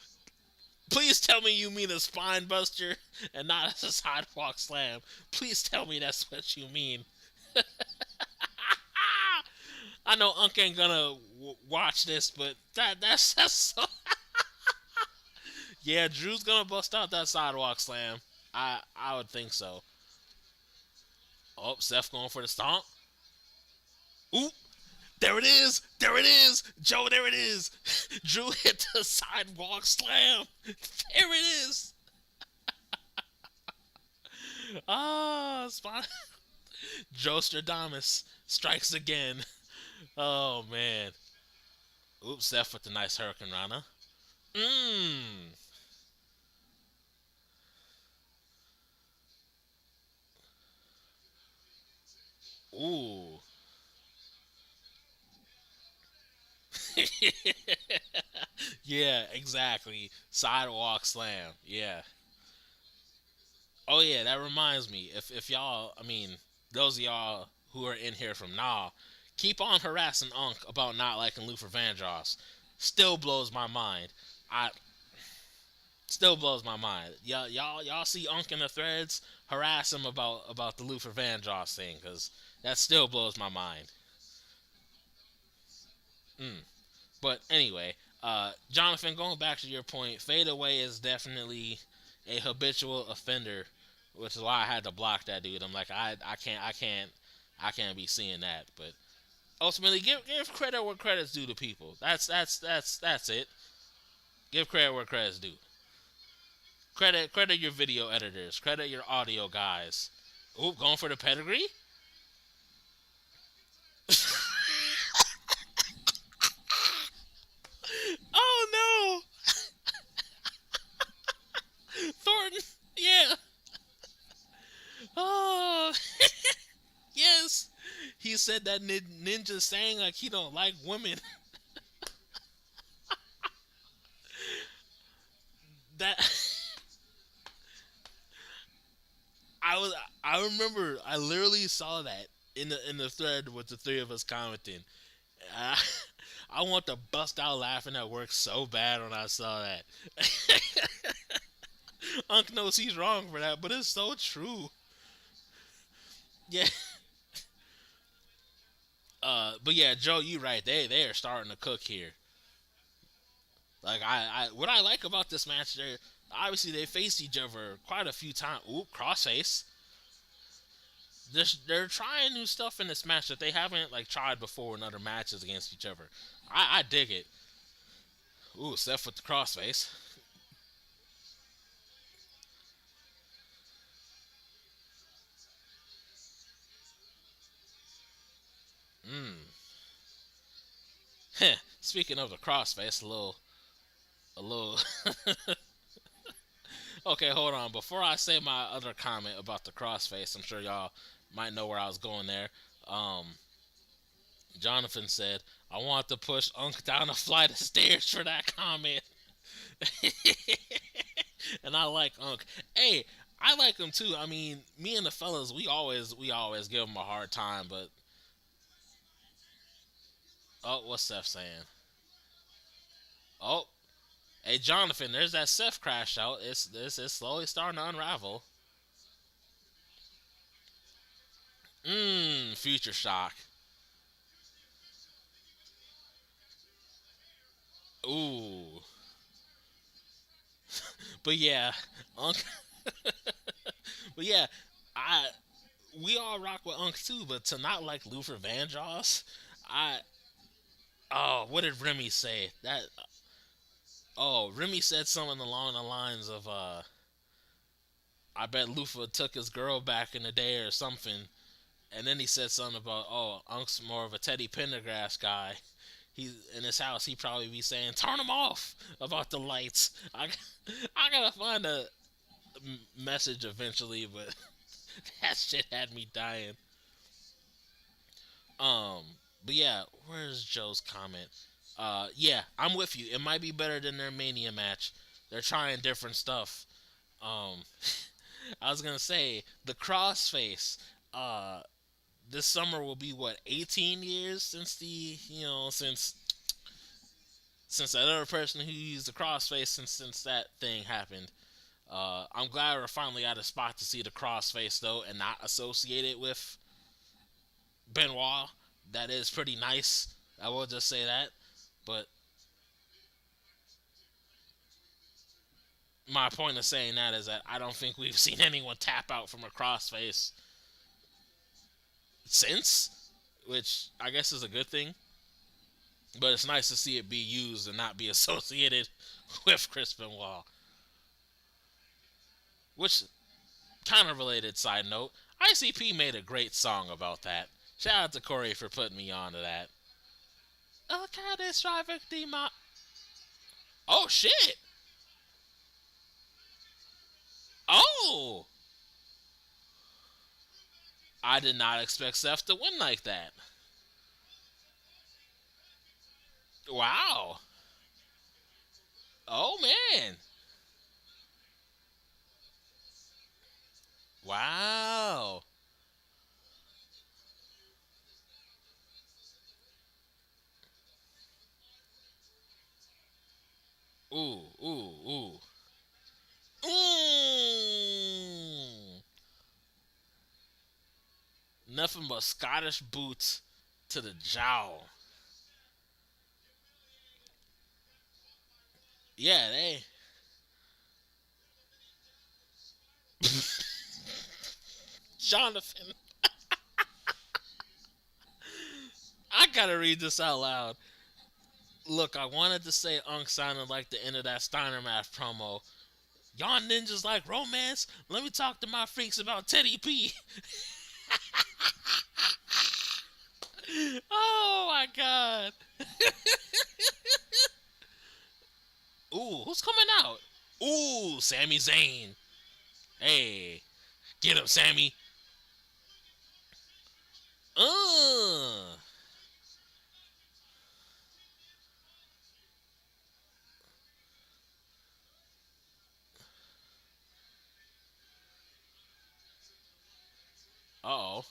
please tell me you mean a spine buster and not a sidewalk slam. Please tell me that's what you mean. I know Unc ain't gonna watch this, but that's so. Yeah, Drew's gonna bust out that sidewalk slam. I would think so. Oh, Seth going for the stomp. Oop, there it is. There it is. Joe, there it is. Drew hit the sidewalk slam. There it is. Ah, spot. Joe Stradamus strikes again. Oh, man. Oops, Seth with the nice Hurricane Rana. Mmm. Ooh. Yeah, exactly. Sidewalk slam. Yeah. Oh yeah, that reminds me. If y'all, I mean, those of y'all who are in here from now, keep on harassing Unc about not liking Luther Vandross. Still blows my mind. I still blows my mind. Y'all see Unc in the threads, harass him about the Luther Vandross thing, cause that still blows my mind. Mm. But anyway, Jonathan, going back to your point, fadeaway is definitely a habitual offender, which is why I had to block that dude. I'm like, I can't be seeing that. But ultimately, give credit where credit's due to people. That's it. Give credit where credit's due. Credit your video editors. Credit your audio guys. Oop, going for the pedigree. Oh no, Thornton. Yeah. Oh yes. He said that ninja saying like he don't like women. That I was I remember I literally saw that in the thread with the three of us commenting. I, I want to bust out laughing at work so bad when I saw that. Unc knows he's wrong for that, but it's so true. Yeah. But yeah, Joe, you right. They are starting to cook here. Like what I like about this match, they obviously they faced each other quite a few times. Oop, crossface. They're trying new stuff in this match that they haven't like tried before in other matches against each other. I dig it. Ooh, Seth with the crossface. Mmm. Speaking of the crossface, a little. Okay, hold on. Before I say my other comment about the crossface, I'm sure y'all might know where I was going there. Um, Jonathan said, "I want to push Unc down a flight of stairs for that comment." And I like Unc. Hey, I like him too. I mean, me and the fellas, we always give him a hard time. But oh, what's Seth saying? Oh, hey Jonathan, there's that Seth crash out. It's slowly starting to unravel. Future shock. Ooh, but yeah, Unc. But yeah, I we all rock with Unc too. But to not like Luther Vandross, I oh, what did Remy say? That oh, Remy said something along the lines of I bet Lufa took his girl back in the day or something. And then he said something about, oh, Unc's more of a Teddy Pendergrass guy. He in his house, he probably be saying, "Turn them off" about the lights. I gotta find a message eventually, but that shit had me dying. Um, but yeah, where's Joe's comment? Yeah, I'm with you. It might be better than their Mania match. They're trying different stuff. Um, I was gonna say the crossface. Uh, this summer will be what 18 years since since that other person who used the crossface since that thing happened. I'm glad we're finally at a spot to see the crossface though, and not associate it with Benoit. That is pretty nice. I will just say that. But my point of saying that is that I don't think we've seen anyone tap out from a crossface since, which I guess is a good thing. But it's nice to see it be used and not be associated with Chris Benoit. Which, kind of related side note, ICP made a great song about that. Shout out to Corey for putting me on to that. Okay, this traffic demon. Oh shit! Oh! I did not expect Seth to win like that. Wow. Oh man. Wow. Ooh, ooh, ooh. Mmm. Nothing but Scottish boots to the jowl. Yeah, they. Jonathan. I gotta read this out loud. Look, I wanted to say Unk sounded like the end of that Steiner Math promo. Y'all ninjas like romance? Let me talk to my freaks about Teddy P. Oh my god. Ooh, who's coming out? Ooh, Sami Zayn. Hey, get him, Sammy. Uh. Oh.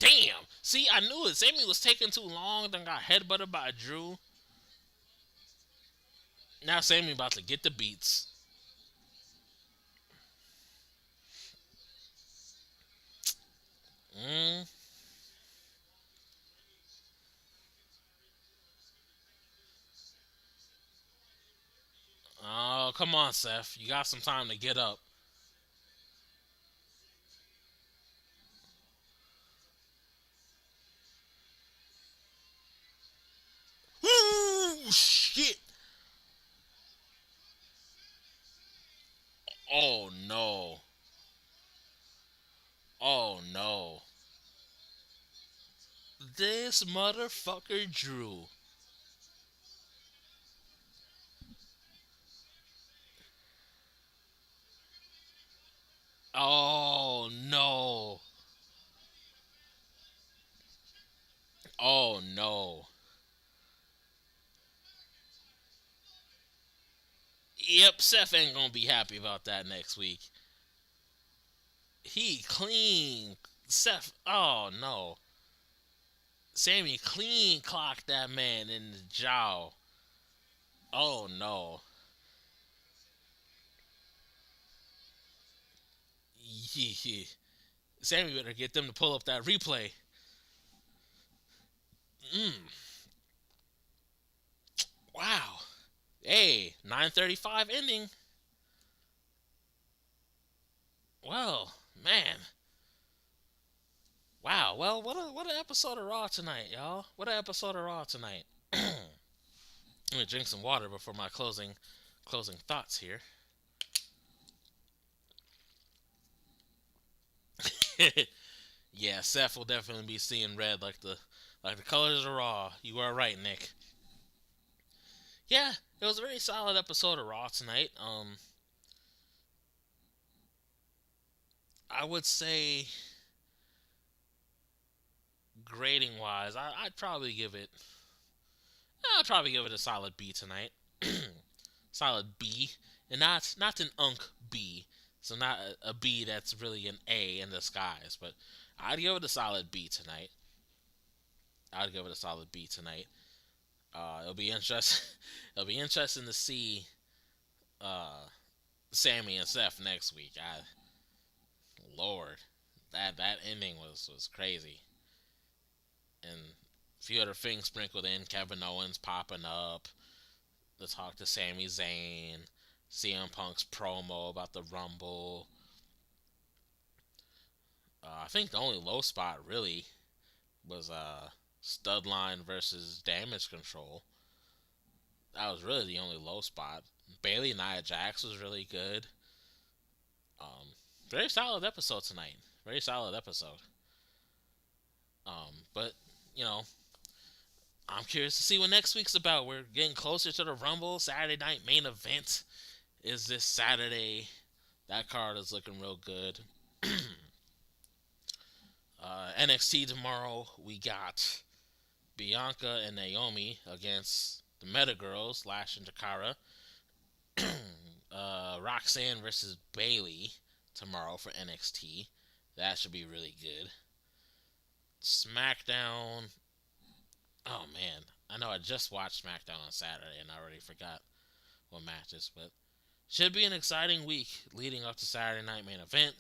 Damn. See, I knew it. Sammy was taking too long, then got headbutted by Drew. Now Sammy about to get the beats. Mm. Oh, come on, Seth. You got some time to get up. Ooh, shit. Oh, no. Oh, no. This motherfucker Drew. Oh, no. Oh, no. Yep, Seth ain't gonna be happy about that next week. He clean. Seth, oh, no. Sammy clean clocked that man in the jaw. Oh, no. Sammy better get them to pull up that replay. Mm, wow. Hey, 9:35 ending. Well, man. Wow. Well, what a episode of Raw tonight, y'all. What a episode of Raw tonight. Let me drink some water before my closing thoughts here. Yeah, Seth will definitely be seeing red like the colors of Raw. You are right, Nick. Yeah, it was a very solid episode of Raw tonight. I would say grading wise, I'd probably give it a solid B tonight. Solid B, and not an unk B. So not a B that's really an A in disguise, but I'd give it a solid B tonight. I'd give it a solid B tonight. It'll be interesting. It'll be interesting to see uh, Sammy and Seth next week. Lord, that ending was crazy, and a few other things sprinkled in. Kevin Owens popping up to talk to Sami Zayn. CM Punk's promo about the Rumble. I think the only low spot really was Studline versus Damage Control. That was really the only low spot. Bailey Nia Jax was really good. Very solid episode tonight. Very solid episode. But you know, I'm curious to see what next week's about. We're getting closer to the Rumble. Saturday night main event is this Saturday. That card is looking real good. NXT tomorrow, we got Bianca and Naomi against the Meta Girls, Lash and Takara. Roxanne versus Bailey tomorrow for NXT. That should be really good. SmackDown. Oh man, I know I just watched SmackDown on Saturday and I already forgot what matches, but should be an exciting week leading up to Saturday night main event,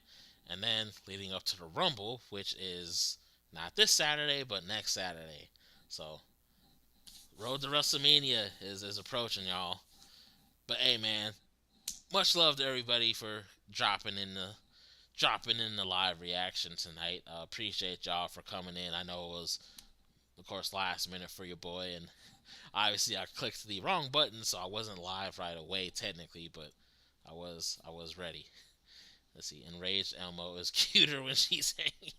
and then leading up to the Rumble, which is not this Saturday but next Saturday. So Road to WrestleMania is approaching, y'all. But hey, man, much love to everybody for dropping in the live reaction tonight. Appreciate y'all for coming in. I know it was, of course, last minute for your boy, and obviously I clicked the wrong button, so I wasn't live right away technically, but I was ready. Let's see. Enraged Elmo is cuter when she's hanging.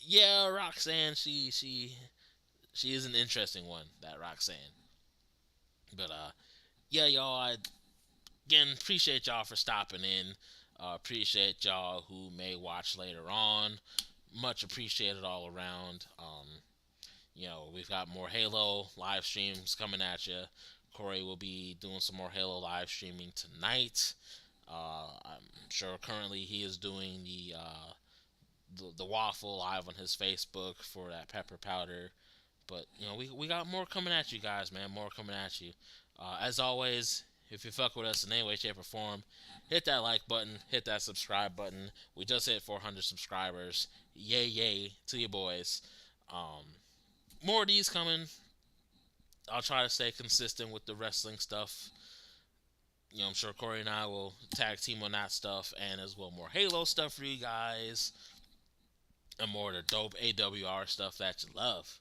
Yeah, Roxanne. She is an interesting one. That Roxanne. But yeah, y'all. I again appreciate y'all for stopping in. Appreciate y'all who may watch later on. Much appreciated all around. We've got more Halo live streams coming at you. Corey will be doing some more Halo live streaming tonight. I'm sure currently he is doing the waffle live on his Facebook for that pepper powder. But we got more coming at you guys, man. More coming at you. As always, if you fuck with us in any way, shape, or form, hit that like button, hit that subscribe button. We just hit 400 subscribers. Yay, yay to you boys. More of these coming. I'll try to stay consistent with the wrestling stuff. I'm sure Corey and I will tag team on that stuff, and as well more Halo stuff for you guys, and more of the dope AWR stuff that you love.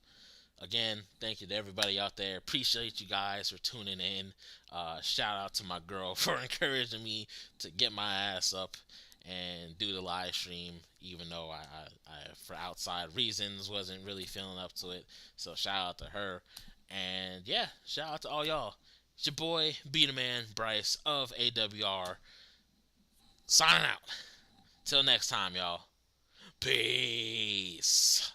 Again, thank you to everybody out there. Appreciate you guys for tuning in. Shout out to my girl for encouraging me to get my ass up and do the live stream, even though I for outside reasons, wasn't really feeling up to it. So shout out to her. And yeah, shout out to all y'all. It's your boy, BDaMan Bryce of AWR. Signing out. Till next time, y'all. Peace.